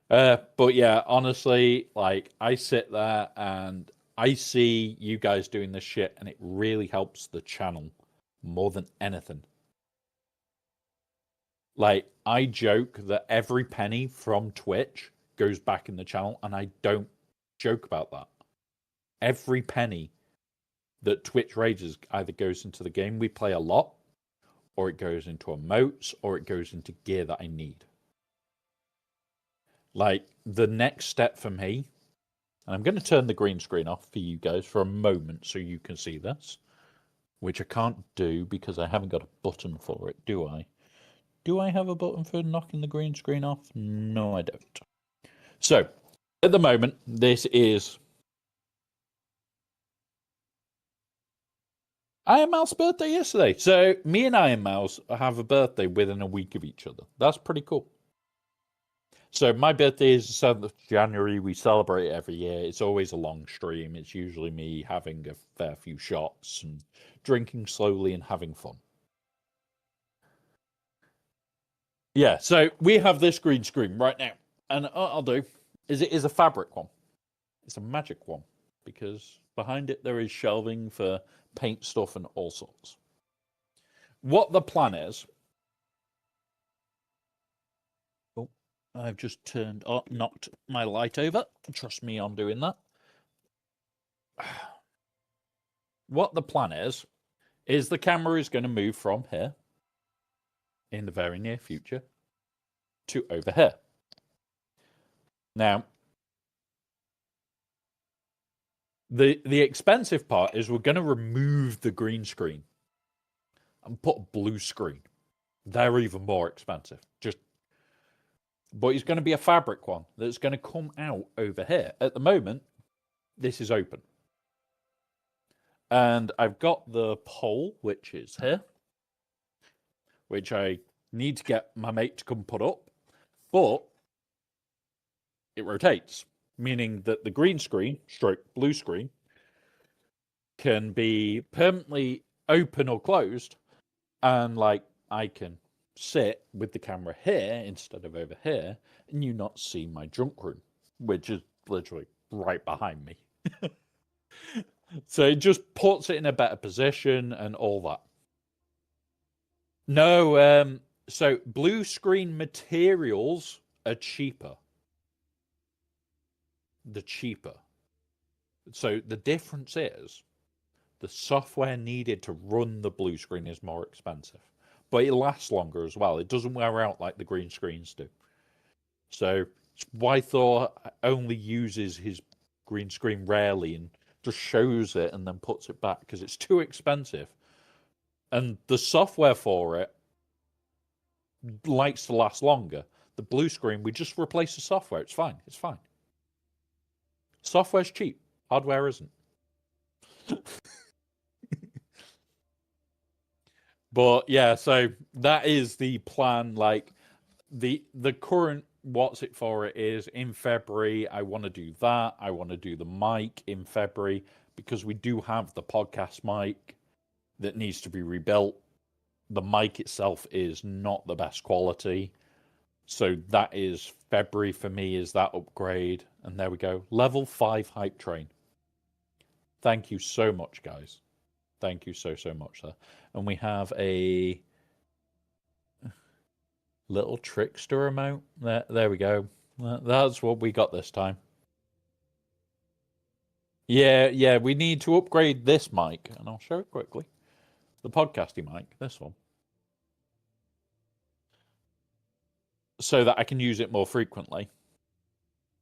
But yeah, honestly, like I sit there and I see you guys doing this shit, and it really helps the channel more than anything. Like I joke that every penny from Twitch goes back in the channel, and I don't joke about that. Every penny that Twitch raises either goes into the game we play a lot, or it goes into emotes, or it goes into gear that I need. Like, the next step for me, and I'm going to turn the green screen off for you guys for a moment so you can see this, which I can't do because I haven't got a button for it, do I? Do I have a button for knocking the green screen off? No, I don't. So, at the moment, this is Iron Mouse's birthday yesterday. So, me and Iron Mouse have a birthday within a week of each other. That's pretty cool. So my birthday is the 7th of January. We celebrate it every year. It's always a long stream. It's usually me having a fair few shots and drinking slowly and having fun. Yeah, so we have this green screen right now. And what I'll do is it is a fabric one. It's a magic one because behind it there is shelving for paint stuff and all sorts. What the plan is... I've just knocked my light over. Trust me, I'm doing that. What the plan is the camera is going to move from here in the very near future to over here. Now, the expensive part is we're going to remove the green screen and put a blue screen. They're even more expensive. But it's going to be a fabric one that's going to come out over here. At the moment, this is open. And I've got the pole, which is here, which I need to get my mate to come put up. But it rotates, meaning that the green screen, stroke blue screen, can be permanently open or closed. And like I can sit with the camera here instead of over here, and you not see my junk room, which is literally right behind me. So it just puts it in a better position and all that. No, so blue screen materials are cheaper. The cheaper. So the difference is the software needed to run the blue screen is more expensive. But it lasts longer as well. It doesn't wear out like the green screens do. So Thor only uses his green screen rarely and just shows it and then puts it back because it's too expensive. And the software for it likes to last longer. The blue screen, we just replace the software. It's fine. It's fine. Software's cheap. Hardware isn't. But yeah, so that is the plan. Like the current what's it for it is in February. I want to do that. I want to do the mic in February because we do have the podcast mic that needs to be rebuilt. The mic itself is not the best quality. So that is February for me, is that upgrade. And there we go. Level 5 hype train. Thank you so much, guys. Thank you so much, sir. And we have a little trickster amount. There we go. That's what we got this time. Yeah, we need to upgrade this mic. And I'll show it quickly. The podcasting mic, this one. So that I can use it more frequently.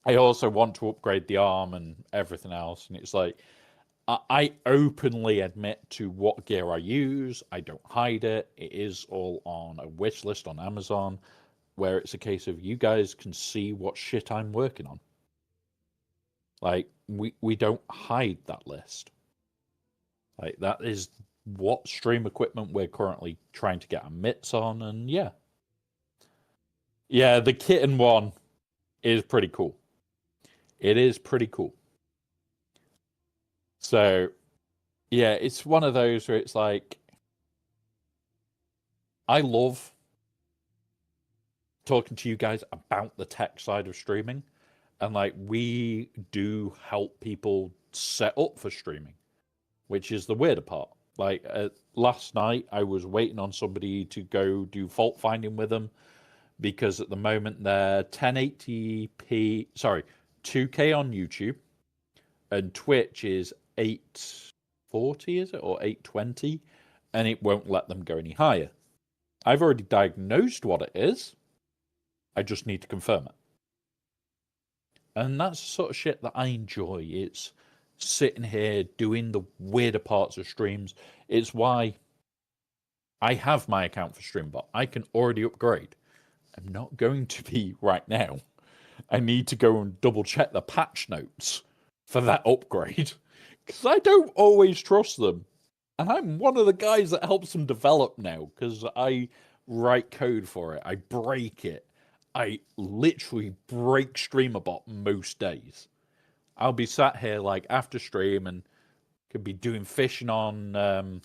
I also want to upgrade the arm and everything else. And it's like, I openly admit to what gear I use. I don't hide it. It is all on a wish list on Amazon, where it's a case of you guys can see what shit I'm working on. Like, we don't hide that list. Like, that is what stream equipment we're currently trying to get our mitts on, and yeah. Yeah, the kitten one is pretty cool. It is pretty cool. So, yeah, it's one of those where it's like, I love talking to you guys about the tech side of streaming. And like, we do help people set up for streaming, which is the weirder part. Like, last night, I was waiting on somebody to go do fault finding with them because at the moment they're 1080p, sorry, 2K on YouTube, and Twitch is 840, is it, or 820, and it won't let them go any higher. I've already diagnosed what it is. I just need to confirm it. And that's the sort of shit that I enjoy. It's sitting here doing the weirder parts of streams. It's why I have my account for Streambot. I can already upgrade. I'm not going to be right now. I need to go and double check the patch notes for that upgrade because I don't always trust them. And I'm one of the guys that helps them develop now because I write code for it. I break it. I literally break StreamerBot most days. I'll be sat here like after stream and could be doing fishing on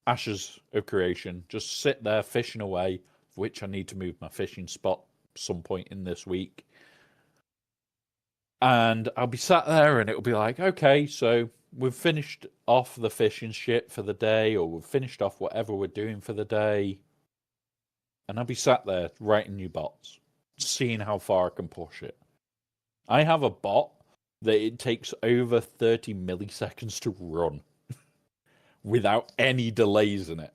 Ashes of Creation. Just sit there fishing away, which I need to move my fishing spot some point in this week. And I'll be sat there and it'll be like, okay, so we've finished off the fishing shit for the day, or we've finished off whatever we're doing for the day. And I'll be sat there writing new bots, seeing how far I can push it. I have a bot that it takes over 30 milliseconds to run without any delays in it,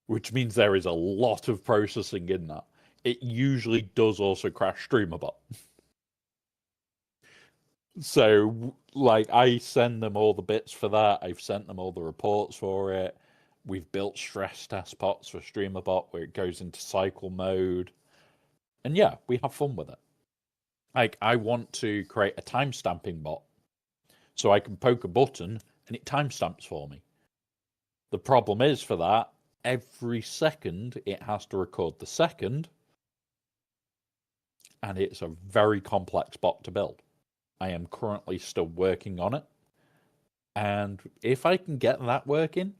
which means there is a lot of processing in that. It usually does also crash StreamerBot. So, like, I send them all the bits for that. I've sent them all the reports for it. We've built stress test pots for StreamerBot where it goes into cycle mode. And yeah, we have fun with it. Like, I want to create a timestamping bot so I can poke a button and it timestamps for me. The problem is for that, every second it has to record the second, and it's a very complex bot to build. I am currently still working on it. And if I can get that working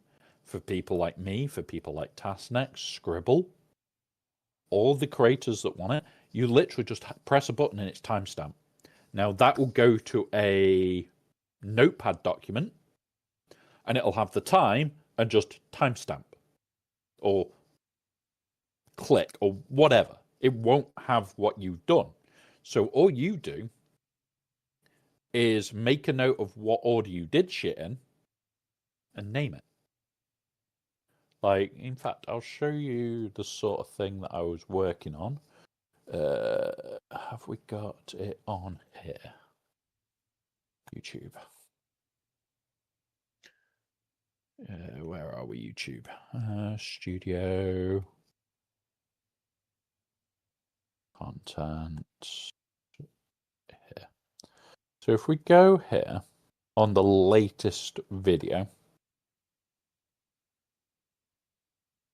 for people like me, for people like Tasknex, Scribble, all the creators that want it, you literally just press a button and it's timestamp. Now that will go to a notepad document and it'll have the time and just timestamp or click or whatever. It won't have what you've done. So all you do is make a note of what order you did shit in and name it. Like, in fact, I'll show you the sort of thing that I was working on. Have we got it on here? YouTube. Where are we, YouTube? Studio. Content. Here. So if we go here on the latest video.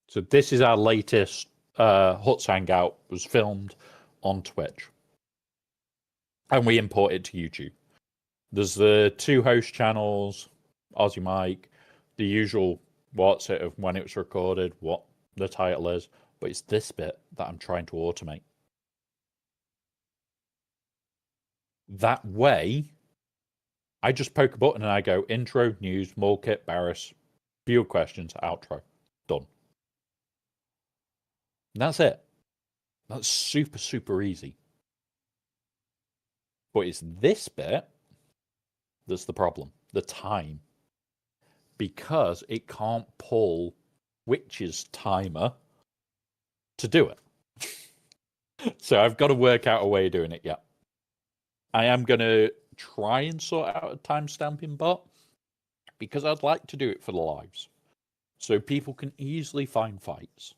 So this is our latest Huts Hangout, was filmed on Twitch. And we import it to YouTube. There's the 2 host channels, Aussie Mike, the usual what's it of when it was recorded, what the title is, but it's this bit that I'm trying to automate. That way, I just poke a button and I go intro, news, Mulkit, Barris, viewer questions, outro, done. And that's it. That's super, super easy. But it's this bit that's the problem, the time. Because it can't pull Witch's timer to do it. So I've got to work out a way of doing it, yeah. I am going to try and sort out a timestamping bot because I'd like to do it for the lives. So people can easily find fights.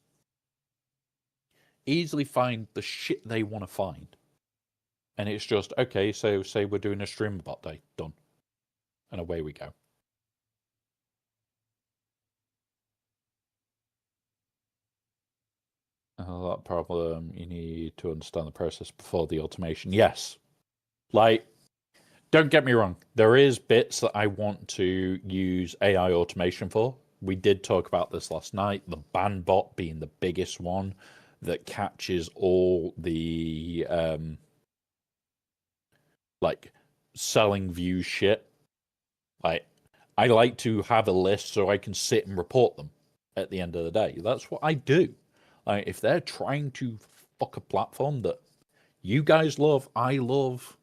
Easily find the shit they want to find. And it's just, okay, so say we're doing a streamer bot day. Done. And away we go. That problem, you need to understand the process before the automation. Yes. Like, don't get me wrong. There is bits that I want to use AI automation for. We did talk about this last night. The ban bot being the biggest one that catches all the like selling view shit. Like, I like to have a list so I can sit and report them at the end of the day. That's what I do. Like, if they're trying to fuck a platform that you guys love, I love.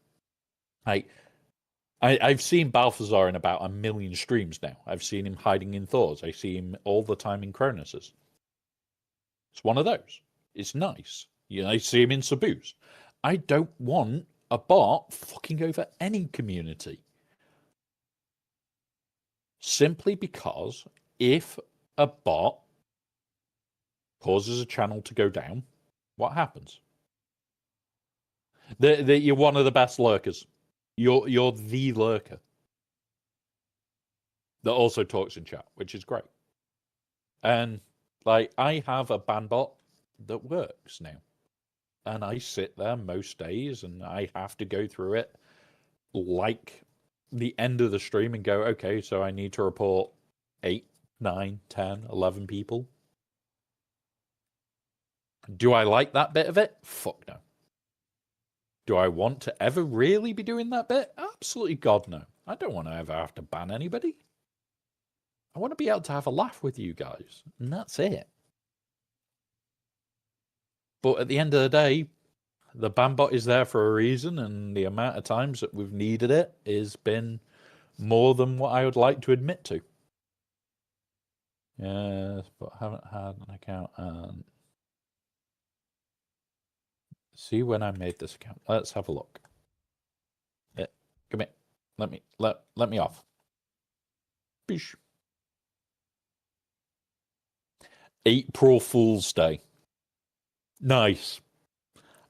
I've seen Balthazar in about 1 million streams now. I've seen him hiding in Thors. I see him all the time in Cronus's. It's one of those. It's nice. You know, I see him in Sabu's. I don't want a bot fucking over any community. Simply because if a bot causes a channel to go down, what happens? You're one of the best lurkers. You're the lurker that also talks in chat, which is great. And like, I have a ban bot that works now, and I sit there most days, and I have to go through it like the end of the stream and go, okay, so I need to report 8, 9, 10, 11 people. Do I like that bit of it? Fuck no. Do I want to ever really be doing that bit? Absolutely God no. I don't want to ever have to ban anybody. I want to be able to have a laugh with you guys, and that's it. But at the end of the day, the ban bot is there for a reason, and the amount of times that we've needed it has been more than what I would like to admit to. Yes, but I haven't had an account. And see when I made this account. Let's have a look. Yeah, come here. Let me off. Bish. April Fool's Day. Nice.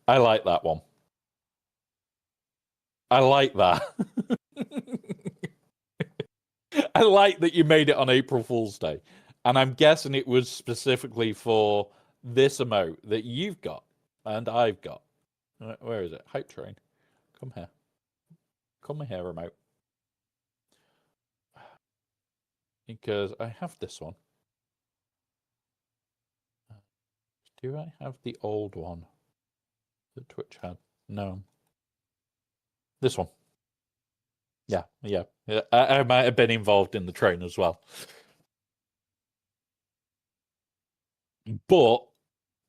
I like that one. I like that. I like that you made it on April Fool's Day. And I'm guessing it was specifically for this emote that you've got and I've got. Where is it? Hype Train. Come here. Come here, remote. Because I have this one. Do I have the old one that Twitch had? No. This one. Yeah. I might have been involved in the train as well. But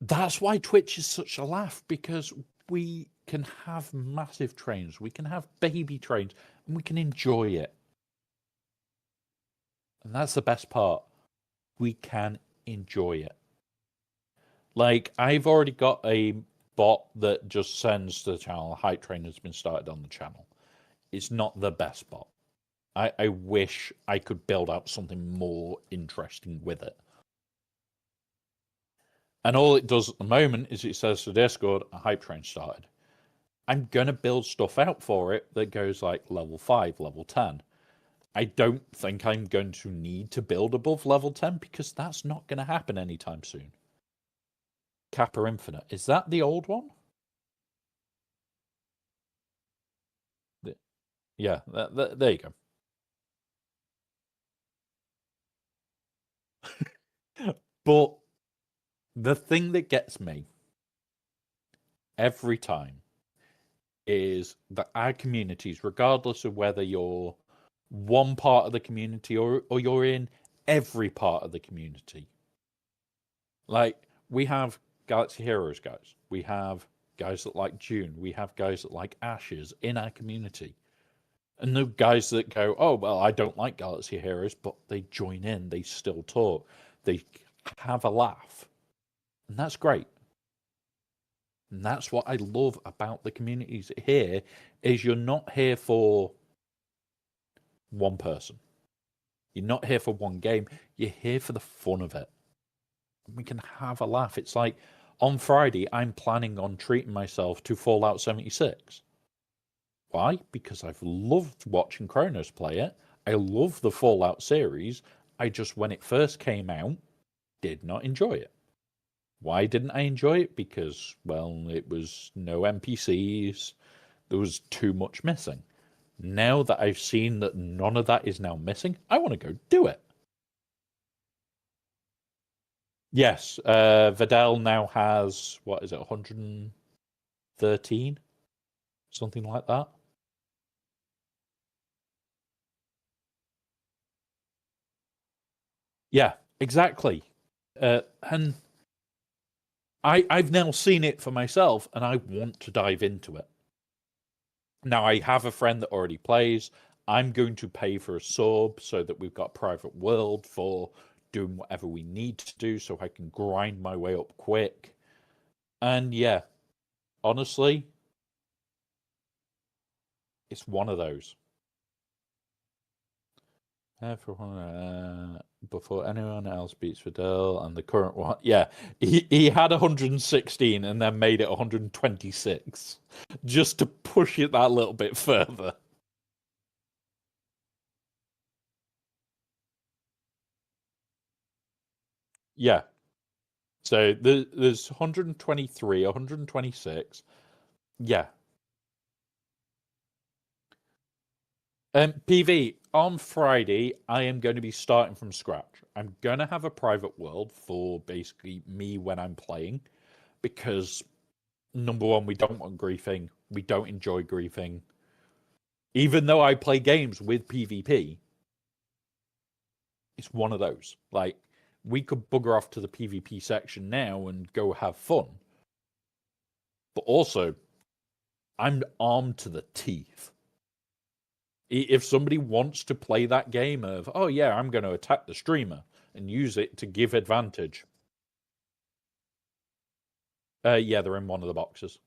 that's why Twitch is such a laugh, because we can have massive trains, we can have baby trains, and we can enjoy it. And that's the best part. We can enjoy it. Like, I've already got a bot that just sends to the channel, Hype Train has been started on the channel. It's not the best bot. I wish I could build out something more interesting with it. And all it does at the moment is it says to Discord, a Hype Train started. I'm going to build stuff out for it that goes like level 5, level 10. I don't think I'm going to need to build above level 10 because that's not going to happen anytime soon. Kappa Infinite. Is that the old one? Yeah, there you go. But the thing that gets me every time is that our communities, regardless of whether you're one part of the community or you're in every part of the community, like, we have Galaxy Heroes guys, we have guys that like June, we have guys that like Ashes in our community. And the guys that go, oh, well, I don't like Galaxy Heroes, but they join in, they still talk, they have a laugh. And that's great. And that's what I love about the communities here, is you're not here for one person. You're not here for one game. You're here for the fun of it. We can have a laugh. It's like on Friday, I'm planning on treating myself to Fallout 76. Why? Because I've loved watching Kronos play it. I love the Fallout series. I just, when it first came out, did not enjoy it. Why didn't I enjoy it? Because, well, it was no NPCs. There was too much missing. Now that I've seen that none of that is now missing, I want to go do it. Yes, Vidal now has, what is it, 113? Something like that. Yeah, exactly. And I've now seen it for myself, and I want to dive into it. Now, I have a friend that already plays. I'm going to pay for a sub so that we've got a private world for doing whatever we need to do so I can grind my way up quick. And yeah, honestly, it's one of those. Everyone, before anyone else beats Vidal and the current one. Yeah, he had 116 and then made it 126 just to push it that little bit further. Yeah. So there's 123, 126. Yeah. PV, on Friday, I am going to be starting from scratch. I'm going to have a private world for basically me when I'm playing because, number one, we don't want griefing. We don't enjoy griefing. Even though I play games with PvP, it's one of those. Like, we could bugger off to the PvP section now and go have fun. But also, I'm armed to the teeth. If somebody wants to play that game of, oh yeah, I'm going to attack the streamer and use it to give advantage. Yeah, they're in one of the boxes.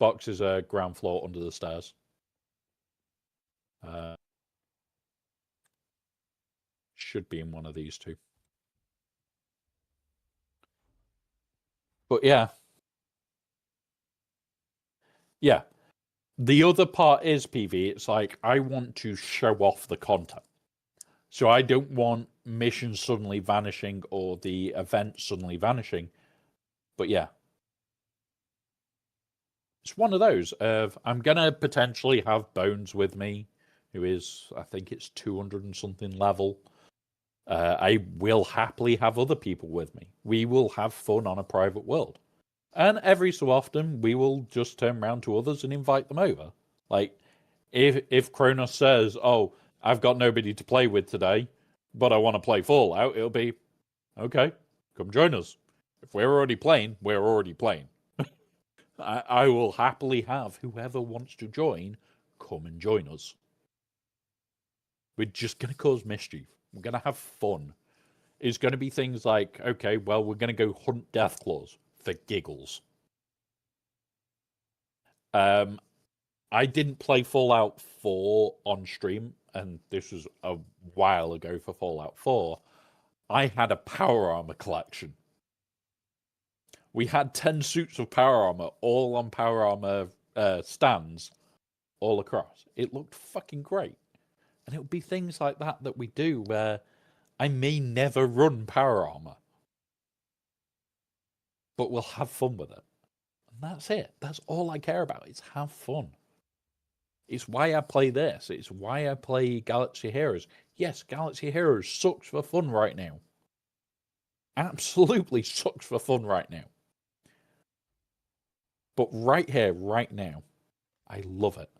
Boxes are ground floor under the stairs. Should be in one of these two. But yeah. Yeah. The other part is PV, it's like I want to show off the content. So I don't want missions suddenly vanishing or the event suddenly vanishing. But yeah. It's one of those of I'm gonna potentially have Bones with me, who is, I think it's 200 and something level. I will happily have other people with me. We will have fun on a private world. And every so often, we will just turn around to others and invite them over. Like, if Kronos says, oh, I've got nobody to play with today, but I want to play Fallout, it'll be, okay, come join us. If we're already playing, we're already playing. I will happily have whoever wants to join come and join us. We're just going to cause mischief. We're going to have fun. It's going to be things like, okay, well, we're going to go hunt Deathclaws for giggles. I didn't play Fallout 4 on stream, and this was a while ago for Fallout 4. I had a power armor collection. We had 10 suits of power armor, all on power armor stands, all across. It looked fucking great. And it would be things like that that we do where I may never run power armor, but we'll have fun with it. And that's it. That's all I care about. It's have fun. It's why I play this. It's why I play Galaxy Heroes. Yes, Galaxy Heroes sucks for fun right now. Absolutely sucks for fun right now. But right here, right now, I love it.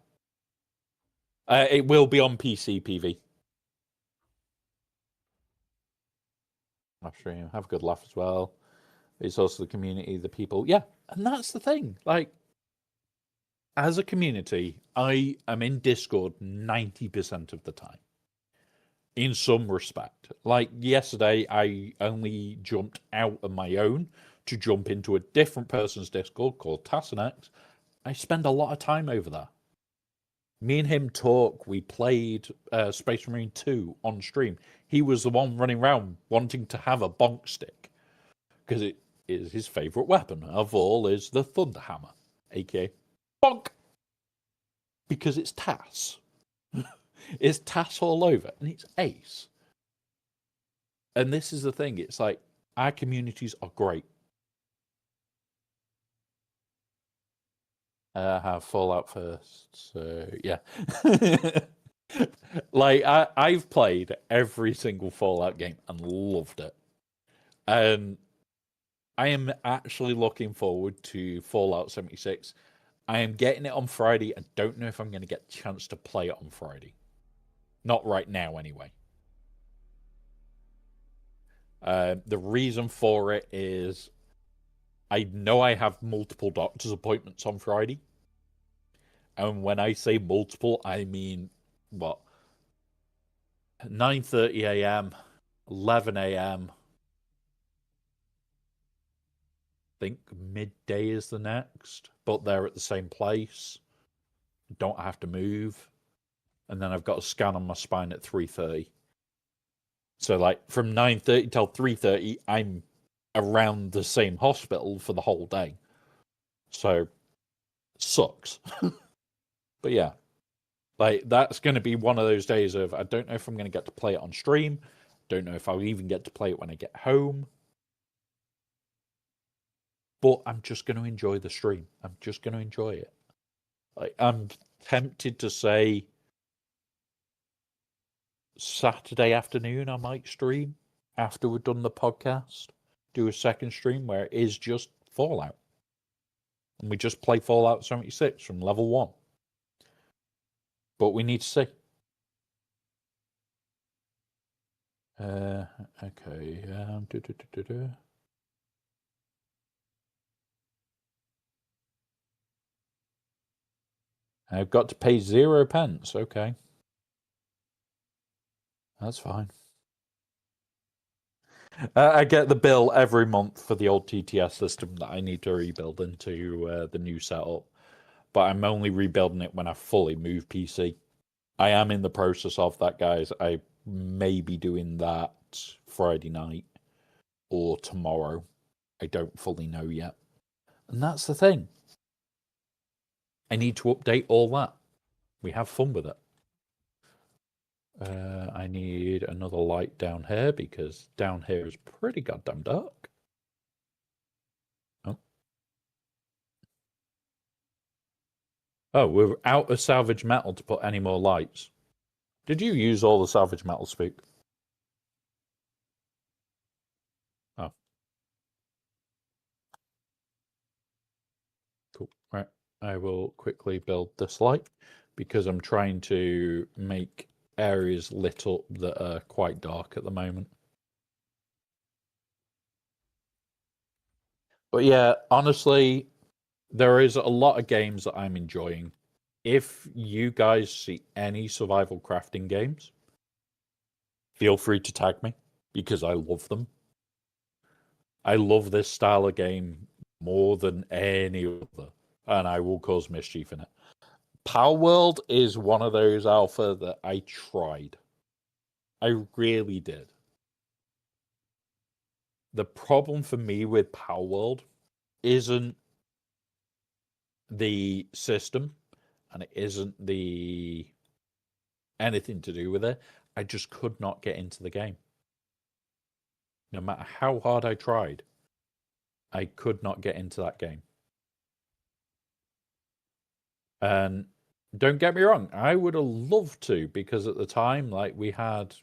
It will be on PC, PV. I'll stream. Have a good laugh as well. It's also the community, the people. Yeah, and that's the thing. Like, as a community, I am in Discord 90% of the time. In some respect. Like yesterday, I only jumped out of my own to jump into a different person's Discord called Tassanex. I spend a lot of time over there. Me and him talk. We played Space Marine 2 on stream. He was the one running around wanting to have a bonk stick because it is his favourite weapon of all is the Thunder Hammer, aka bonk, because it's TAS. It's TAS all over, and it's ace. And this is the thing. It's like our communities are great. I have Fallout first, so yeah. Like I've played every single Fallout game and loved it, and I am actually looking forward to Fallout 76. I am getting it on Friday. I don't know if I'm going to get a chance to play it on Friday. Not right now, anyway. The reason for it is I know I have multiple doctor's appointments on Friday. And when I say multiple, I mean, what? 9:30 a.m., 11 a.m. I think midday is the next, but they're at the same place. Don't have to move. And then I've got a scan on my spine at 3:30. So like from 9:30 till 3:30, I'm around the same hospital for the whole day. So sucks. But yeah. Like that's going to be one of those days of I don't know if I'm going to get to play it on stream. Don't know if I'll even get to play it when I get home. But I'm just going to enjoy the stream. I'm just going to enjoy it. Like I'm tempted to say Saturday afternoon I might stream after we've done the podcast. Do a second stream where it is just Fallout. And we just play Fallout 76 from level 1. But we need to see. Okay. I've got to pay 0 pence. Okay. That's fine. I get the bill every month for the old TTS system that I need to rebuild into the new setup. But I'm only rebuilding it when I fully move PC. I am in the process of that, guys. I may be doing that Friday night or tomorrow. I don't fully know yet. And that's the thing. I need to update all that. We have fun with it. I need another light down here because down here is pretty goddamn dark. Oh, we're out of salvage metal to put any more lights. Did you use all the salvage metal, Spook? Oh. Cool. Right. I will quickly build this light because I'm trying to make areas lit up that are quite dark at the moment. But yeah, honestly, there is a lot of games that I'm enjoying. If you guys see any survival crafting games, feel free to tag me because I love them. I love this style of game more than any other, and I will cause mischief in it. Power World is one of those alpha that I tried. I really did. The problem for me with Power World isn't the system, and it isn't the anything to do with it. I just could not get into the game. No matter how hard I tried, I could not get into that game. And don't get me wrong, I would have loved to, because at the time, like, we had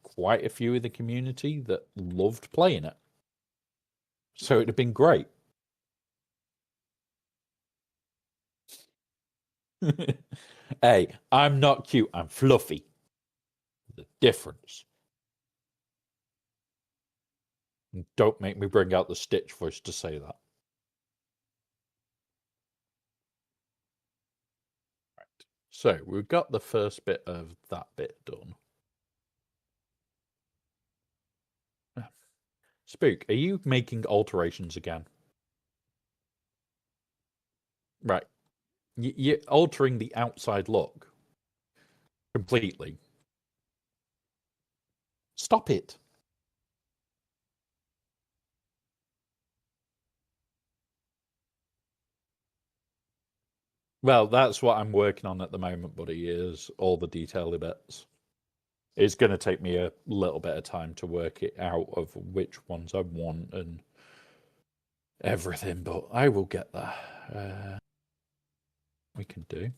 quite a few in the community that loved playing it. So it'd have been great. Hey, I'm not cute, I'm fluffy. The difference. Don't make me bring out the Stitch voice to say that. Right. So we've got the first bit of that bit done. Spook, are you making alterations again? Right. You're altering the outside look completely. Stop it. Well, that's what I'm working on at the moment, buddy, is all the detaily bits. It's going to take me a little bit of time to work it out of which ones I want and everything, but I will get there. We can do.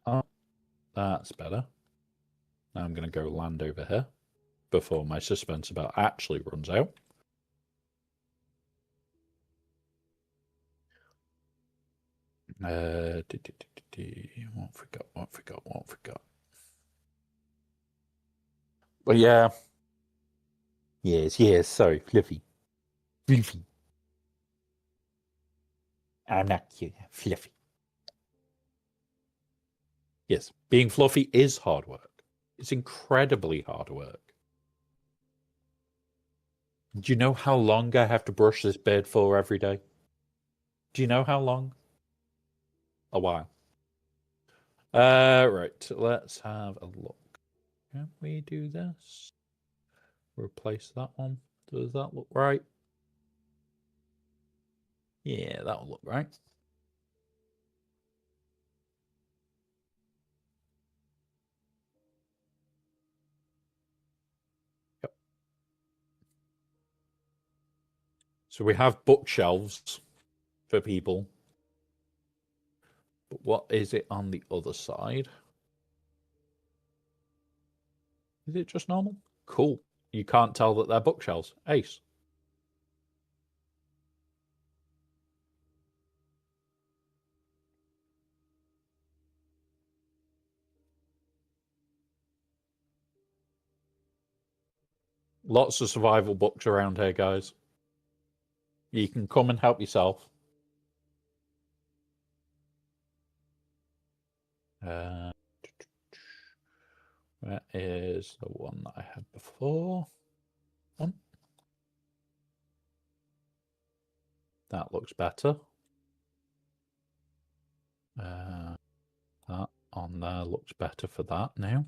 Oh, that's better. Now I'm going to go land over here before my suspense about actually runs out. What forgot. But yeah. Yes, sorry, Fluffy. I'm not cute, Fluffy. Yes, being fluffy is hard work. It's incredibly hard work. Do you know how long I have to brush this beard for every day? Do you know how long? A while. Right, let's have a look. Can we do this? Replace that one. Does that look right? Yeah, that'll look right. Yep. So we have bookshelves for people. But what is it on the other side? Is it just normal? Cool. You can't tell that they're bookshelves. Ace. Lots of survival books around here, guys. You can come and help yourself. That is the one that I had before. That looks better. That on there looks better for that now.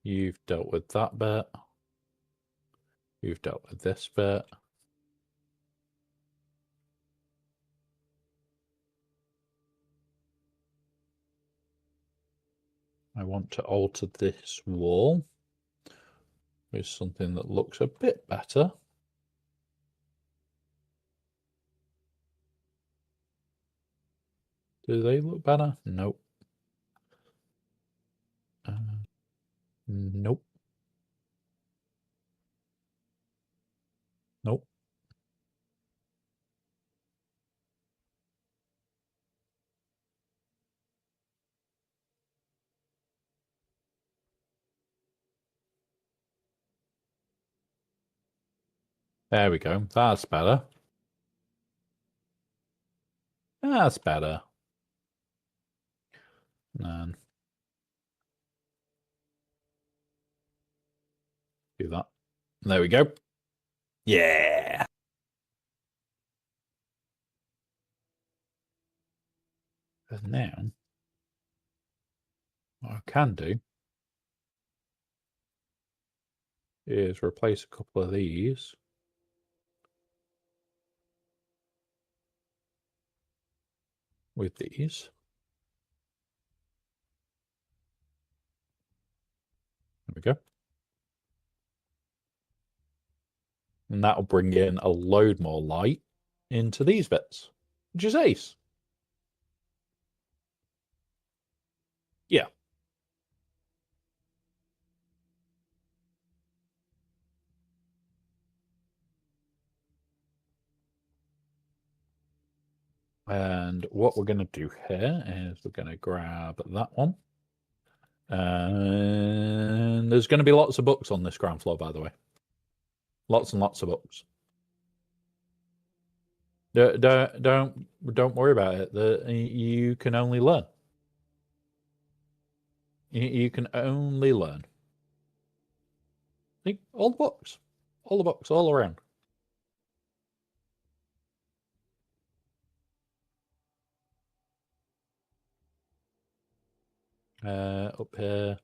You've dealt with that bit. You've dealt with this bit. I want to alter this wall with something that looks a bit better. Do they look better? Nope. Nope. Nope. There we go. That's better. That's better. And do that. There we go. Yeah. And now, what I can do is replace a couple of these with these. There we go. And that'll bring in a load more light into these bits, which is ace. Yeah. And what we're going to do here is we're going to grab that one. And there's going to be lots of books on this ground floor, by the way. Lots and lots of books. Don't worry about it. You can only learn. You can only learn. See, all the books. All the books, all around. Up here.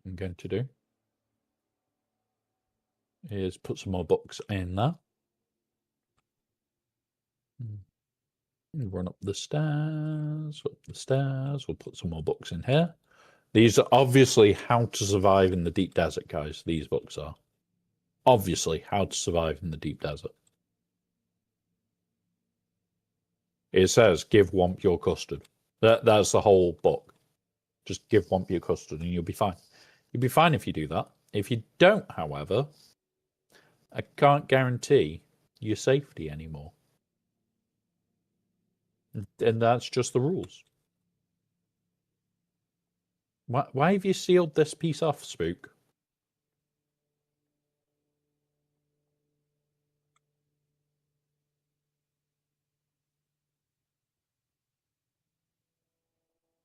I'm going to do is put some more books in there. Run up the stairs, up the stairs. We'll put some more books in here. These are obviously how to survive in the deep desert, guys. These books are obviously how to survive in the deep desert. It says, give Womp your custard. That's the whole book. Just give Womp your custard and you'll be fine. You'll be fine if you do that. If you don't, however, I can't guarantee your safety anymore. And that's just the rules. Why have you sealed this piece off, Spook?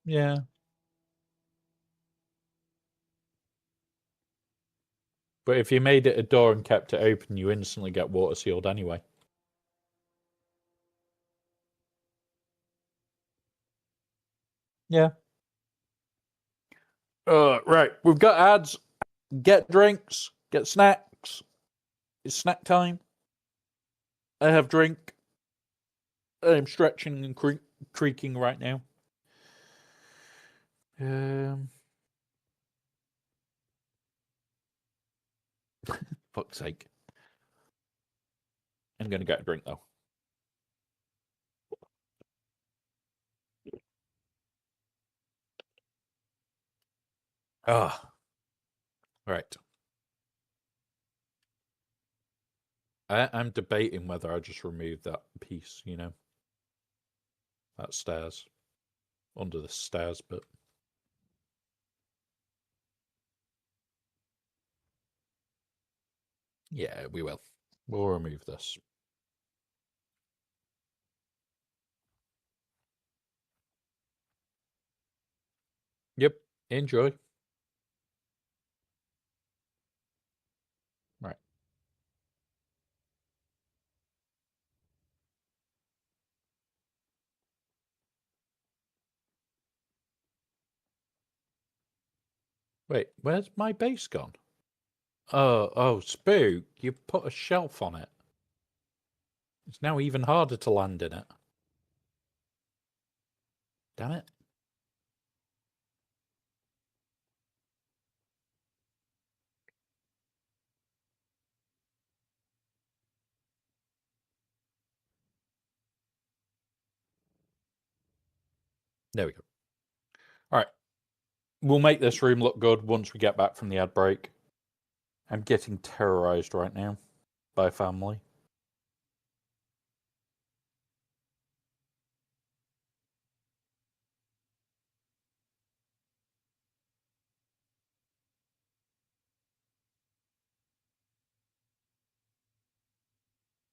Yeah. But if you made it a door and kept it open, you instantly get water sealed anyway. Yeah. Right. We've got ads. Get drinks. Get snacks. It's snack time. I have drink. I'm stretching and creaking right now. Fuck's sake. I'm going to get a drink, though. Ah. Right. I'm debating whether I just remove that piece, you know. That stairs. Under the stairs, but... Yeah, we will. We'll remove this. Yep. Enjoy. Right. Wait, where's my base gone? Oh, Spook, you put a shelf on it. It's now even harder to land in it. Damn it. There we go. All right. We'll make this room look good once we get back from the ad break. I'm getting terrorized right now by family.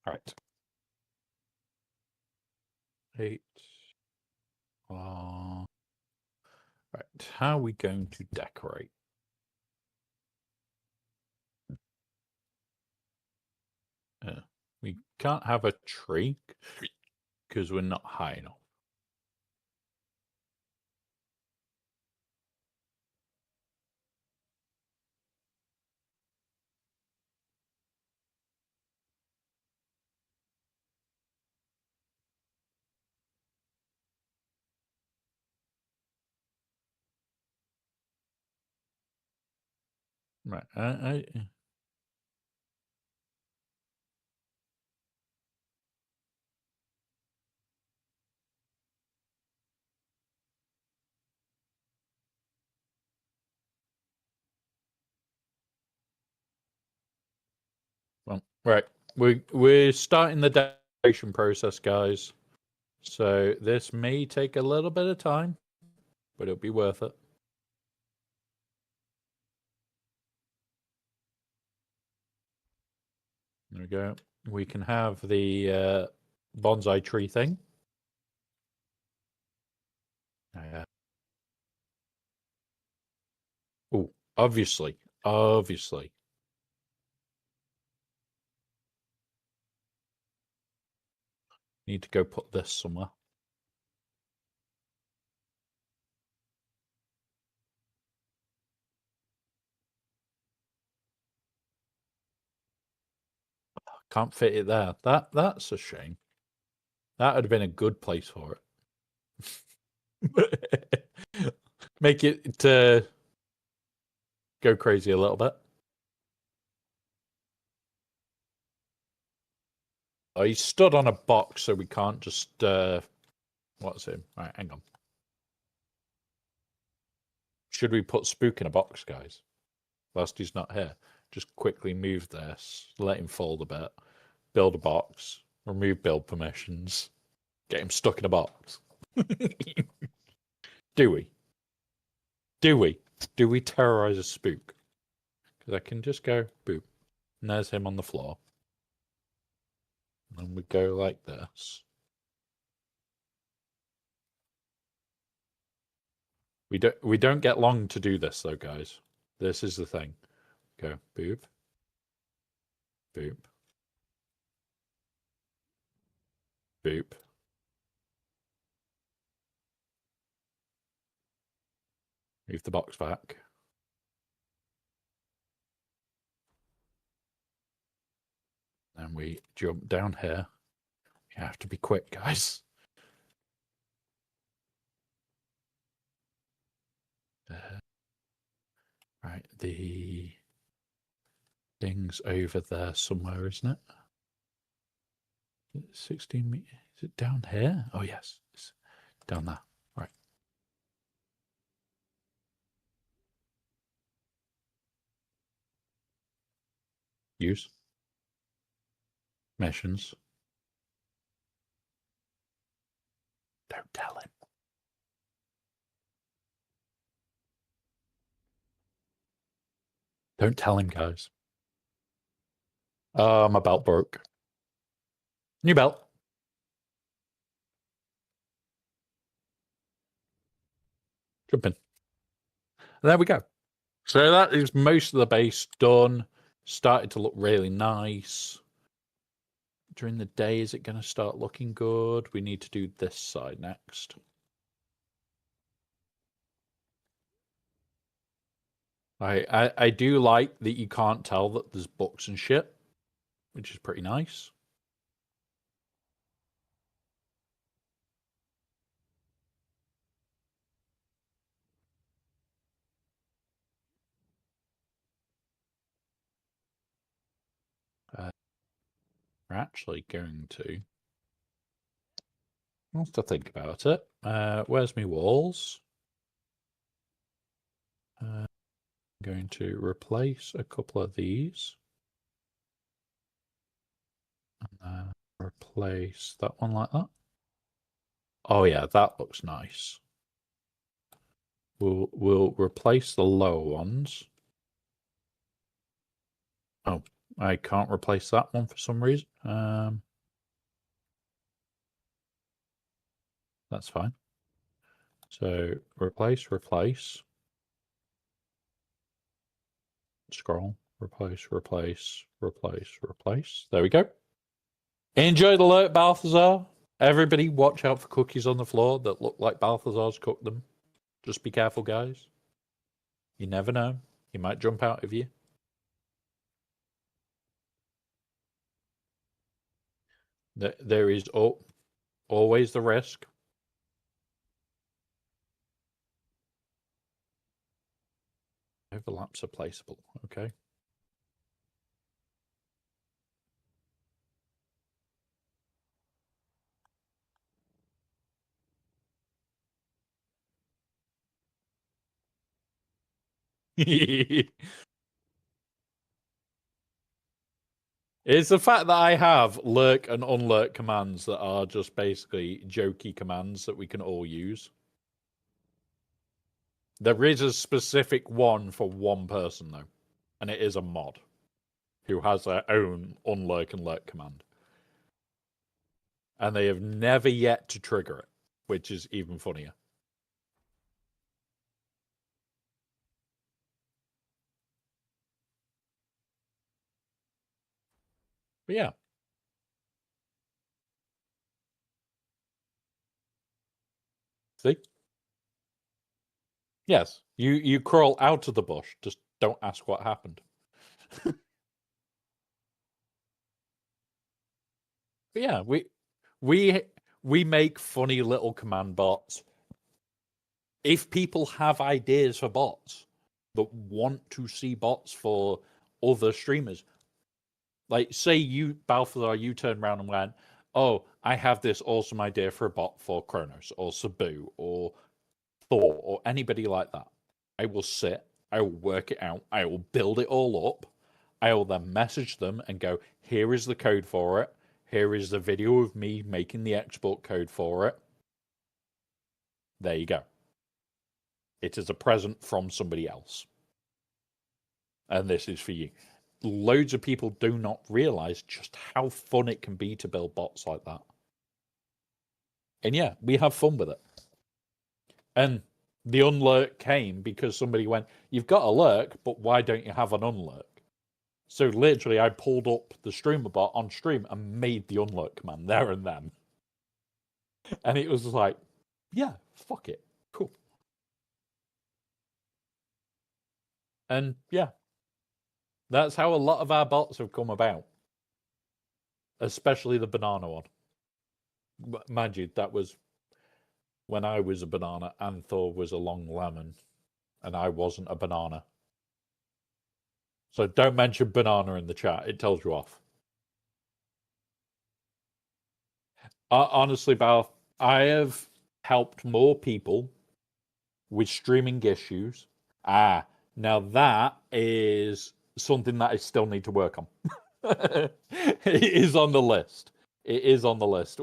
All right. 8. Right. How are we going to decorate? We can't have a tree because we're not high enough. Right. Well, right. We're starting the decoration process, guys. So this may take a little bit of time, but it'll be worth it. There we go. We can have the bonsai tree thing. Obviously. Obviously. Need to go put this somewhere. Can't fit it there. That's a shame. That would have been a good place for it. Make it go crazy a little bit. Oh, he stood on a box, so we can't just what's it? Right, hang on. Should we put Spook in a box, guys? Whilst he's not here. Just quickly move this, let him fold a bit, build a box, remove build permissions, get him stuck in a box. Do we? Do we? Do we terrorize a Spook? Because I can just go boop. And there's him on the floor. And we go like this. We don't get long to do this though, guys. This is the thing. Go boop. Boop. Boop. Move the box back. And we jump down here. You have to be quick, guys. Right, the thing's over there somewhere, isn't it? 16 meters. Is it down here? Oh, yes. It's down there. Right. Use. Missions. Don't tell him. Don't tell him, guys. My belt broke. New belt. Jump in. There we go. So that is most of the base done. Started to look really nice. During the day, is it going to start looking good? We need to do this side next. I do like that you can't tell that there's books and shit, which is pretty nice. We're actually going to... I'll have to think about it. Where's my walls? I'm going to replace a couple of these. And replace that one like that. Oh yeah, that looks nice. We'll replace the lower ones. Oh, I can't replace that one for some reason. That's fine. So replace. Scroll, replace. There we go. Enjoy the alert, Balthazar. Everybody watch out for cookies on the floor that look like Balthazar's cooked them. Just be careful, guys. You never know. He might jump out of you. There is always the risk. Overlaps are placeable. Okay. It's the fact that I have lurk and unlurk commands that are just basically jokey commands that we can all use. There is a specific one for one person, though, and it is a mod who has their own unlurk and lurk command. And they have never yet to trigger it, which is even funnier. But yeah. See? Yes. You crawl out of the bush. Just don't ask what happened. But yeah, we we make funny little command bots. If people have ideas for bots that want to see bots for other streamers, like say you, Balthazar, you turned around and went, "Oh, I have this awesome idea for a bot for Kronos or Sabu or Thor or anybody like that." I will sit, I will work it out, I will build it all up. I will then message them and go, "Here is the code for it. Here is the video of me making the export code for it. There you go. It is a present from somebody else. And this is for you." Loads of people do not realize just how fun it can be to build bots like that. And yeah, we have fun with it. And the unlurk came because somebody went, "You've got a lurk, but why don't you have an unlurk?" So literally, I pulled up the streamer bot on stream and made the unlurk command there and then. And it was like, yeah, fuck it. Cool. And yeah, that's how a lot of our bots have come about. Especially the banana one. Mind you, that was when I was a banana and Thor was a long lemon, and I wasn't a banana. So don't mention banana in the chat, it tells you off. Honestly, Bal, I have helped more people with streaming issues. Now that is something that I still need to work on. It is on the list. It is on the list.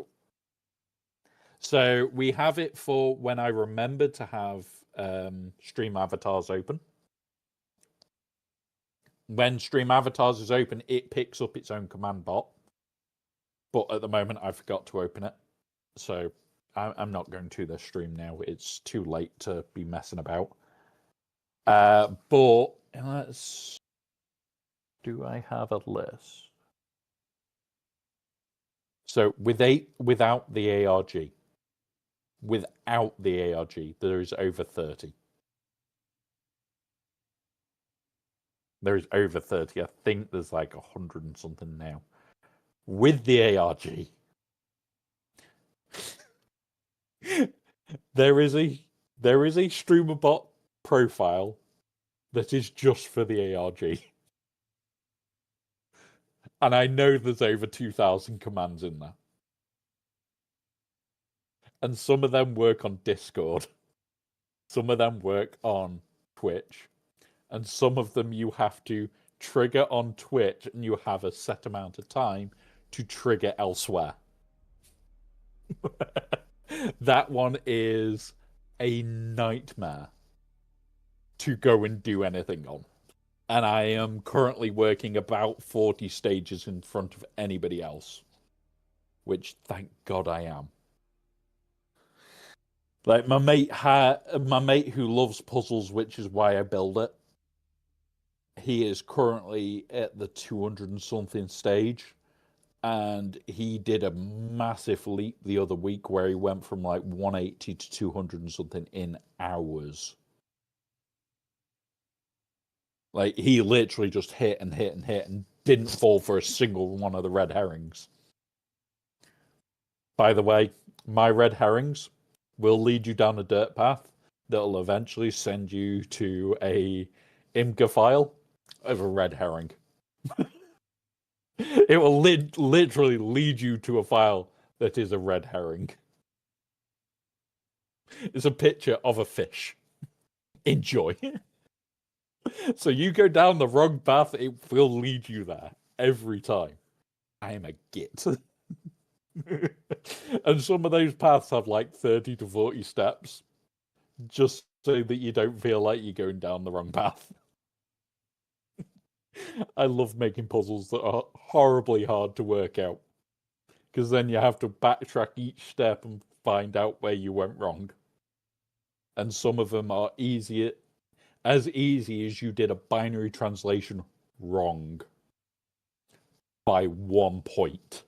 So we have it for when I remember to have stream avatars open. When stream avatars is open, it picks up its own command bot. But at the moment, I forgot to open it. So I'm not going to this stream now. It's too late to be messing about. But let's... Do I have a list? So without the ARG. Without the ARG, there is over 30. There is over 30. I think there's like 100 and something now. With the ARG, there is a streamer bot profile that is just for the ARG. And I know there's over 2,000 commands in there. And some of them work on Discord. Some of them work on Twitch. And some of them you have to trigger on Twitch and you have a set amount of time to trigger elsewhere. That one is a nightmare to go and do anything on. And I am currently working about 40 stages in front of anybody else. Which, thank God, I am. Like, my mate who loves puzzles, which is why I build it, he is currently at the 200 and something stage. And he did a massive leap the other week where he went from like 180 to 200 and something in hours. Like, he literally just hit and hit and hit and didn't fall for a single one of the red herrings. By the way, my red herrings will lead you down a dirt path that'll eventually send you to a IMGA file of a red herring. It will literally lead you to a file that is a red herring. It's a picture of a fish. Enjoy. So you go down the wrong path, it will lead you there every time. I am a git. And some of those paths have like 30 to 40 steps, just so that you don't feel like you're going down the wrong path. I love making puzzles that are horribly hard to work out, because then you have to backtrack each step and find out where you went wrong. And some of them are as easy as you did a binary translation wrong. by 1 point.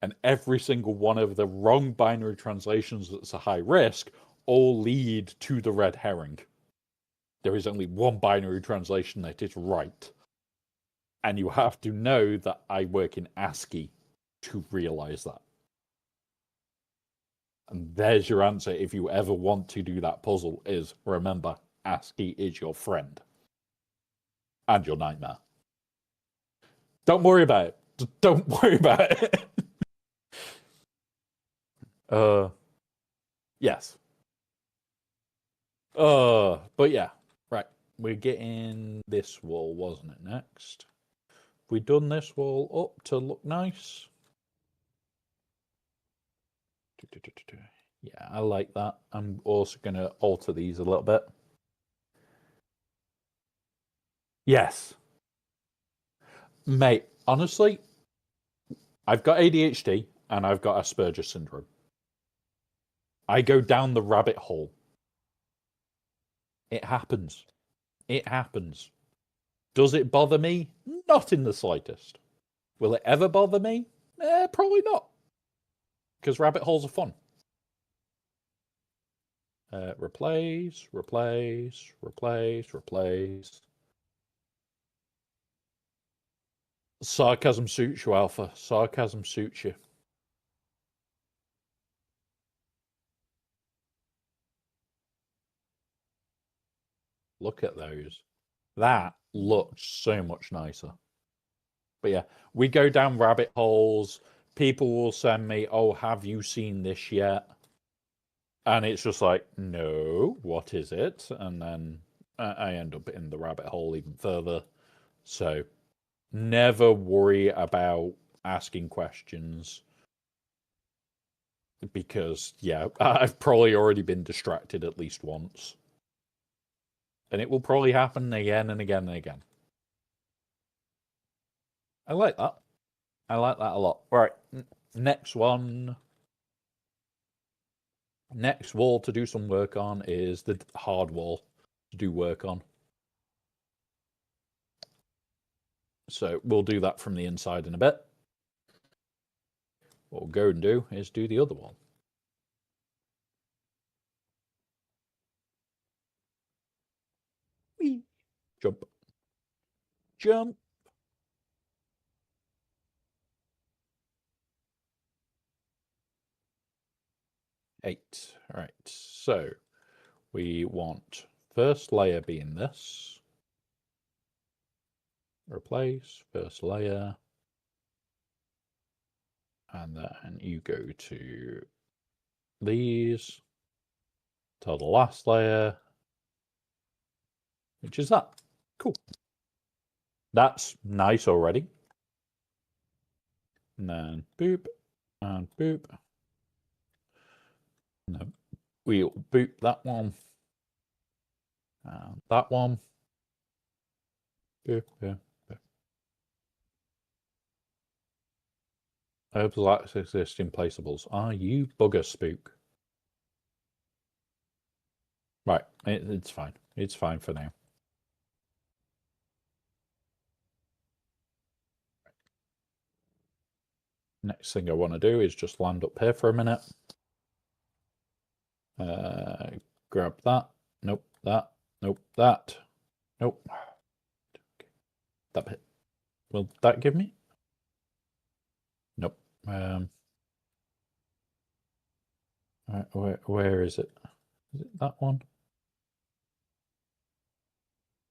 And every single one of the wrong binary translations that's a high risk all lead to the red herring. There is only one binary translation that is right. And you have to know that I work in ASCII to realize that. And there's your answer if you ever want to do that puzzle, is remember, ASCII is your friend. And your nightmare. Don't worry about it. Just don't worry about it. Yes. But yeah, right. We're getting this wall, wasn't it, next? We done this wall up to look nice. Yeah, I like that. I'm also going to alter these a little bit. Yes. Mate, honestly, I've got ADHD and I've got Asperger's syndrome. I go down the rabbit hole. It happens. It happens. Does it bother me? Not in the slightest. Will it ever bother me? Probably not. Because rabbit holes are fun. Replace. Sarcasm suits you, Alpha. Sarcasm suits you. Look at those. That looks so much nicer. But yeah, we go down rabbit holes. People will send me, oh, have you seen this yet? And it's just like, no, what is it? And then I end up in the rabbit hole even further. So never worry about asking questions. Because, yeah, I've probably already been distracted at least once. And it will probably happen again and again and again. I like that. I like that a lot. All right, next one. Next wall to do some work on is the hard wall to do work on. So we'll do that from the inside in a bit. What we'll go and do is do the other wall. Whee! Jump. Jump. Eight. All right, so we want first layer being this. Replace first layer. And then you go to these, to the last layer, which is that. Cool. That's nice already. And then boop, and boop. No, we'll boop that one. And that one. Boop, boop, boop. Herbal access existing placeables. Are you bugger spook? Right, it's fine. It's fine for now. Next thing I want to do is just land up here for a minute. Grab that. Nope, that. Nope, that. Nope. That bit. Will that give me? Nope. Where is it? Is it that one?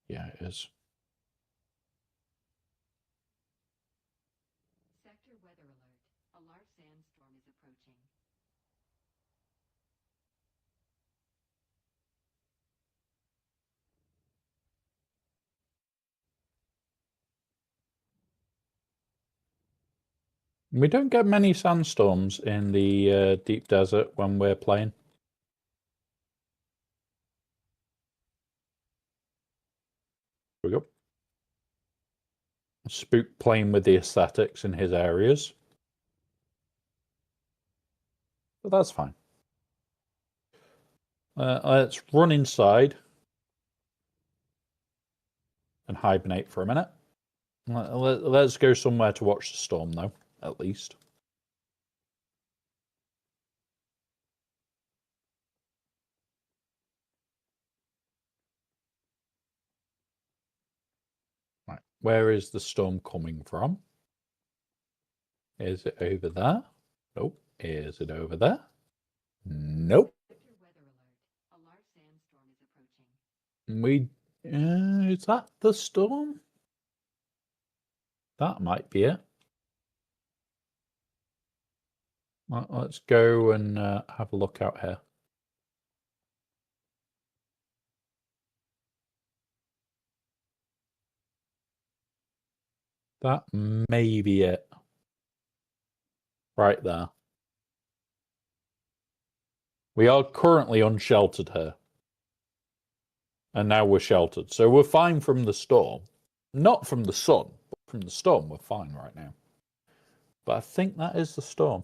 Yeah, it is. Sector weather alert. A large sandstorm is approaching. We don't get many sandstorms in the deep desert when we're playing. Here we go. Spook playing with the aesthetics in his areas. But that's fine. Let's run inside and hibernate for a minute. Let's go somewhere to watch the storm, though, at least. Right. Where is the storm coming from? Is it over there? Nope. Is it over there? Nope. Sector weather alert. A large sandstorm is approaching. Is that the storm? That might be it. Let's go and have a look out here. That may be it. Right there. We are currently unsheltered here. And now we're sheltered. So we're fine from the storm. Not from the sun, but from the storm, we're fine right now. But I think that is the storm.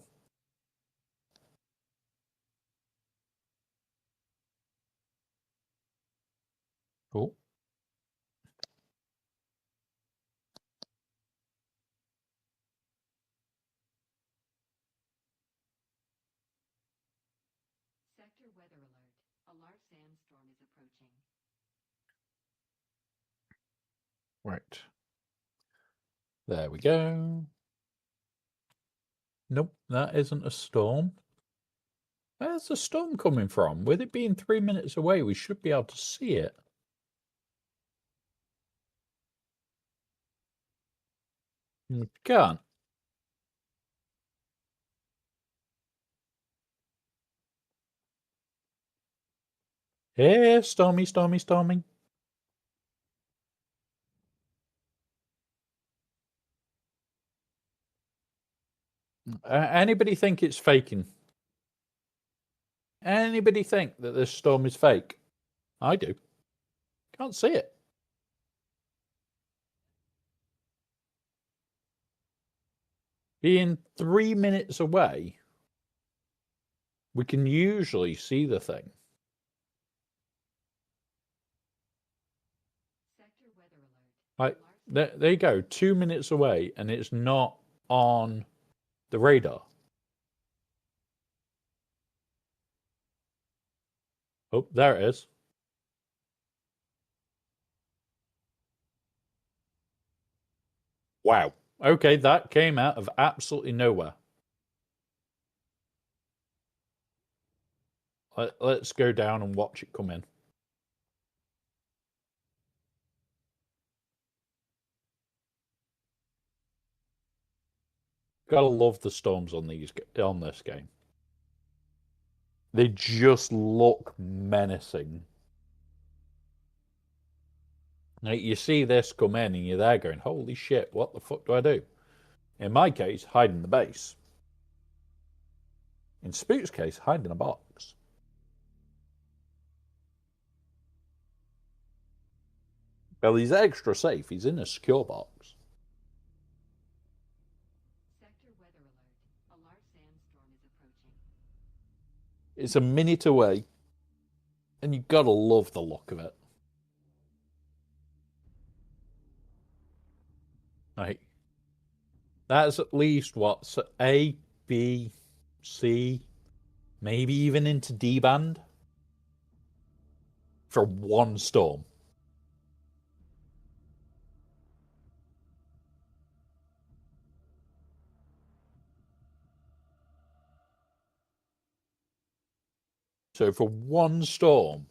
Cool. Sector weather alert. A large sandstorm is approaching. Right. There we go. Nope, that isn't a storm. Where's the storm coming from? With it being 3 minutes away, we should be able to see it. We can't. Here, stormy, stormy, stormy. Anybody think it's faking? Anybody think that this storm is fake? I do. Can't see it. Being 3 minutes away, we can usually see the thing. Sector weather alert. Like, there you go, 2 minutes away, and it's not on the radar. Oh, there it is. Wow. Okay, that came out of absolutely nowhere. Let's go down and watch it come in. Gotta love the storms on this game. They just look menacing. Like, you see this come in and you're there going, holy shit, what the fuck do I do? In my case, hide in the base. In Spook's case, hide in a box. Well, he's extra safe. He's in a secure box. Sector weather alert. A large sandstorm is approaching. It's a minute away, and you gotta love the look of it. Right. That's at least what? So A, B, C, maybe even into D band for one storm. So for one storm,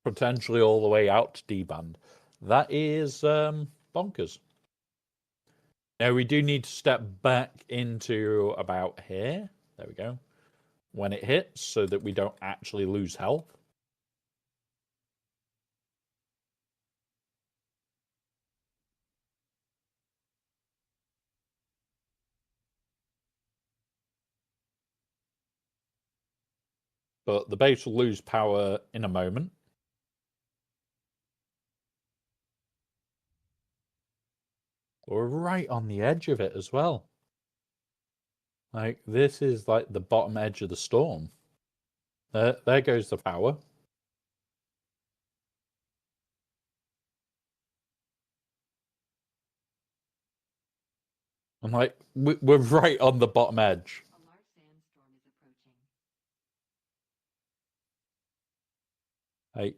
potentially all the way out to D band, that is bonkers. Now we do need to step back into about here. There we go. When it hits, so that we don't actually lose health. But the base will lose power in a moment. We're right on the edge of it as well. Like, this is like the bottom edge of the storm. There goes the power. I'm like, we're right on the bottom edge. A large sandstorm is approaching. Like,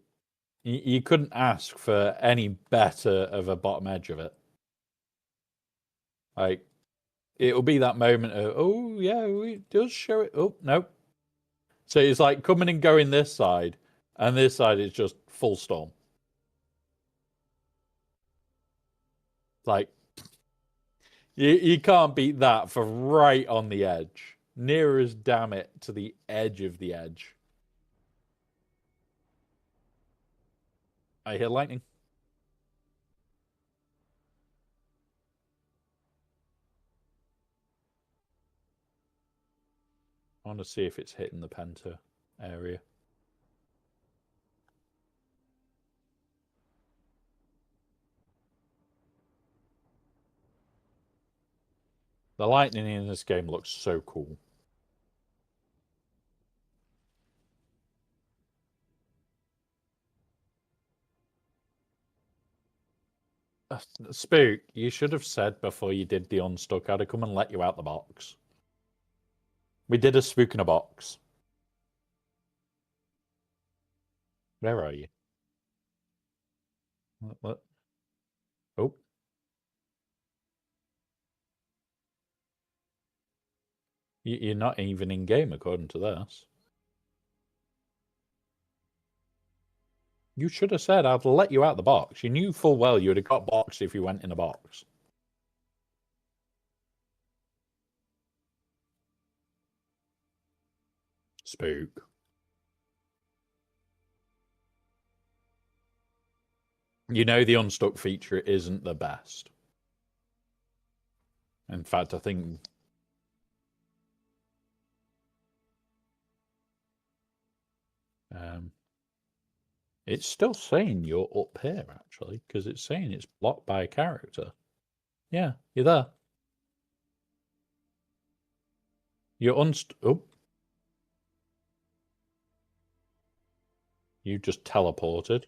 you couldn't ask for any better of a bottom edge of it. Like, it'll be that moment of, oh yeah, it does show it. Oh no. So it's like coming and going this side, and this side is just full storm. Like, you can't beat that for right on the edge. Near as damn it to the edge of the edge. I hear lightning. I want to see if it's hitting the Penta area. The lightning in this game looks so cool. Spook, you should have said before you did the unstuck, I'd have come and let you out the box. We did a spook in a box. Where are you? What? Oh. You're not even in game according to this. You should have said I'd let you out the box. You knew full well you would have got boxed if you went in a box. Spook. You know the unstuck feature isn't the best. In fact, I think... it's still saying you're up here, actually, because it's saying it's blocked by a character. Yeah, you're there. You're oh. You just teleported.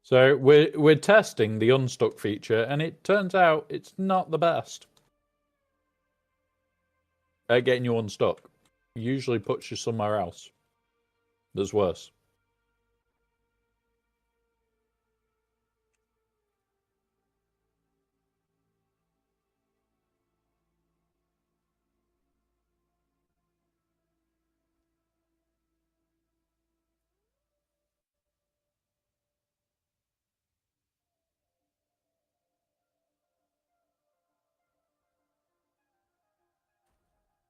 So we're testing the unstuck feature, and it turns out it's not the best at getting you unstuck. It usually puts you somewhere else that's worse.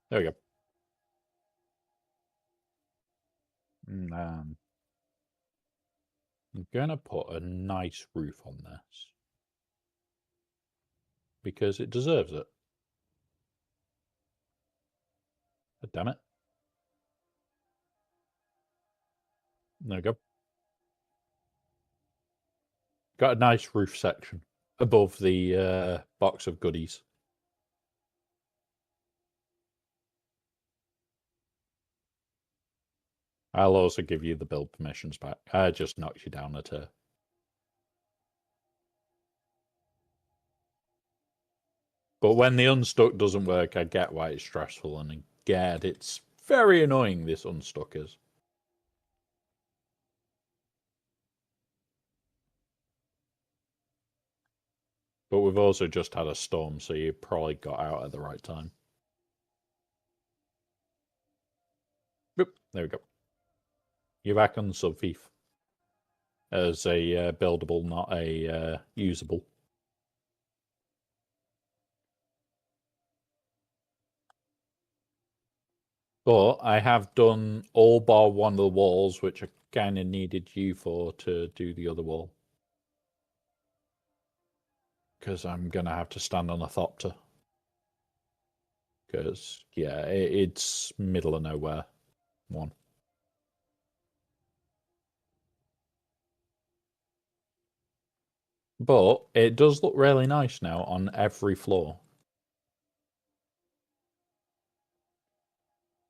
There we go. I'm gonna put a nice roof on this because it deserves it. God damn it. There we go. Got a nice roof section above the box of goodies. I'll also give you the build permissions back. I just knocked you down a tier. But when the unstuck doesn't work, I get why it's stressful, and I get it's very annoying, this unstuck is. But we've also just had a storm, so you probably got out at the right time. Boop, there we go. You're back on the subfief as a buildable, not a usable. But I have done all bar one of the walls, which I kind of needed you for to do the other wall. Because I'm going to have to stand on a thopter. Because, yeah, it's middle of nowhere one. But it does look really nice now on every floor.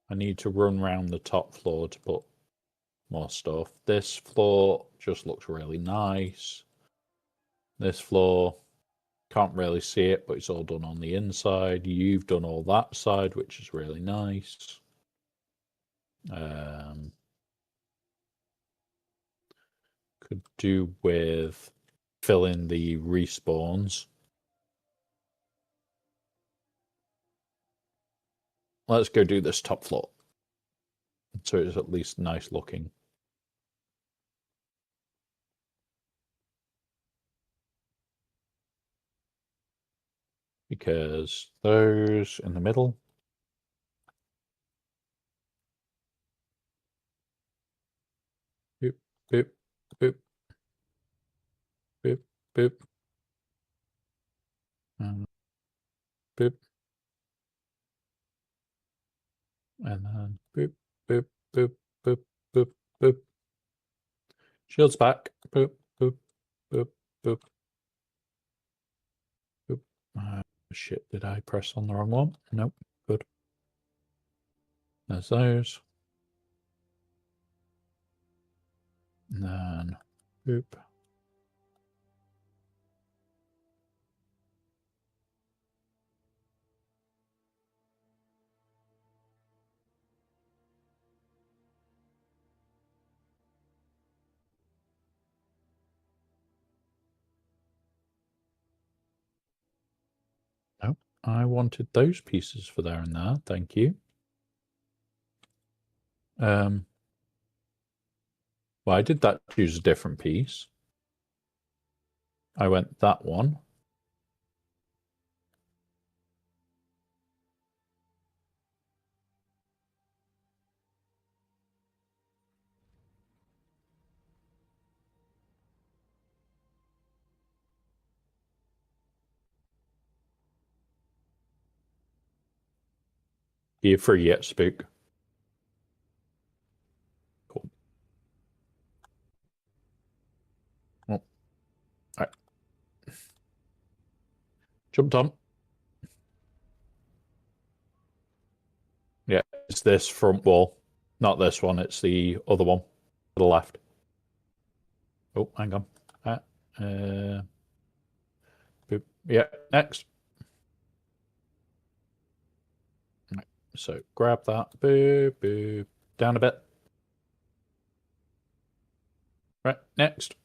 I need to run around the top floor to put more stuff. This floor just looks really nice. This floor, can't really see it, but it's all done on the inside. You've done all that side, which is really nice. Could do with filling the respawns. Let's go do this top floor. So it's at least nice looking. Because those in the middle. Boop, boop, boop. Boop, boop. And boop. And then boop, boop, boop, boop, boop, boop. Shields back. Boop, boop, boop, boop. Boop. Shit, did I press on the wrong one? Nope. Good. There's those. And then boop. Nope. I wanted those pieces for there and there. Thank you. Well, I did that choose a different piece. I went that one. You free yet, Spook? Cool. Oh. All right. Jumped on. Yeah, it's this front wall. Not this one, it's the other one. To the left. Oh, hang on. Boop. Yeah, next. Right. So grab that. Boop, boop. Down a bit. Right, next.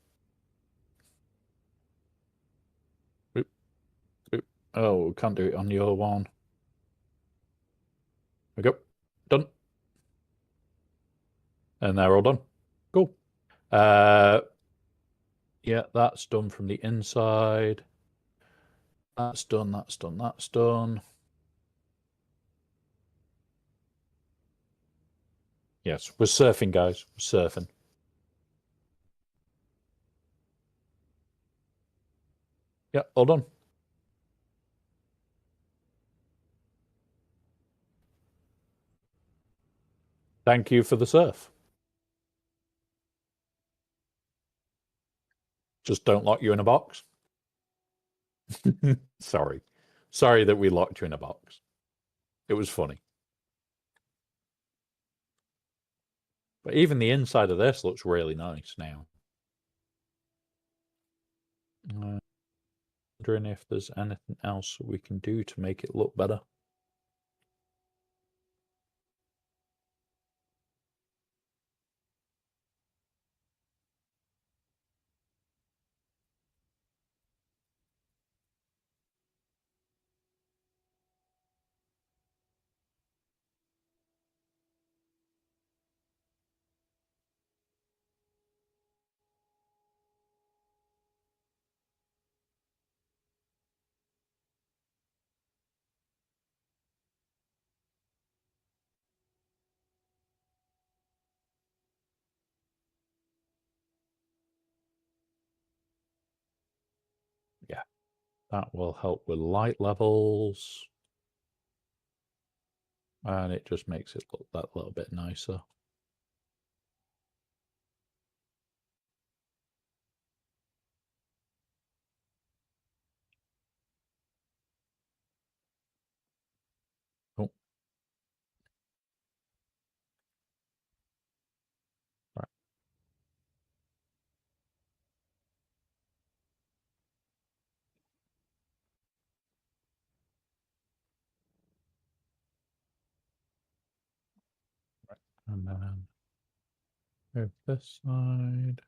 Boop, boop. Oh, can't do it on the other one. There we go. Done. And they're all done. Cool. Yeah, that's done from the inside. That's done, that's done, that's done. Yes, we're surfing, guys. We're surfing. Yeah, all done. Thank you for the surf. Just don't lock you in a box. Sorry. Sorry that we locked you in a box. It was funny. But even the inside of this looks really nice now. Wondering if there's anything else we can do to make it look better. Yeah, that will help with light levels. And it just makes it look that little bit nicer. And then move this side.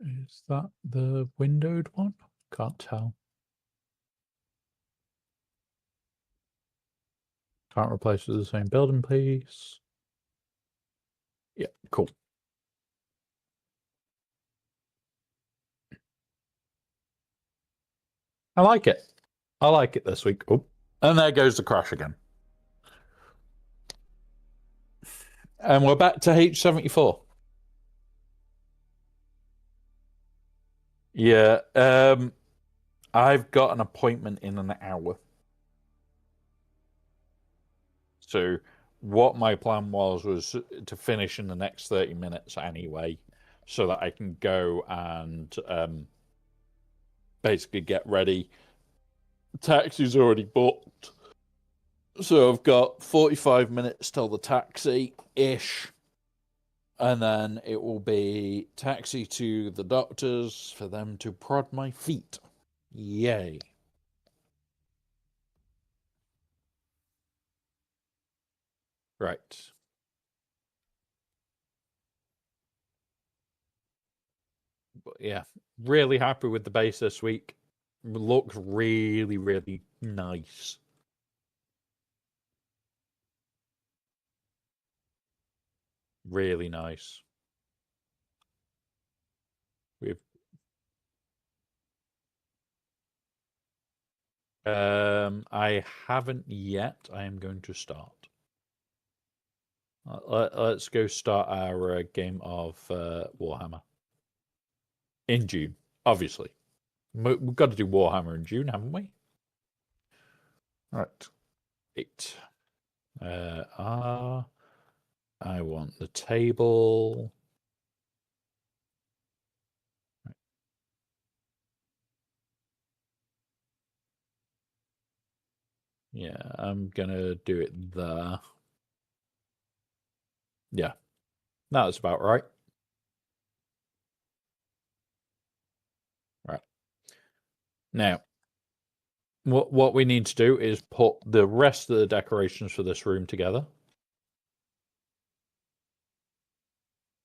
Is that the windowed one? Can't tell. Can't replace with the same building piece. Yeah, cool. I like it. I like it this week. Oh, and there goes the crash again. And we're back to H74. Yeah, I've got an appointment in an hour. So what my plan was to finish in the next 30 minutes anyway, so that I can go and basically get ready. Taxi's already booked. So I've got 45 minutes till the taxi-ish. And then it will be taxi to the doctors for them to prod my feet. Yay. Right. But yeah, really happy with the base this week. Looks really, really nice. Really nice. We've I haven't yet. I am going to start. Let's go start our game of Warhammer in June. Obviously, we've got to do Warhammer in June, haven't we? Right. 8. I want the table. Yeah, I'm gonna do it there. Yeah, that's about right. Right. Now, what we need to do is put the rest of the decorations for this room together.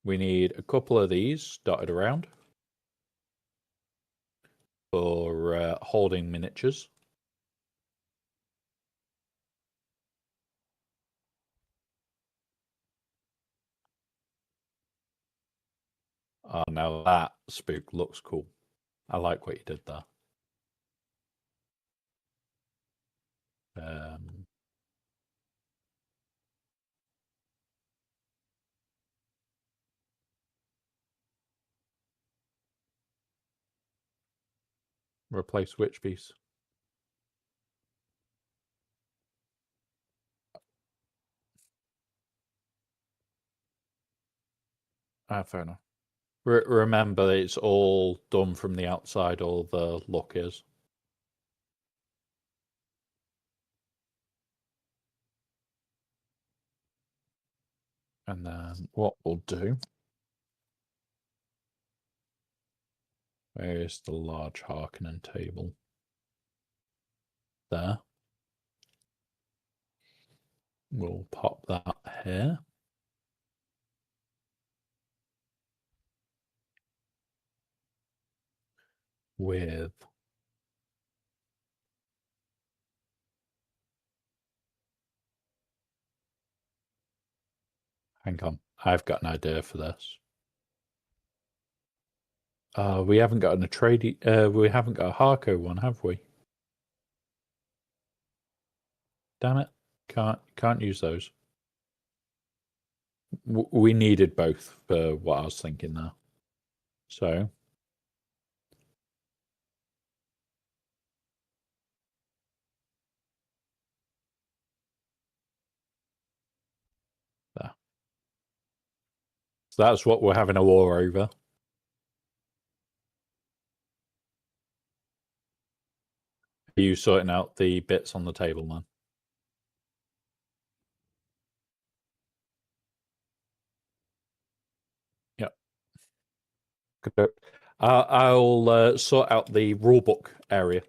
We need a couple of these dotted around for holding miniatures. Oh, now that spook looks cool. I like what you did there. Replace which piece? Ah, fair enough. Remember, it's all done from the outside, all the look is. And then what we'll do, where is the large Harkonnen table? There. We'll pop that here. With hang on, I've got an idea for this. We haven't got an Atreides. We haven't got a Harco one, have we? Damn it! Can't use those. We needed both for what I was thinking there. So there. So that's what we're having a war over. Are you sorting out the bits on the table, man? Yep. Good. I'll sort out the rulebook area.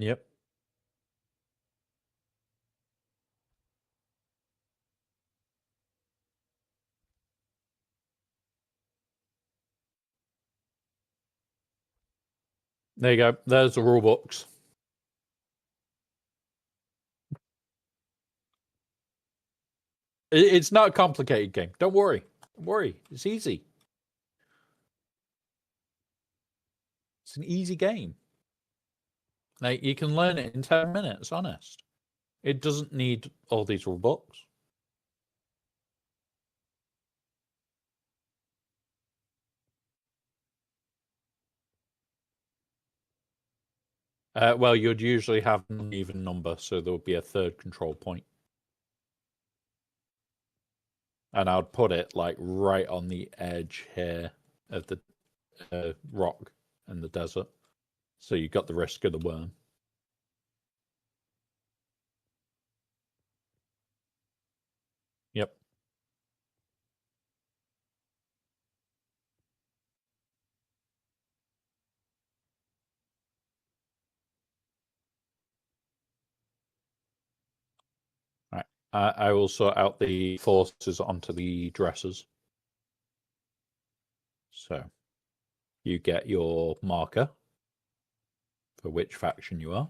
Yep. There you go. There's the rule books. It's not a complicated game. Don't worry. Don't worry. It's easy. It's an easy game. Like, you can learn it in 10 minutes, honest. It doesn't need all these rule books. Well, you'd usually have an even number, so there would be a third control point. And I'd put it like right on the edge here of the rock in the desert. So you got the risk of the worm. Yep. Right. I will sort out the forces onto the dressers. So you get your marker for which faction you are.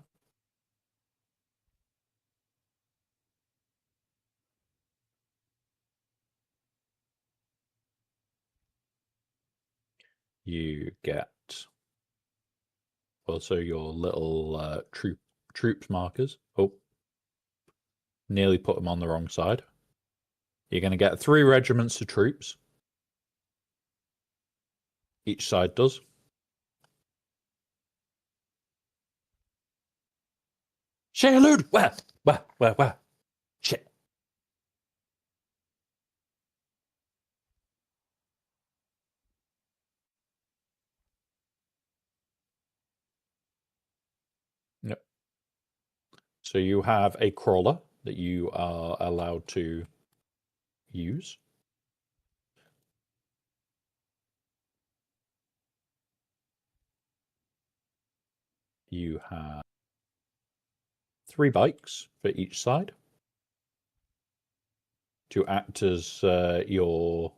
You get also your little troops markers. Oh, nearly put them on the wrong side. You're going to get 3 regiments of troops. Each side does. Shayalud! Where? Shit. Yep. So you have a crawler that you are allowed to use. You have 3 bikes for each side to act as your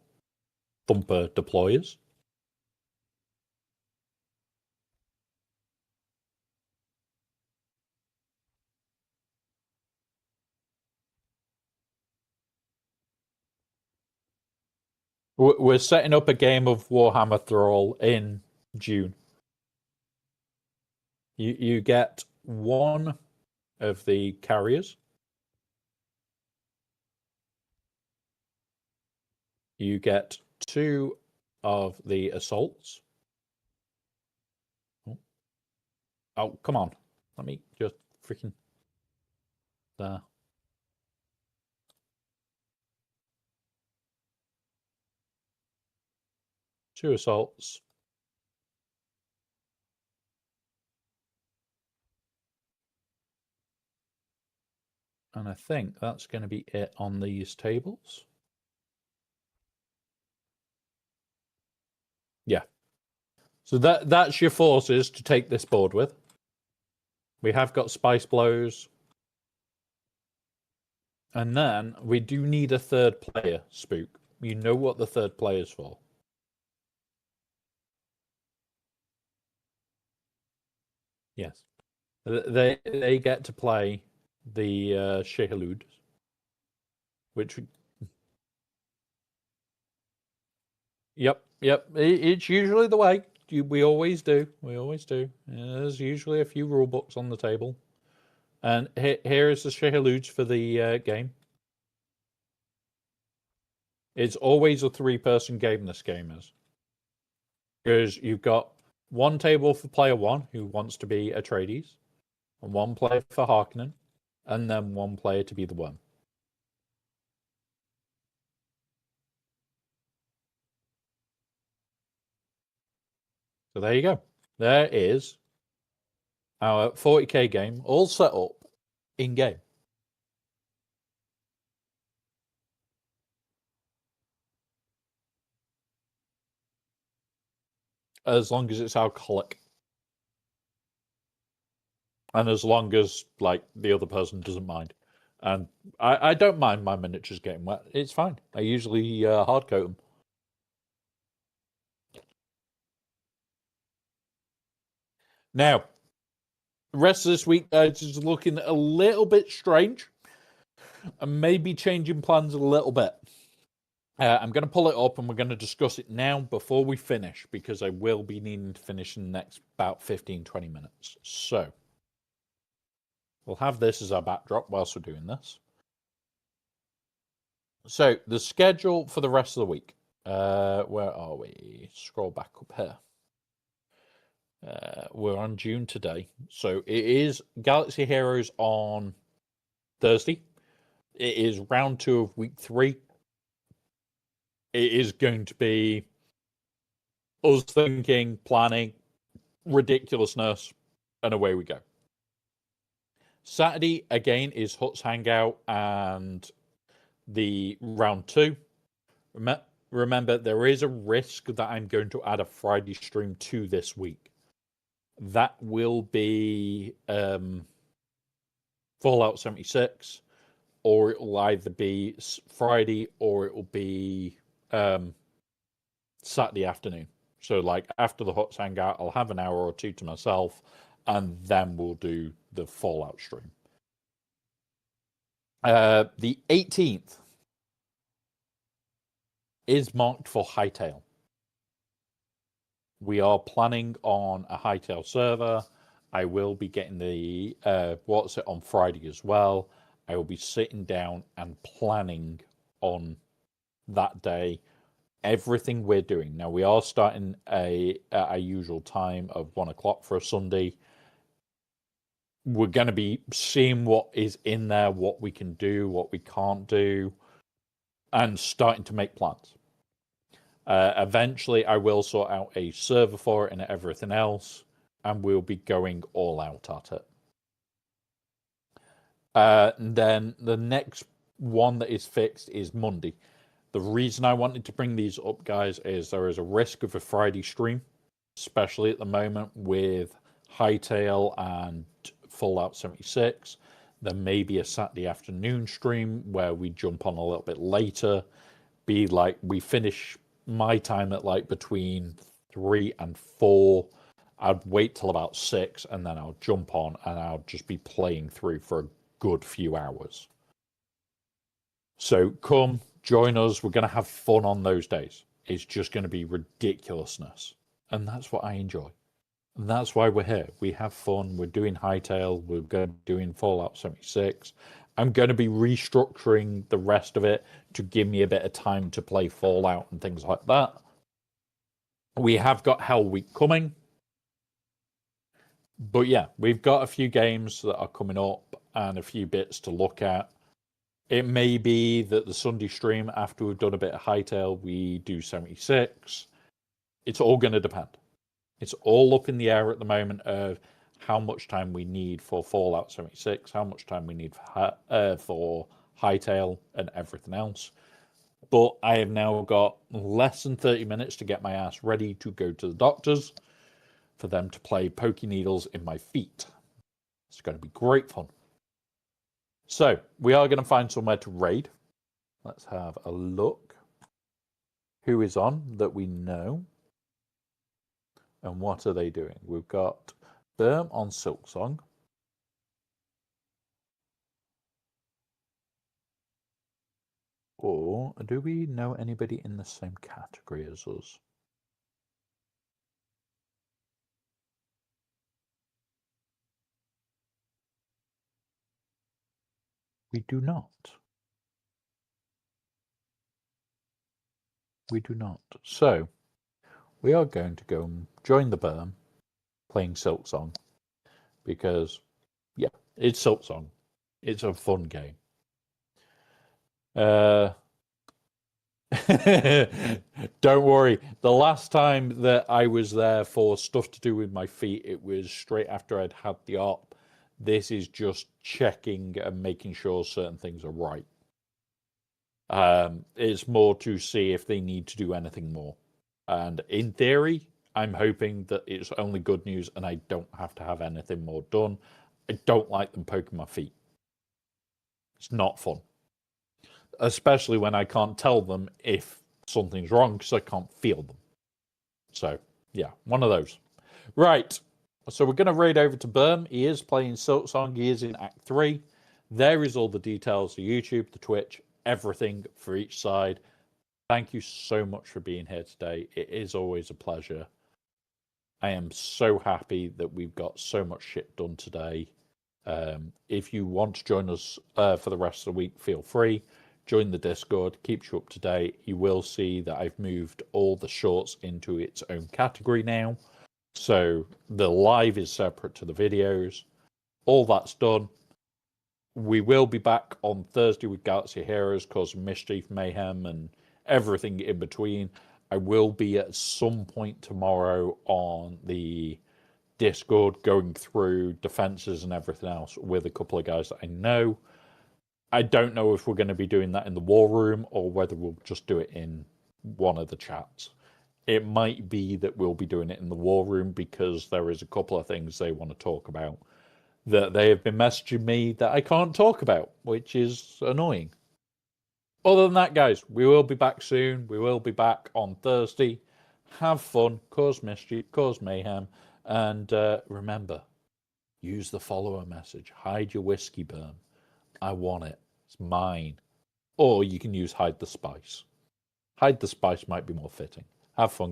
thumper deployers. We're setting up a game of Warhammer Thrall in June. You get 1 of the carriers. You get 2 of the assaults. Oh, come on. Let me just freaking... There. Two assaults. And I think that's going to be it on these tables. Yeah. So that's your forces to take this board with. We have got Spice Blows. And then we do need a third player, Spook. You know what the third player's for. Yes. They get to play the Shehalud, which... Yep. It's usually the way. We always do. There's usually a few rule books on the table. And here is the Shehaluds for the game. It's always a 3-person game, this game is. Because you've got 1 table for player 1, who wants to be Atreides, and 1 player for Harkonnen, and then 1 player to be the worm. So there you go. There is our 40k game, all set up in-game. As long as it's alcoholic. And as long as like the other person doesn't mind, and I don't mind my miniatures getting wet, it's fine. I usually hard coat them. Now, the rest of this week is looking a little bit strange, and maybe changing plans a little bit. I'm going to pull it up and we're going to discuss it now before we finish, because I will be needing to finish in the next about 15-20 minutes. So we'll have this as our backdrop whilst we're doing this. So the schedule for the rest of the week. Where are we? Scroll back up here. We're on June today. So it is Galaxy Heroes on Thursday. It is round 2 of week 3. It is going to be us thinking, planning, ridiculousness, and away we go. Saturday, again, is Huts Hangout and the round 2. Remember, there is a risk that I'm going to add a Friday stream to this week. That will be Fallout 76, or it will either be Friday or it will be Saturday afternoon. So like after the Huts Hangout, I'll have an hour or 2 to myself, and then we'll do the Fallout stream. The 18th is marked for Hightail. We are planning on a Hightail server. I will be getting the what's it on Friday as well. I will be sitting down and planning on that day everything we're doing. Now we are starting at our usual time of 1 o'clock for a Sunday. We're going to be seeing what is in there, what we can do, what we can't do, and starting to make plans. Eventually, I will sort out a server for it and everything else, and we'll be going all out at it. And then the next one that is fixed is Monday. The reason I wanted to bring these up, guys, is there is a risk of a Friday stream, especially at the moment with Hightail and Fallout 76. There may be a Saturday afternoon stream where we jump on a little bit later. Be like, we finish my time at like between 3 and 4. I'd wait till about 6 and then I'll jump on and I'll just be playing through for a good few hours. So come join us. We're going to have fun on those days. It's just going to be ridiculousness. And that's what I enjoy. And that's why we're here. We have fun. We're doing Hightail. We're going to be doing Fallout 76. I'm going to be restructuring the rest of it to give me a bit of time to play Fallout and things like that. We have got Hell Week coming. But yeah, we've got a few games that are coming up and a few bits to look at. It may be that the Sunday stream, after we've done a bit of Hightail, we do 76. It's all going to depend. It's all up in the air at the moment of how much time we need for Fallout 76, how much time we need for Hightail and everything else. But I have now got less than 30 minutes to get my ass ready to go to the doctors for them to play pokey needles in my feet. It's going to be great fun. So, we are going to find somewhere to raid. Let's have a look. Who is on that we know? And what are they doing? We've got Berm on Silksong. Or do we know anybody in the same category as us? We do not. We do not. So, we are going to go and join the Berm playing Silksong. Because, yeah, it's Silksong. It's a fun game. Don't worry. The last time that I was there for stuff to do with my feet, it was straight after I'd had the op. This is just checking and making sure certain things are right. It's more to see if they need to do anything more. And in theory, I'm hoping that it's only good news and I don't have to have anything more done. I don't like them poking my feet. It's not fun. Especially when I can't tell them if something's wrong because I can't feel them. So, yeah, one of those. Right. So we're going to raid over to Berm. He is playing Silksong. He is in Act 3. There is all the details, the YouTube, the Twitch, everything for each side. Thank you so much for being here today. It is always a pleasure. I am so happy that we've got so much shit done today. If you want to join us for the rest of the week, feel free. Join the Discord, keeps you up to date. You will see that I've moved all the shorts into its own category now. So the live is separate to the videos. All that's done. We will be back on Thursday with Galaxy Heroes, causing mischief, mayhem, and everything in between. I will be at some point tomorrow on the Discord going through defenses and everything else with a couple of guys that I know. I don't know if we're going to be doing that in the war room or whether we'll just do it in one of the chats. It might be that we'll be doing it in the war room because there is a couple of things they want to talk about that they have been messaging me that I can't talk about, which is annoying. Other than that, guys, we will be back soon. We will be back on Thursday. Have fun, cause mischief, cause mayhem, and remember, use the follower message. Hide your whiskey, Berm. I want it. It's mine. Or you can use hide the spice. Hide the spice might be more fitting. Have fun, guys.